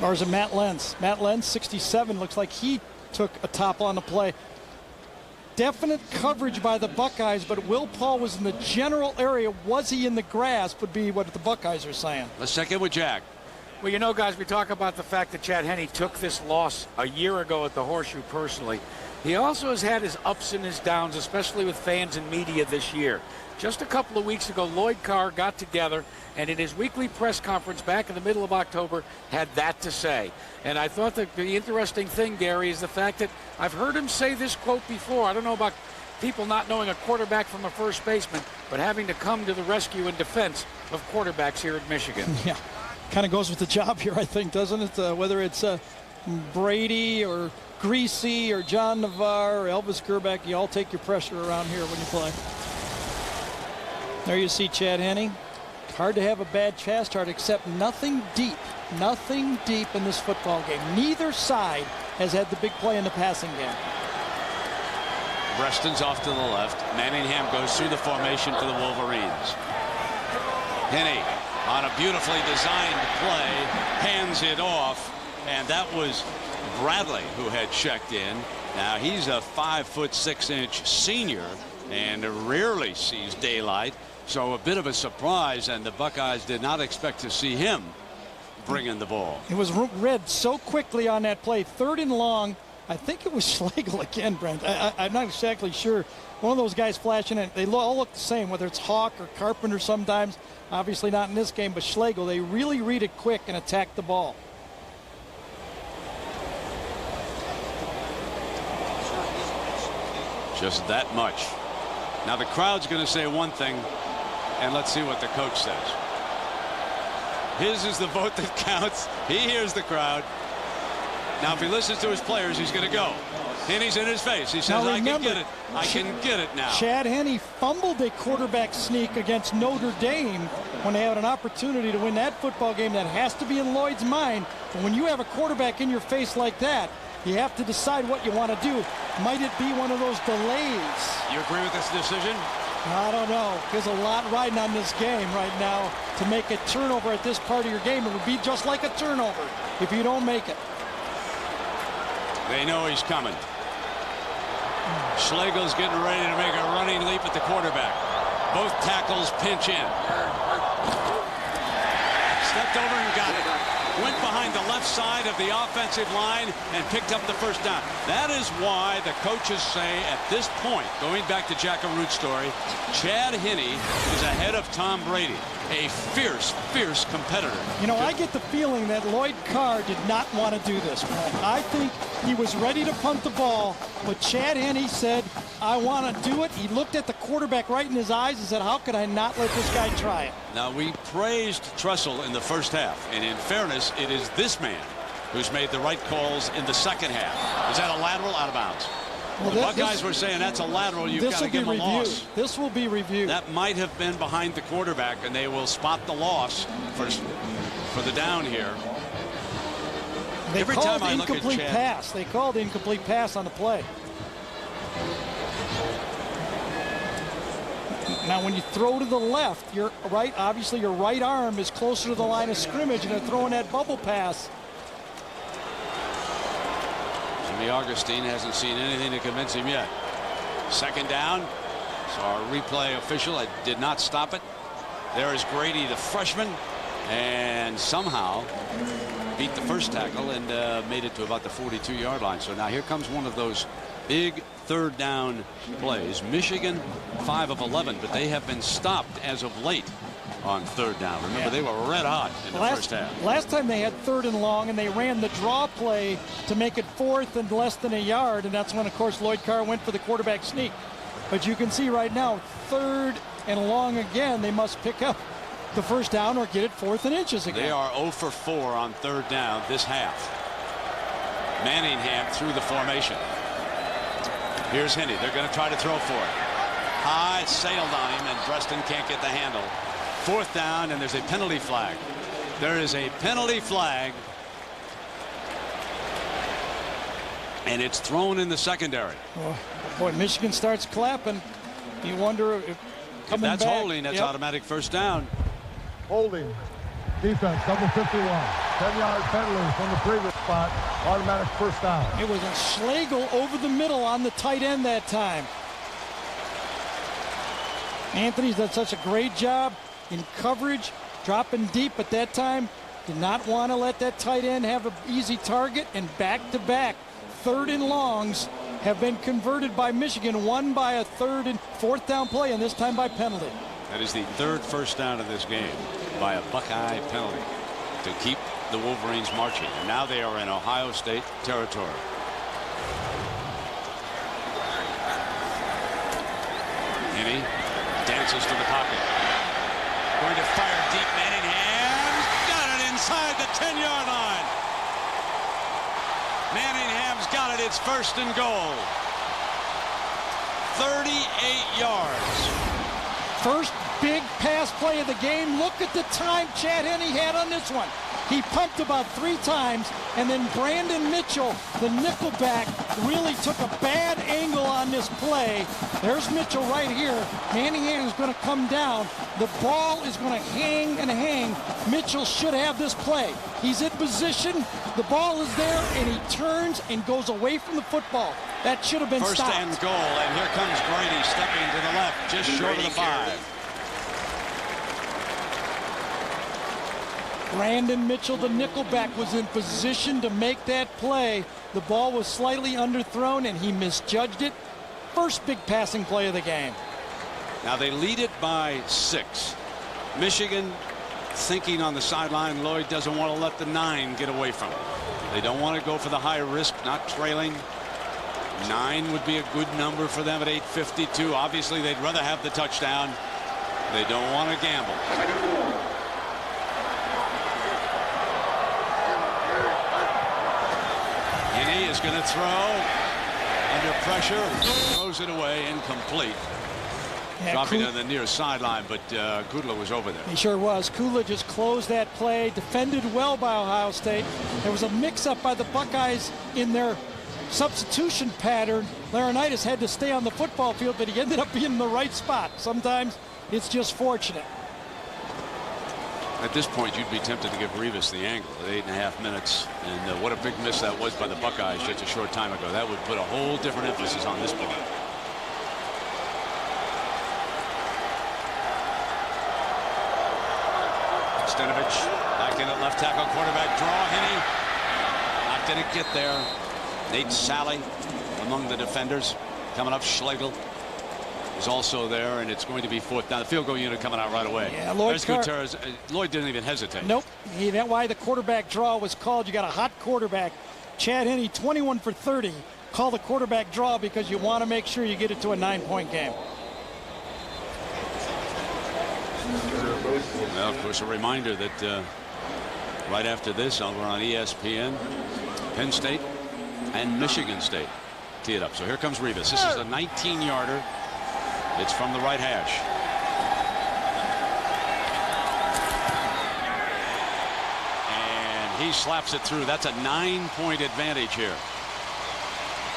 Or is it Matt Lenz? Matt Lenz, 67, looks like he took a topple on the play. Definite coverage by the Buckeyes, but Will Paul was in the general area. Was he in the grasp would be what the Buckeyes are saying. Let's check in with Jack. Well, you know, guys, we talk about the fact that Chad Henne took this loss a year ago at the Horseshoe personally. He also has had his ups and his downs, especially with fans and media this year. Just a couple of weeks ago, Lloyd Carr got together and in his weekly press conference back in the middle of October had that to say. And I thought that the interesting thing, Gary, is the fact that I've heard him say this quote before. I don't know about people not knowing a quarterback from a first baseman, but having to come to the rescue and defense of quarterbacks here at Michigan. Yeah, kind of goes with the job here, I think, doesn't it? Whether it's Brady or Greasy or John Navarre or Elvis Gerback, you all take your pressure around here when you play. There you see Chad Henne. Hard to have a bad pass start, except nothing deep in this football game. Neither side has had the big play in the passing game. Reston's off to the left. Manningham goes through the formation for the Wolverines. Henne on a beautifully designed play hands it off, and that was Bradley who had checked in. Now he's a 5'6" senior and rarely sees daylight, so a bit of a surprise, and the Buckeyes did not expect to see him bringing the ball. It was read so quickly on that play. 3rd and long. I think it was Schlegel again, Brent. I'm not exactly sure. One of those guys flashing in. They all look the same, whether it's Hawk or Carpenter sometimes. Obviously not in this game, but Schlegel, they really read it quick and attack the ball. Just that much. Now the crowd's going to say one thing, and let's see what the coach says. His is the vote that counts. He hears the crowd. Now if he listens to his players, he's going to go. Henne's in his face. He says, I can get it. I can get it now. Chad Henne fumbled a quarterback sneak against Notre Dame when they had an opportunity to win that football game. That has to be in Lloyd's mind. But when you have a quarterback in your face like that, you have to decide what you want to do. Might it be one of those delays? You agree with this decision? I don't know. There's a lot riding on this game right now. To make a turnover at this part of your game, it would be just like a turnover if you don't make it. They know he's coming. Schlegel's getting ready to make a running leap at the quarterback. Both tackles pinch in. Stepped over and got it. Went behind the left side of the offensive line and picked up the first down. That is why the coaches say at this point, going back to Jack Arut's story, Chad Henne is ahead of Tom Brady. A fierce, fierce competitor. You know, I get the feeling that Lloyd Carr did not want to do this, Brent. I think he was ready to punt the ball, but Chad Henne said, I want to do it. He looked at the quarterback right in his eyes and said, how could I not let this guy try it? Now, we praised Tressel in the first half, and in fairness, it is this man who's made the right calls in the second half. Is that a lateral? Out of bounds. Well, the Buckeyes were saying that's a lateral. You've got to give them a loss. This will be reviewed. That might have been behind the quarterback, and they will spot the loss for the down here. They Every called time I look at incomplete Chad, pass. They called incomplete pass on the play. Now, when you throw to the left, you're right. Obviously, your right arm is closer to the line of scrimmage, and they're throwing that bubble pass. Jimmy Augustine hasn't seen anything to convince him yet. Second down. So our replay official did not stop it. There is Grady, the freshman, and somehow beat the first tackle and made it to about the 42-yard line. So now here comes one of those big third down plays. Michigan 5 of 11, but they have been stopped as of late on third down. Remember, they were red hot in the first half. Last time they had 3rd and long, and they ran the draw play to make it 4th and less than a yard, and that's when, of course, Lloyd Carr went for the quarterback sneak. But you can see right now, 3rd and long again. They must pick up the first down or get it 4th and inches again. They are 0 for 4 on third down this half. Manningham through the formation. Here's Henne. They're going to try to throw for it. High, sailed on him, and Preston can't get the handle. 4th down, and there's a penalty flag. There is a penalty flag, and it's thrown in the secondary. Oh, boy, Michigan starts clapping. You wonder if that's back, holding, that's automatic first down. Holding. Defense, number 51. 10-yard penalty from the previous spot. Automatic first down. It was a Schlegel over the middle on the tight end that time. Anthony's done such a great job in coverage, dropping deep at that time. Did not want to let that tight end have an easy target, and back-to-back 3rd and longs have been converted by Michigan, one by a third and fourth down play, and this time by penalty. That is the third first down of this game by a Buckeye penalty to keep the Wolverines marching. And now they are in Ohio State territory. Henney dances to the pocket. Going to fire deep. Manningham's got it inside the 10-yard line. Manningham's got it. It's first and goal. 38 yards. First big pass play of the game. Look at the time Chad Henne had on this one. He pumped about 3 times, and then Brandon Mitchell, the nickelback, really took a bad angle on this play. There's Mitchell right here. Manningham is going to come down. The ball is going to hang and hang. Mitchell should have this play. He's in position. The ball is there, and he turns and goes away from the football. That should have been First stopped. and goal, and here comes Grady stepping to the left, just short of the 5. Brandon Mitchell, the nickelback, was in position to make that play. The ball was slightly underthrown, and he misjudged it. First big passing play of the game. Now they lead it by 6. Michigan thinking on the sideline, Lloyd doesn't want to let the 9 get away from it. They don't want to go for the high risk, not trailing. 9 would be a good number for them at 8:52. Obviously, they'd rather have the touchdown. They don't want to gamble. Henne is going to throw under pressure, throws it away, incomplete. Yeah, dropping to the near sideline, but Kudla was over there. He sure was. Kudla just closed that play, defended well by Ohio State. There was a mix-up by the Buckeyes in their substitution pattern. Laurinaitis had to stay on the football field, but he ended up being in the right spot. Sometimes it's just fortunate. At this point, you'd be tempted to give Revis the angle at 8.5 minutes. And what a big miss that was by the Buckeyes just a short time ago. That would put a whole different emphasis on this play. Stenovich back in at left tackle, quarterback draw. Henne not going to get there. Nate Sally among the defenders. Coming up, Schlegel is also there, and it's going to be fourth down. The field goal unit coming out right away. Yeah, Lloyd Gutierrez. Lloyd didn't even hesitate. Nope. That's why the quarterback draw was called. You got a hot quarterback. Chad Henne, 21 for 30. Call the quarterback draw because you want to make sure you get it to a 9-point game. Well, of course, a reminder that right after this, over on ESPN, Penn State and Michigan State tee it up. So here comes Revis. This is a 19-yarder. It's from the right hash. And he slaps it through. That's a 9-point advantage here.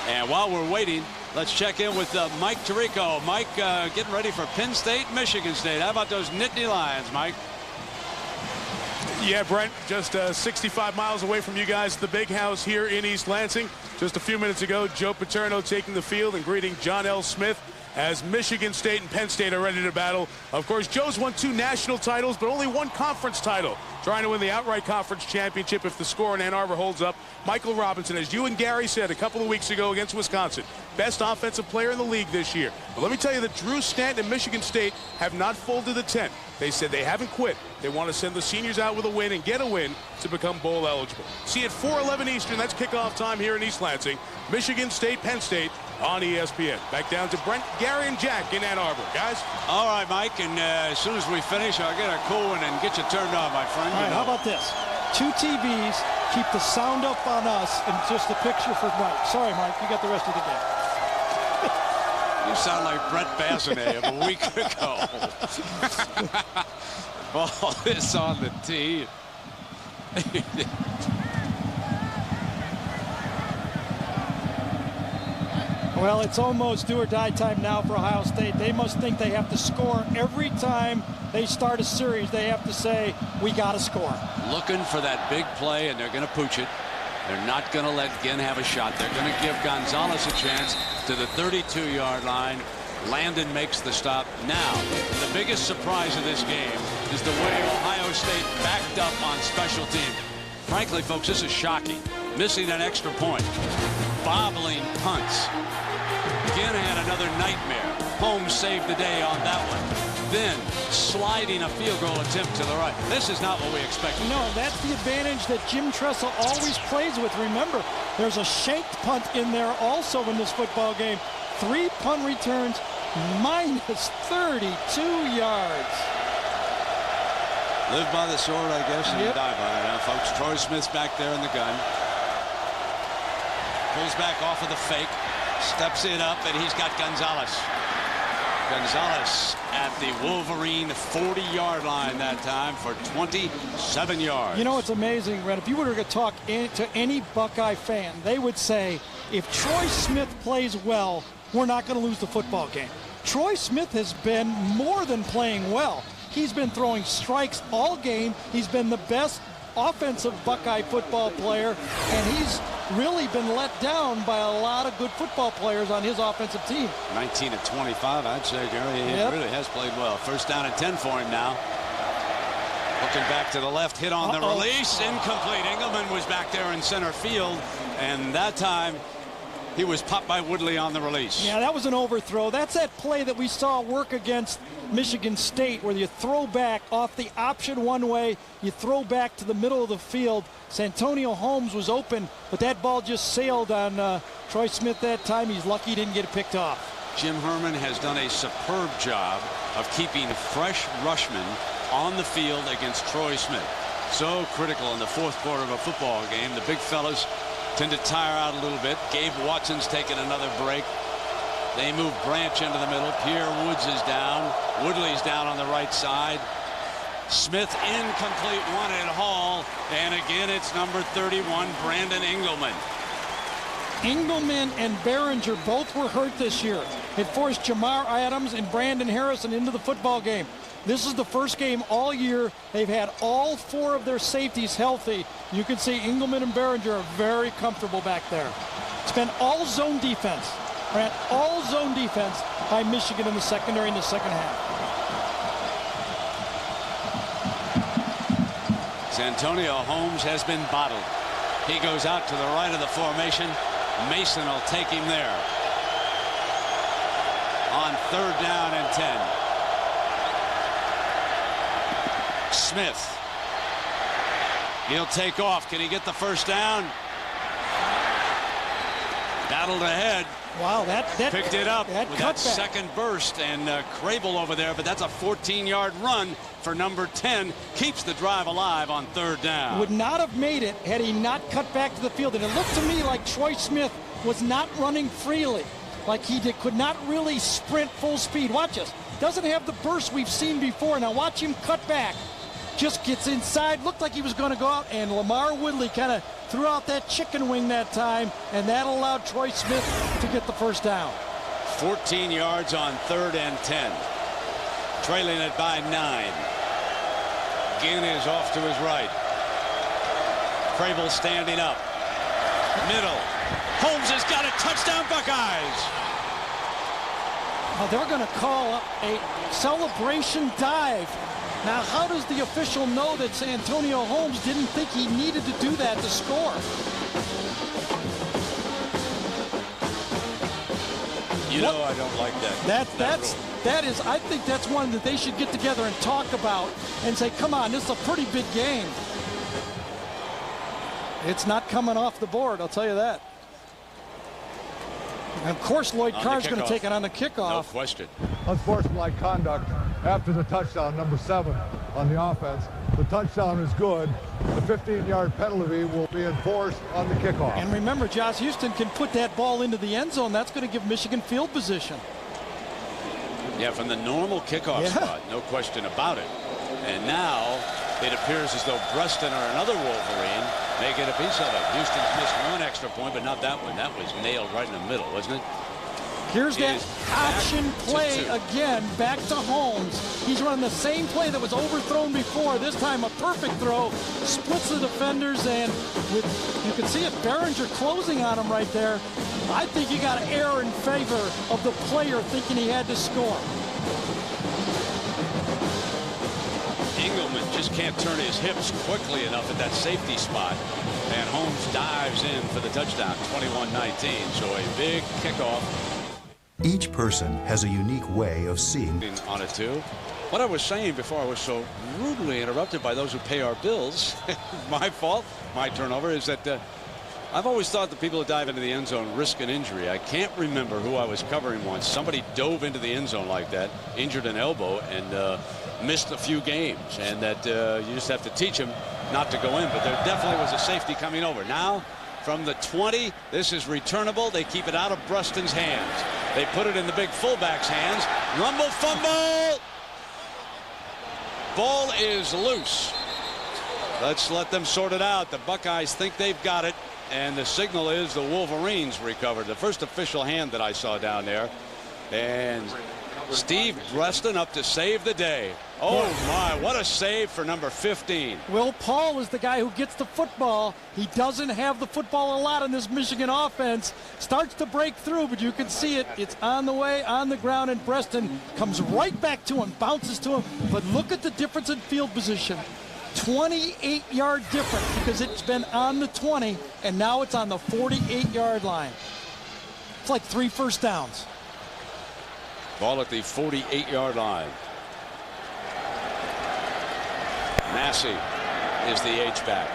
And while we're waiting, let's check in with Mike Tirico. Mike, getting ready for Penn State, Michigan State. How about those Nittany Lions, Mike? Yeah, Brent, just 65 miles away from you guys, the big house here in East Lansing. Just a few minutes ago, Joe Paterno taking the field and greeting John L. Smith as Michigan State and Penn State are ready to battle. Of course, Joe's won 2 national titles, but only 1 conference title. Trying to win the outright conference championship if the score in Ann Arbor holds up. Michael Robinson, as you and Gary said a couple of weeks ago against Wisconsin, best offensive player in the league this year. But let me tell you that Drew Stanton and Michigan State have not folded the tent. They said they haven't quit. They want to send the seniors out with a win and get a win to become bowl eligible. See at 4:11 Eastern, that's kickoff time here in East Lansing. Michigan State, Penn State on ESPN. Back down to Brent, Gary, and Jack in Ann Arbor. Guys? All right, Mike, and as soon as we finish, I'll get a cool one and get you turned on, my friend. All right, how about this? 2 TVs, keep the sound up on us, and just a picture for Mike. Sorry, Mike, you got the rest of the game. You sound like Brett Bassinet of a week ago. Ball is on the tee. Well, it's almost do or die time now for Ohio State. They must think they have to score every time they start a series. They have to say, we got to score. Looking for that big play, and they're going to pooch it. They're not going to let Ginn have a shot. They're going to give Gonzalez a chance to the 32-yard line. Landon makes the stop. Now, the biggest surprise of this game is the way Ohio State backed up on special teams. Frankly, folks, this is shocking. Missing an extra point. bobbling punts. Again had another nightmare. Holmes saved the day on that one. Then sliding a field goal attempt to the right. This is not what we expected. No, that's the advantage that Jim Tressel always plays with. Remember, there's a shanked punt in there also in this football game. 3 punt returns, minus 32 yards. Live by the sword, I guess, and die by it, huh, folks? Troy Smith's back there in the gun. Pulls back off of the fake. Steps it up, and he's got Gonzalez. Gonzalez at the Wolverine 40-yard line that time for 27 yards. You know, it's amazing, Red. If you were to talk to any Buckeye fan, they would say, if Troy Smith plays well, we're not going to lose the football game. Troy Smith has been more than playing well. He's been throwing strikes all game. He's been the best offensive Buckeye football player, and he's really been let down by a lot of good football players on his offensive team. 19 of 25, I'd say, Gary. He really has played well. First down and 10 for him now. Looking back to the left, hit on the release. Incomplete. Engelman was back there in center field, and that time he was popped by Woodley on the release. Yeah, that was an overthrow. That's that play that we saw work against Michigan State, where you throw back off the option one way, you throw back to the middle of the field. Santonio Holmes was open, but that ball just sailed on Troy Smith that time. He's lucky he didn't get it picked off. Jim Herman has done a superb job of keeping fresh rushmen on the field against Troy Smith. So critical in the fourth quarter of a football game. The big fellas tend to tire out a little bit. Gabe Watson's taking another break. They move Branch into the middle. Pierre Woods is down. Woodley's down on the right side. Smith incomplete, wanted Hall, and again it's number 31, Brandon Engelman. Engelman and Behringer both were hurt this year. It forced Jamar Adams and Brandon Harrison into the football game. This is the first game all year they've had all 4 of their safeties healthy. You can see Engelman and Behringer are very comfortable back there. It's been all zone defense. Ran all zone defense by Michigan in the secondary in the second half. Santonio Holmes has been bottled. He goes out to the right of the formation. Mason will take him there. On 3rd down and 10. Smith. He'll take off. Can he get the first down? Battled ahead. Wow, that picked it up with that cutback. Second burst, and Crable over there, but that's a 14-yard run for number 10. Keeps the drive alive on 3rd down. Would not have made it had he not cut back to the field. And it looked to me like Troy Smith was not running freely. Like he could not really sprint full speed. Watch this. Doesn't have the burst we've seen before. Now watch him cut back. Just gets inside. Looked like he was going to go out, and Lamar Woodley kind of threw out that chicken wing that time, and that allowed Troy Smith to get the first down. 14 yards on 3rd and 10. Trailing it by 9. Ginn is off to his right. Crable standing up. Middle. Holmes has got a touchdown, Buckeyes. Now they're going to call a celebration dive. Now, how does the official know that Santonio Holmes didn't think he needed to do that to score? You know I don't like that. That is, I think that's one that they should get together and talk about and say, come on, this is a pretty big game. It's not coming off the board, I'll tell you that. And of course, Lloyd Carr's going to take it on the kickoff. No question. Unsportsmanlike conduct after the touchdown, number 7 on the offense. The touchdown is good. The 15-yard penalty will be enforced on the kickoff. And remember, Josh Houston can put that ball into the end zone. That's going to give Michigan field position. Yeah, from the normal kickoff spot, no question about it. And now it appears as though Preston or another Wolverine may get a piece of it. Houston's missed one extra point, but not that one. That was nailed right in the middle, wasn't it? Here's that option play again, back to Holmes. He's running the same play that was overthrown before. This time a perfect throw, splits the defenders, and you can see it, Behringer closing on him right there. I think you got to err in favor of the player thinking he had to score. Engelman just can't turn his hips quickly enough at that safety spot. And Holmes dives in for the touchdown, 21-19. So a big kickoff. Each person has a unique way of seeing. On it, too. What I was saying before I was so rudely interrupted by those who pay our bills, my fault, my turnover, is that I've always thought the people who dive into the end zone risk an injury. I can't remember who I was covering once. Somebody dove into the end zone like that, injured an elbow, and missed a few games. And that you just have to teach them not to go in. But there definitely was a safety coming over. Now, from the 20, this is returnable. They keep it out of Bruston's hands. They put it in the big fullback's hands. Rumble fumble! Ball is loose. Let's let them sort it out. The Buckeyes think they've got it. And the signal is the Wolverines recovered. The first official hand that I saw down there. And Steve Breston up to save the day. Oh, my, what a save for number 15. Will Paul is the guy who gets the football. He doesn't have the football a lot in this Michigan offense. Starts to break through, but you can see it. It's on the way, on the ground, and Breston comes right back to him, bounces to him. But look at the difference in field position. 28-yard difference because it's been on the 20, and now it's on the 48-yard line. It's like 3 first downs. Ball at the 48-yard line. Massey is the H-back.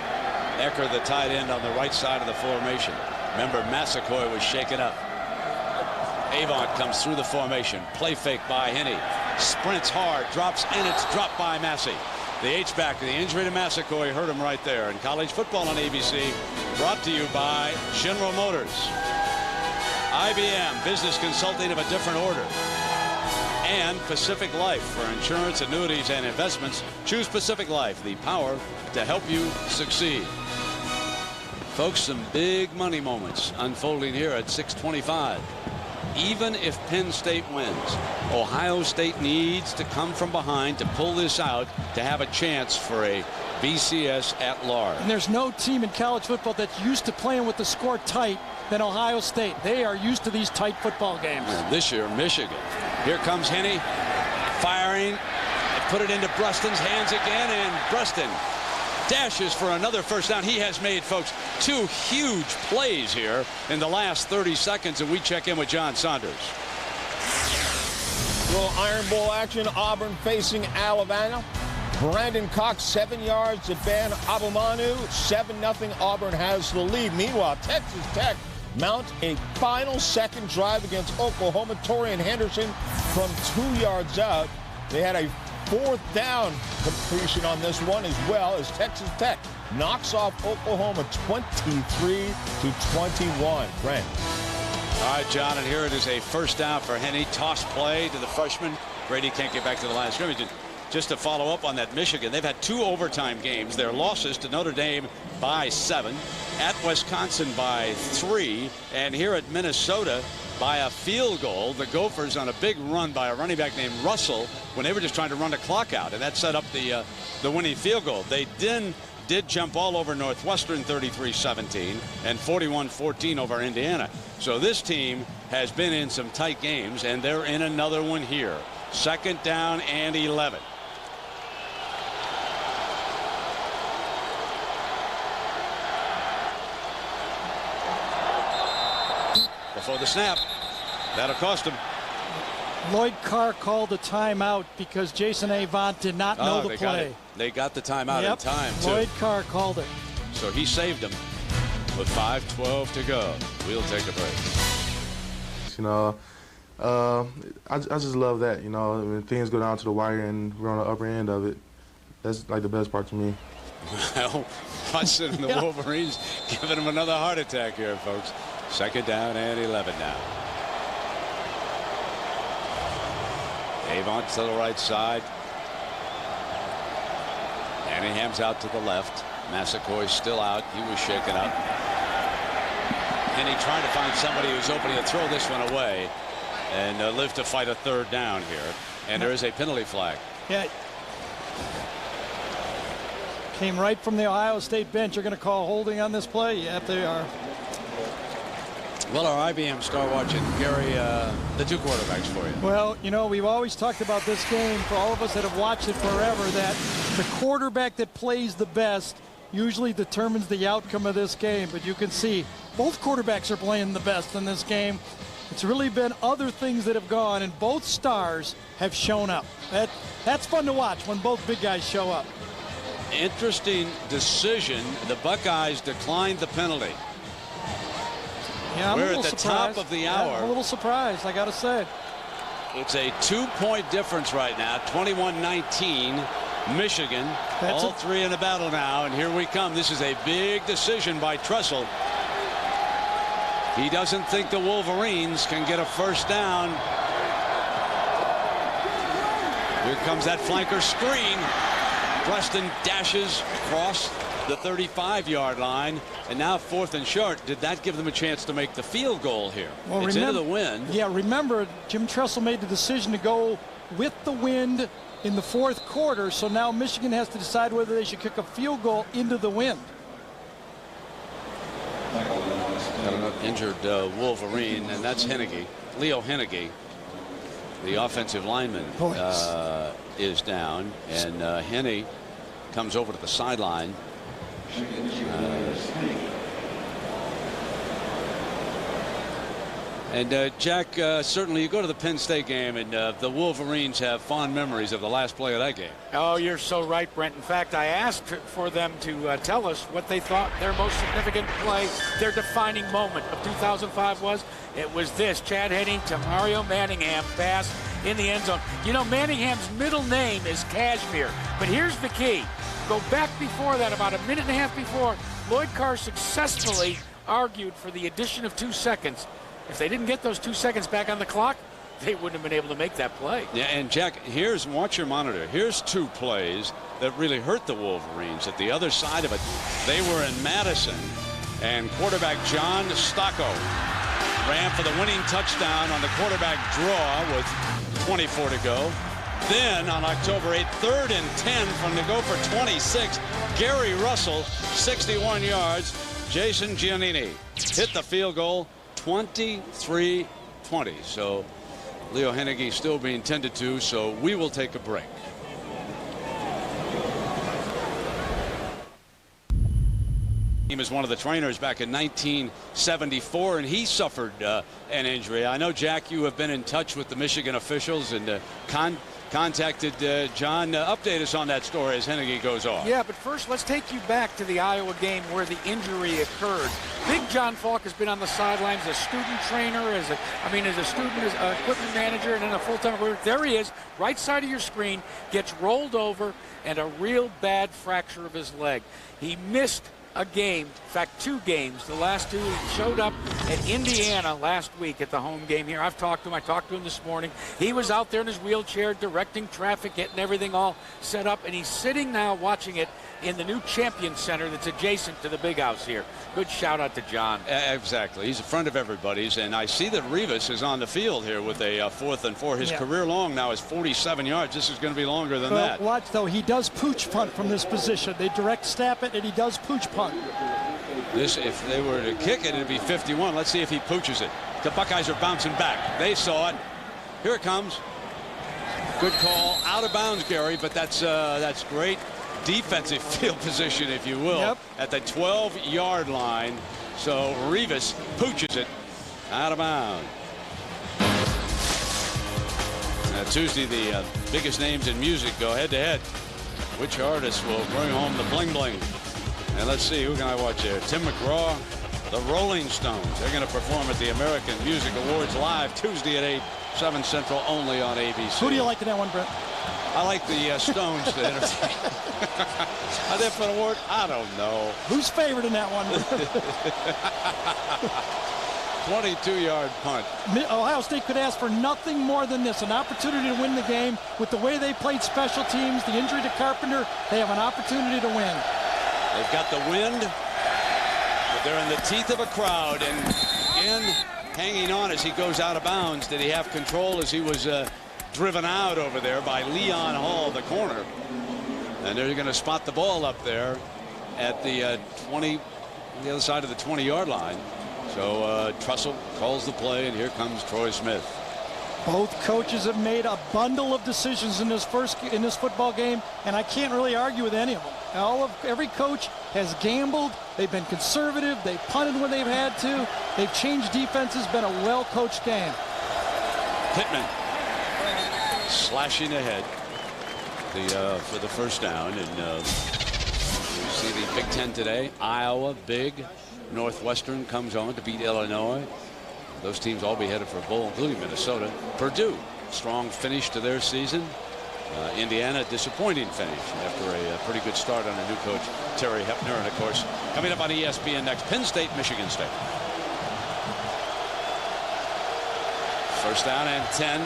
Ecker, the tight end, on the right side of the formation. Remember, Massaquoi was shaken up. Avant comes through the formation. Play fake by Henney. Sprints hard, drops in. It's dropped by Massey. The H-back, the injury to Massaquoi hurt him right there. And college football on ABC, brought to you by General Motors. IBM, business consulting of a different order. And Pacific Life for insurance, annuities, and investments. Choose Pacific Life, the power to help you succeed. Folks, some big money moments unfolding here at 6:25. Even if Penn State wins, Ohio State needs to come from behind to pull this out to have a chance for a BCS at large. And there's no team in college football that's used to playing with the score tight than Ohio State. They are used to these tight football games. And this year, Michigan. Here comes Henney, firing. They put it into Bruston's hands again, and Bruston dashes for another first down. He has made, folks, 2 huge plays here in the last 30 seconds, and we check in with John Saunders. Little Iron Bowl action. Auburn facing Alabama. Brandon Cox 7 yards to Ben Abumanu. 7-0. Auburn has the lead. Meanwhile, Texas Tech mount a final second drive against Oklahoma. Torian Henderson from 2 yards out. They had a 4th down completion on this one as well, as Texas Tech knocks off Oklahoma 23-21. Brent. All right, John, and here it is, a first down for Henney. Toss play to the freshman. Brady can't get back to the line of scrimmage. Just to follow up on that, Michigan, they've had 2 overtime games. Their losses to Notre Dame by 7, at Wisconsin by 3, and here at Minnesota by a field goal. The Gophers on a big run by a running back named Russell when they were just trying to run the clock out, and that set up the winning field goal. They did jump all over Northwestern 33-17 and 41-14 over Indiana. So this team has been in some tight games, and they're in another one here. 2nd down and 11. Before the snap, that'll cost him. Lloyd Carr called a timeout because Jason Avant did not know the play. They got the timeout in time, too. Lloyd Carr called it. So he saved him with 5:12 to go. We'll take a break. You know, I just love that, you know, when things go down to the wire and we're on the upper end of it. That's like the best part to me. Well, Hudson and the Wolverines giving him another heart attack here, folks. 2nd down and 11 now. Avant to the right side. Anningham's out to the left. Massaquoi still out. He was shaken up. Henney trying to find somebody who's open to throw this one away and live to fight a 3rd down here. And there is a penalty flag. Yeah. Came right from the Ohio State bench. You're going to call holding on this play? Yeah, they are. Well, our IBM star watching, Gary, the two quarterbacks for you. Well, you know, we've always talked about this game, for all of us that have watched it forever, that the quarterback that plays the best usually determines the outcome of this game. But you can see both quarterbacks are playing the best in this game. It's really been other things that have gone, and both stars have shown up. That's fun to watch when both big guys show up. Interesting decision. The Buckeyes declined the penalty. Yeah, We're at the top of the hour. I'm a little surprised, I got to say. It's a 2-point difference right now, 21-19. Michigan, all three in a battle now, and here we come. This is a big decision by Tressel. He doesn't think the Wolverines can get a first down. Here comes that flanker screen. Preston dashes across the 35-yard line, and now 4th and short. Did that give them a chance to make the field goal here? Well, it's into the wind. Yeah, remember, Jim Tressel made the decision to go with the wind in the 4th quarter, so now Michigan has to decide whether they should kick a field goal into the wind. Injured Wolverine, and that's Hennigy. Leo Hennigy, the offensive lineman, is down, and Henny comes over to the sideline. And Jack, certainly you go to the Penn State game, and the Wolverines have fond memories of the last play of that game. Oh, you're so right, Brent. In fact, I asked for them to tell us what they thought their most significant play, their defining moment of 2005 was. It was this: Chad Henne to Mario Manningham pass in the end zone. You know, Manningham's middle name is Cashmere, but here's the key. Go back before that, about a minute and a half before, Lloyd Carr successfully argued for the addition of 2 seconds. If they didn't get those 2 seconds back on the clock, they wouldn't have been able to make that play. Yeah, and Jack, watch your monitor. Here's 2 plays that really hurt the Wolverines. At the other side of it, they were in Madison, and quarterback John Stocco ran for the winning touchdown on the quarterback draw with 24 to go. Then on October 8th, 3rd and 10 from the go for 26. Gary Russell, 61 yards. Jason Giannini hit the field goal, 23-20. So Leo Hennigy still being tended to, so we will take a break. He was one of the trainers back in 1974, and he suffered an injury. I know, Jack, you have been in touch with the Michigan officials and contacted John. Update us on that story as Hennigy goes off. Yeah, but first let's take you back to the Iowa game where the injury occurred. Big John Falk has been on the sidelines as a student trainer, as a student, as equipment manager, and then a full-time career. There he is, right side of your screen, gets rolled over, and a real bad fracture of his leg. He missed a game, in fact 2 games. The last 2, he showed up at Indiana last week at the home game here. I've talked to him. I talked to him this morning. He was out there in his wheelchair directing traffic, getting everything all set up, and he's sitting now watching it in the new Champion Center that's adjacent to the big house here. Good shout out to John. Exactly. He's a friend of everybody's, and I see that Rivas is on the field here with a 4th and 4. His career long now is 47 yards. This is going to be longer than that. Watch, though. He does pooch punt from this position. They direct snap it, and he does pooch punt. This, if they were to kick it, it'd be 51. Let's see if he pooches it. The Buckeyes are bouncing back. They saw it. Here it comes. Good call. Out of bounds, Gary, but that's great defensive field position, if you will, at the 12-yard line. So Rivas pooches it out of bounds. Tuesday, the biggest names in music go head-to-head. Which artist will bring home the bling-bling? And let's see, who can I watch here? Tim McGraw, the Rolling Stones. They're going to perform at the American Music Awards live Tuesday at 8, 7 Central, only on ABC. Who do you like in that one, Brent? I like the Stones to entertain. Are they for an award? I don't know. Who's favored in that one? 22-yard punt. Ohio State could ask for nothing more than this, an opportunity to win the game. With the way they played special teams, the injury to Carpenter, they have an opportunity to win. They've got the wind, but they're in the teeth of a crowd, and again, hanging on as he goes out of bounds. Did he have control as he was driven out over there by Leon Hall, the corner? And they're going to spot the ball up there at the 20, the other side of the 20-yard line. So Trussell calls the play, and here comes Troy Smith. Both coaches have made a bundle of decisions in this football game, and I can't really argue with any of them. Every coach has gambled. They've been conservative. They've punted when they've had to. They've changed defenses. Been a well-coached game. Pittman slashing ahead for the first down, and we see the Big Ten today. Iowa big. Northwestern comes on to beat Illinois. Those teams all be headed for a bowl, including Minnesota. Purdue, strong finish to their season. Indiana, disappointing finish after a pretty good start under new coach Terry Hepner. And of course, coming up on ESPN next, Penn State, Michigan State. First down and 10.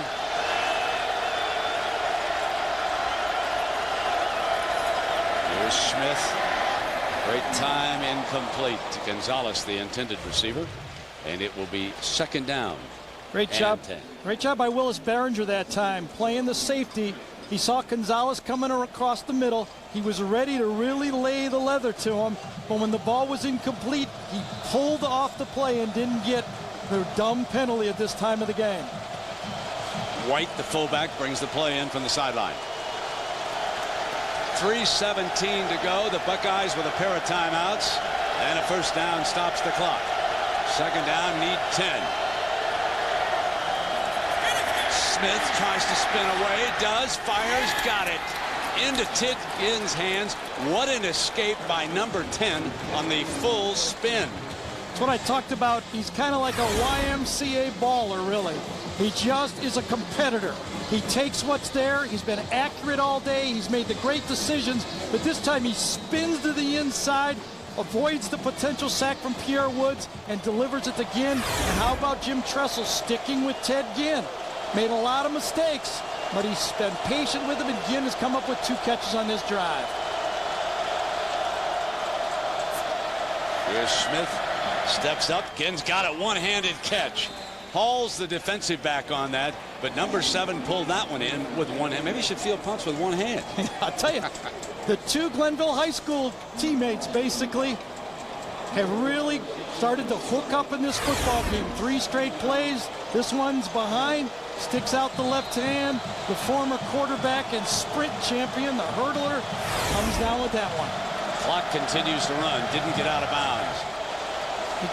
Here's Smith. Great time, incomplete to Gonzalez, the intended receiver. And it will be second down. Great job. 10. Great job by Willis Behringer that time, playing the safety. He saw Gonzalez coming across the middle. He was ready to really lay the leather to him. But when the ball was incomplete, he pulled off the play and didn't get the dumb penalty at this time of the game. White, the fullback, brings the play in from the sideline. 3:17 to go. The Buckeyes with a pair of timeouts. And a first down stops the clock. Second down, need 10. Smith tries to spin away, does, fires, got it. Into Tiggins' hands. What an escape by number 10 on the full spin. That's what I talked about. He's kind of like a YMCA baller, really. He just is a competitor. He takes what's there. He's been accurate all day. He's made the great decisions, but this time he spins to the inside, avoids the potential sack from Pierre Woods, and delivers it to Ginn. And how about Jim Tressel sticking with Ted Ginn? Made a lot of mistakes, but he's been patient with him, and Ginn has come up with 2 catches on this drive. Here's Smith, steps up. Ginn's got a one-handed catch. Hauls the defensive back on that, but number 7 pulled that one in with one hand. Maybe he should field punts with one hand. I'll tell you, the 2 Glenville High School teammates basically have really started to hook up in this football game. 3 straight plays. This one's behind, sticks out the left hand. The former quarterback and sprint champion, the hurdler, comes down with that one. Clock continues to run. Didn't get out of bounds.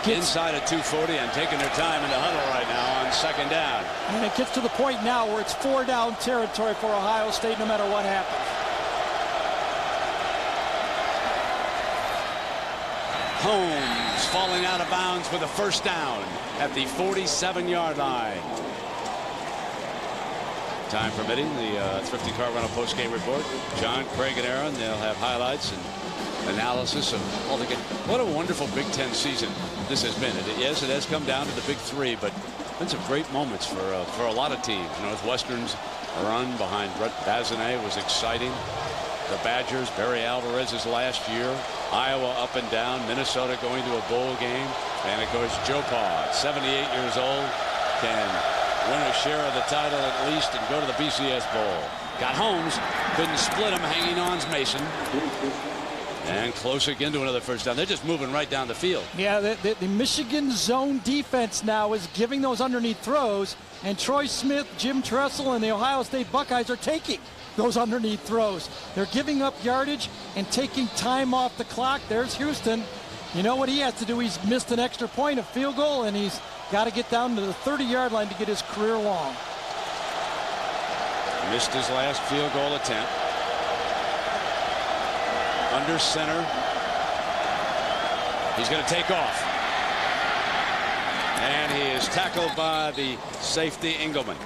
Inside of 2:40 and taking their time in the huddle right now on second down. And it gets to the point now where it's 4 down territory for Ohio State no matter what happens. Holmes falling out of bounds with a first down at the 47-yard line. Time permitting, the Thrifty Car Rental post-game report. John, Craig, and Aaron, they'll have highlights and analysis of all the games. What a wonderful Big Ten season this has been. Yes, it has come down to the big 3, but been some great moments for a lot of teams. Northwestern's run behind Brett Bazinet was exciting. The Badgers, Barry Alvarez's last year. Iowa up and down. Minnesota going to a bowl game. And of course, Joe Pa, 78 years old, can win a share of the title at least and go to the BCS Bowl. Got Holmes, couldn't split him, hanging on's Mason. And close again to another first down. They're just moving right down the field. Yeah, the Michigan zone defense now is giving those underneath throws, and Troy Smith, Jim Tressel, and the Ohio State Buckeyes are taking those underneath throws. They're giving up yardage and taking time off the clock. There's Houston. You know what he has to do? He's missed an extra point, a field goal, and he's got to get down to the 30-yard line to get his career long. Missed his last field goal attempt. Under center. He's going to take off. And he is tackled by the safety, Engelman.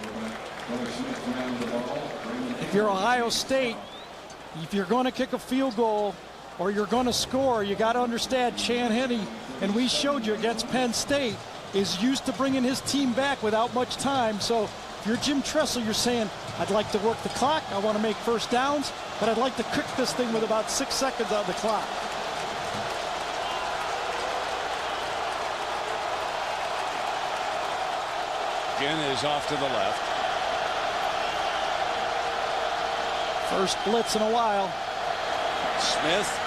If you're Ohio State, if you're going to kick a field goal or you're going to score, you got to understand Chan Henne, and we showed you against Penn State, is used to bringing his team back without much time. So if you're Jim Tressel, you're saying, I'd like to work the clock. I want to make first downs, but I'd like to cook this thing with about 6 seconds on the clock. Ginn is off to the left. First blitz in a while. Smith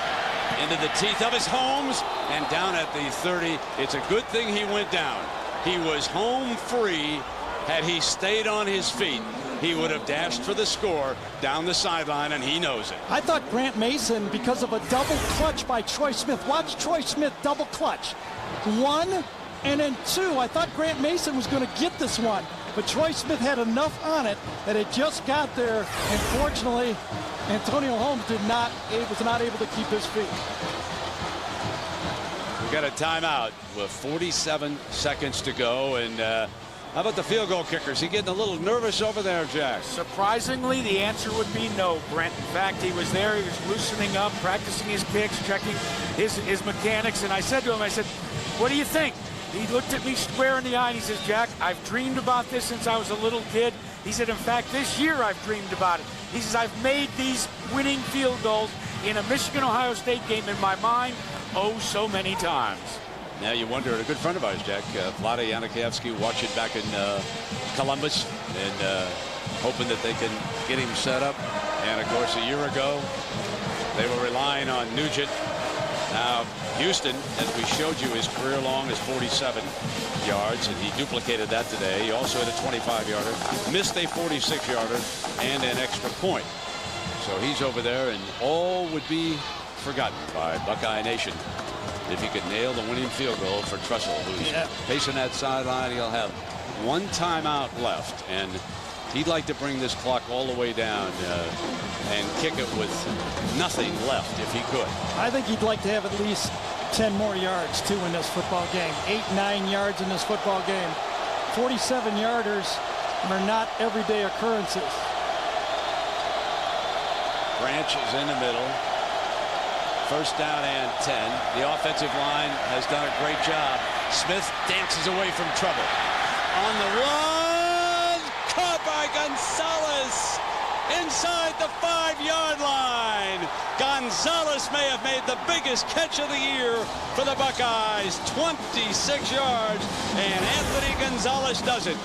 into the teeth of his Holmes, and down at the 30. It's a good thing he went down. He was home free. Had he stayed on his feet, he would have dashed for the score down the sideline, and he knows it. I thought Grant Mason, because of a double clutch by Troy Smith. Watch Troy Smith double clutch. 1 and then 2. I thought Grant Mason was going to get this one, but Troy Smith had enough on it that it just got there. Unfortunately, Antonio Holmes was not able to keep his feet. We got a timeout with 47 seconds to go, and how about the field goal kicker? Is he getting a little nervous over there, Jack? Surprisingly, the answer would be no, Brent. In fact, he was there. He was loosening up, practicing his kicks, checking his mechanics. And I said to him, I said, what do you think? He looked at me square in the eye and he says, Jack, I've dreamed about this since I was a little kid. He said, in fact, this year I've dreamed about it. He says, I've made these winning field goals in a Michigan-Ohio State game in my mind, oh, so many times. Now you wonder, a good friend of ours, Jack, Vlada Janikowski, watching back in Columbus and hoping that they can get him set up. And, of course, a year ago, they were relying on Nugent. Now, Houston, as we showed you, his career long is 47 yards, and he duplicated that today. He also had a 25-yarder, missed a 46-yarder, and an extra point. So he's over there, and all would be forgotten by Buckeye Nation if he could nail the winning field goal for Trussell, who's pacing that sideline. He'll have one timeout left, and he'd like to bring this clock all the way down and kick it with nothing left if he could. I think he'd like to have at least 10 more yards, too, in this football game. 8-9 yards in this football game. 47-yarders are not everyday occurrences. Branch is in the middle. First down and 10. The offensive line has done a great job. Smith dances away from trouble. On the run, caught by Gonzalez inside the 5-yard line. Gonzalez may have made the biggest catch of the year for the Buckeyes. 26 yards, and Anthony Gonzalez does it.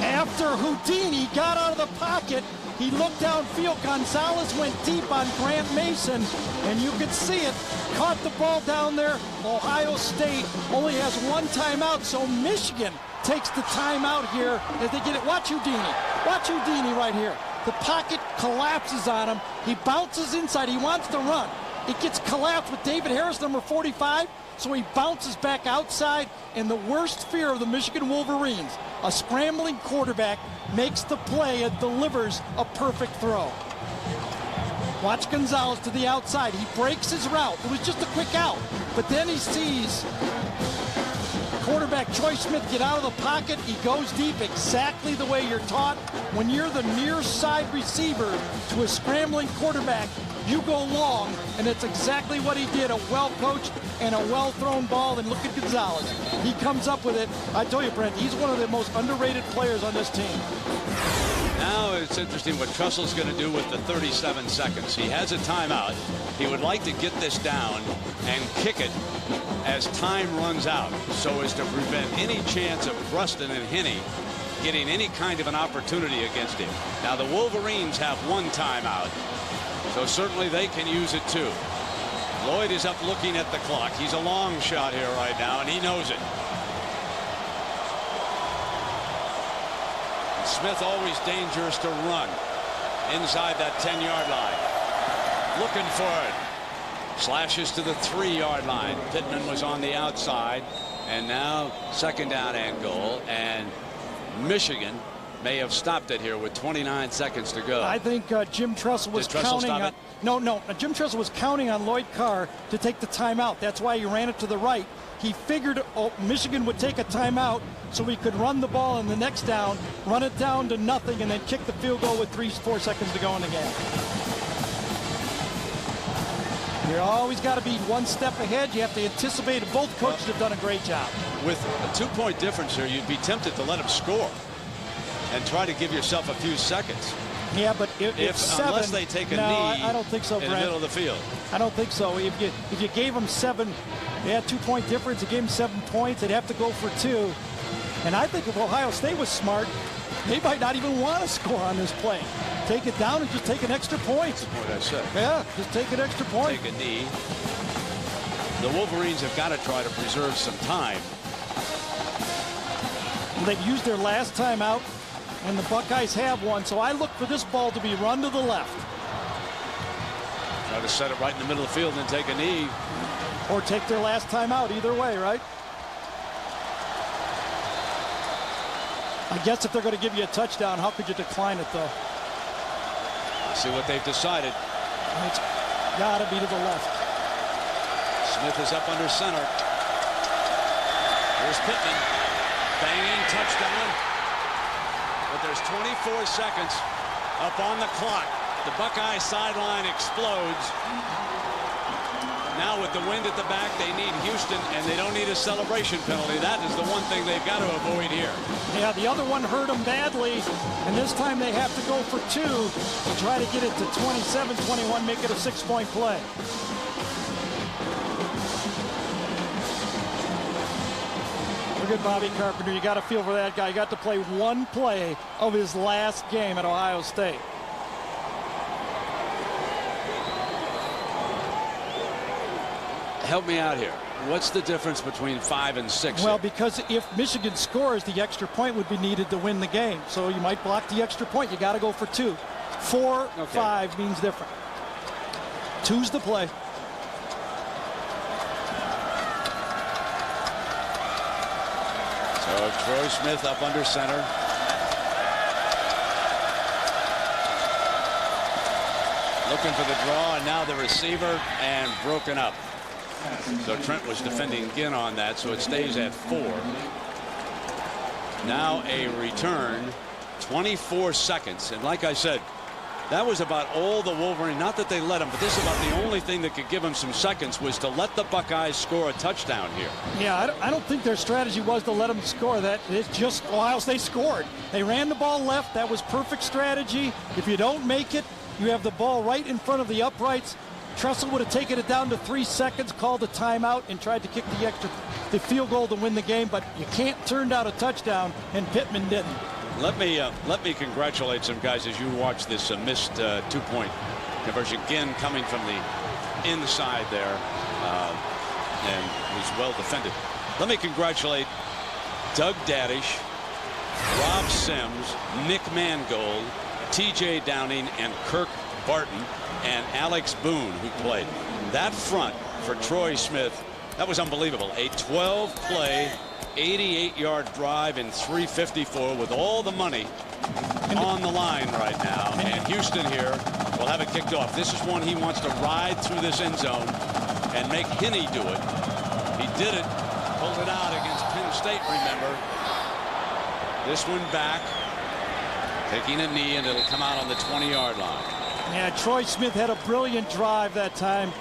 After Houdini got out of the pocket, he looked downfield. Gonzalez went deep on Grant Mason, and you could see it. Caught the ball down there. Ohio State only has one timeout, so Michigan takes the timeout here as they get it. Watch Houdini. Watch Houdini right here. The pocket collapses on him. He bounces inside. He wants to run. It gets collapsed with David Harris, number 45, so he bounces back outside, and the worst fear of the Michigan Wolverines, a scrambling quarterback, makes the play and delivers a perfect throw. Watch Gonzalez to the outside. He breaks his route. It was just a quick out, but then he sees quarterback Troy Smith get out of the pocket. He goes deep exactly the way you're taught. When you're the near side receiver to a scrambling quarterback, you go long, and that's exactly what he did. A well-coached and a well-thrown ball, and look at Gonzalez. He comes up with it. I told you, Brent, he's one of the most underrated players on this team. Now it's interesting what Trussell's going to do with the 37 seconds. He has a timeout. He would like to get this down and kick it as time runs out so as to prevent any chance of Rustin and Henney getting any kind of an opportunity against him. Now the Wolverines have one timeout, so certainly they can use it too. Lloyd is up looking at the clock. He's a long shot here right now, and he knows it. Smith always dangerous to run inside that 10-yard line. Looking for it. Slashes to the 3-yard line. Pittman was on the outside, and now second down and goal, and Michigan may have stopped it here with 29 seconds to go. I think Jim Trussell was counting on... No, Jim Trussell was counting on Lloyd Carr to take the timeout. That's why he ran it to the right. He figured Michigan would take a timeout so he could run the ball in the next down, run it down to nothing, and then kick the field goal with 3-4 seconds to go in the game. You always got to be one step ahead. You have to anticipate. Both coaches have done a great job. With a 2-point difference here, you'd be tempted to let him score and try to give yourself a few seconds. Yeah, but if 7, unless they take a knee I don't think so, in Brent. the middle of the field. I don't think so. If you gave them 7, they had 2-point difference. You gave them 7 points. They'd have to go for 2. And I think if Ohio State was smart, they might not even want to score on this play. Take it down and just take an extra point. That's the point I said. Yeah, just take an extra point. Take a knee. the Wolverines have got to try to preserve some time. They've used their last timeout, and the Buckeyes have one, so I look for this ball to be run to the left. Try to set it right in the middle of the field and take a knee. Or take their last timeout, either way, right? I guess if they're going to give you a touchdown, how could you decline it, though? Let's see what they've decided. It's got to be to the left. Smith is up under center. Here's Pittman. Banging touchdown. But there's 24 seconds up on the clock. The Buckeye sideline explodes. Now with the wind at the back, they need Houston, and they don't need a celebration penalty. That is the one thing they've got to avoid here. Yeah, the other one hurt them badly, and this time they have to go for 2 to try to get it to 27-21, make it a 6-point play. Look at Bobby Carpenter. You got to feel for that guy. He got to play one play of his last game at Ohio State. Help me out here. What's the difference between 5 and 6? Well, because if Michigan scores, the extra point would be needed to win the game. So you might block the extra point. You got to go for 2. 4, 5 means different. 2's the play. So Troy Smith up under center. Looking for the draw, and now the receiver, and broken up. So Trent was defending Ginn on that, so it stays at 4. Now a return, 24 seconds. And like I said, that was about all the Wolverine, not that they let him, but this is about the only thing that could give him some seconds was to let the Buckeyes score a touchdown here. Yeah, I don't think their strategy was to let them score that. It's just Ohio State scored. They ran the ball left. That was perfect strategy. If you don't make it, you have the ball right in front of the uprights. Tressel would have taken it down to 3 seconds, called a timeout, and tried to kick the field goal to win the game, but you can't turn down a touchdown, and Pittman didn't. Let me congratulate some guys as you watch this missed 2-point conversion. Ginn coming from the inside there, and was well defended. Let me congratulate Doug Daddish, Rob Sims, Nick Mangold, T.J. Downing, and Kirk Barton, and Alex Boone, who played. That front for Troy Smith, that was unbelievable. A 12-play, 88-yard drive in 3:54 with all the money on the line right now. And Houston here will have it kicked off. This is one he wants to ride through this end zone and make Henney do it. He did it, pulled it out against Penn State, remember. This one back, taking a knee, and it'll come out on the 20-yard line. Yeah, Troy Smith had a brilliant drive that time.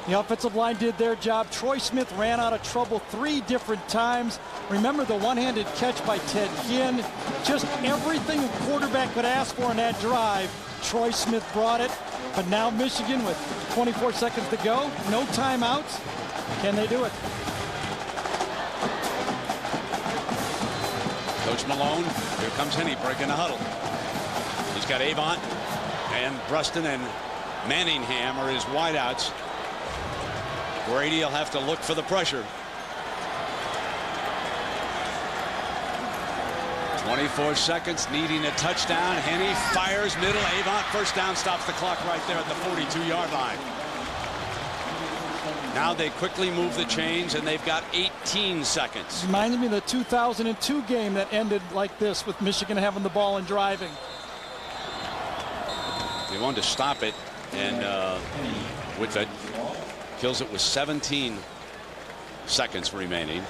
The offensive line did their job. Troy Smith ran out of trouble 3 different times. Remember the one-handed catch by Ted Ginn. Just everything a quarterback could ask for in that drive, Troy Smith brought it. But now Michigan with 24 seconds to go, no timeouts. Can they do it? Coach Malone, here comes Henney breaking the huddle. He's got Avant and Bruston and Manningham are his wideouts. Brady will have to look for the pressure. 24 seconds, needing a touchdown. Henney fires middle. Avant first down, stops the clock right there at the 42-yard line. Now they quickly move the chains, and they've got 18 seconds. Reminded me of the 2002 game that ended like this, with Michigan having the ball and driving. They wanted to stop it, and Whitford kills it with 17 seconds remaining.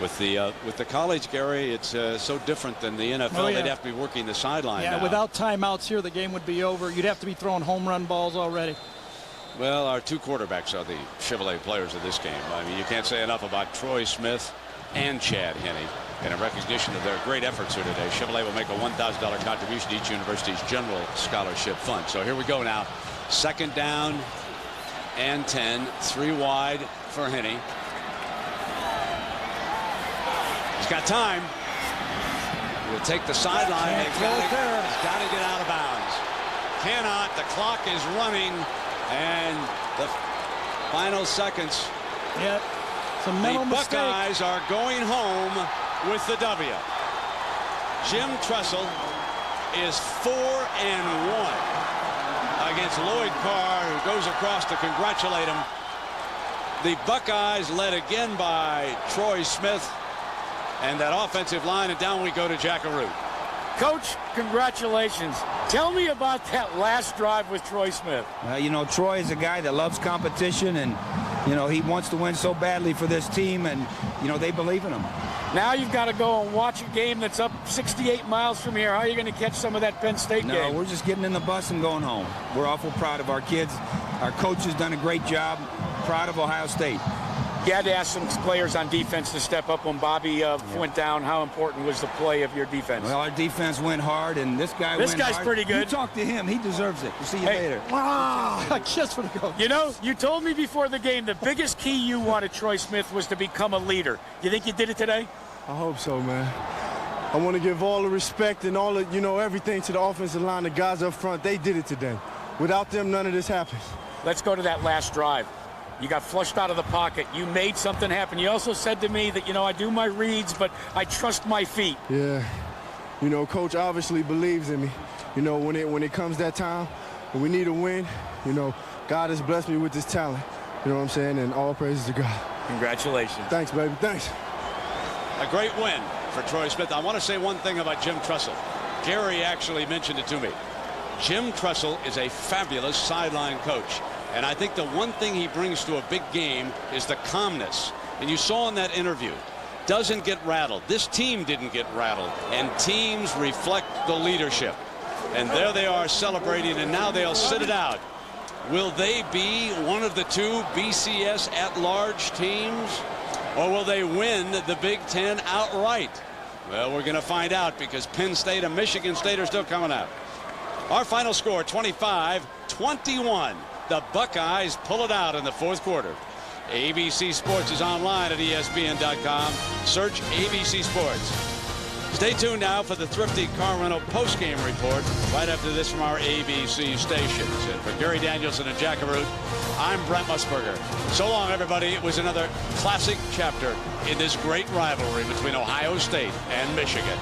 With the college, Gary, it's so different than the NFL. Oh, yeah. They'd have to be working the sideline now. Without timeouts here, the game would be over. You'd have to be throwing home run balls already. Well, our 2 quarterbacks are the Chevrolet players of this game. I mean, you can't say enough about Troy Smith and Chad Henney. And in recognition of their great efforts here today, Chevrolet will make a $1,000 contribution to each university's general scholarship fund. So here we go now. 2nd down and 10. 3 wide for Henney. He's got time. We'll take the sideline. He's got to get out of bounds. Cannot. The clock is running, and Final seconds. Yeah, it's a mental mistake. The Buckeyes are going home with the W. Jim Tressel is 4-1 against Lloyd Carr, who goes across to congratulate him. The Buckeyes led again by Troy Smith and that offensive line, and down we go to Jackaroo. Coach, congratulations. Tell me about that last drive with Troy Smith. You know, Troy is a guy that loves competition, and, you know, he wants to win so badly for this team, and, you know, they believe in him. Now you've got to go and watch a game that's up 68 miles from here. How are you going to catch some of that Penn State game? No, we're just getting in the bus and going home. We're awful proud of our kids. Our coach has done a great job. Proud of Ohio State. You had to ask some players on defense to step up when Bobby went down. How important was the play of your defense? Well, our defense went hard, and this guy went hard. This guy's pretty good. You talk to him. He deserves it. We'll see you later. Wow. A kiss for the coach. You know, you told me before the game the biggest key you wanted Troy Smith was to become a leader. You think you did it today? I hope so, man. I want to give all the respect and all the, you know, everything to the offensive line, the guys up front. They did it today. Without them, none of this happens. Let's go to that last drive. You got flushed out of the pocket. You made something happen. You also said to me that, you know, I do my reads, but I trust my feet. Yeah. You know, Coach obviously believes in me. You know, when it comes that time, when we need a win, you know, God has blessed me with this talent. You know what I'm saying? And all praises to God. Congratulations. Thanks, baby. Thanks. A great win for Troy Smith. I want to say one thing about Jim Tressel. Gary actually mentioned it to me. Jim Tressel is a fabulous sideline coach. And I think the one thing he brings to a big game is the calmness. And you saw in that interview, doesn't get rattled. This team didn't get rattled. And teams reflect the leadership. And there they are celebrating, and now they'll sit it out. Will they be one of the two BCS at-large teams? Or will they win the Big Ten outright? Well, we're going to find out, because Penn State and Michigan State are still coming out. Our final score, 25-21. The Buckeyes pull it out in the fourth quarter. ABC Sports is online at ESPN.com. Search ABC Sports. Stay tuned now for the Thrifty Car Rental postgame report right after this from our ABC stations. And for Gary Danielson and Jack Arute, I'm Brent Musburger. So long, everybody. It was another classic chapter in this great rivalry between Ohio State and Michigan.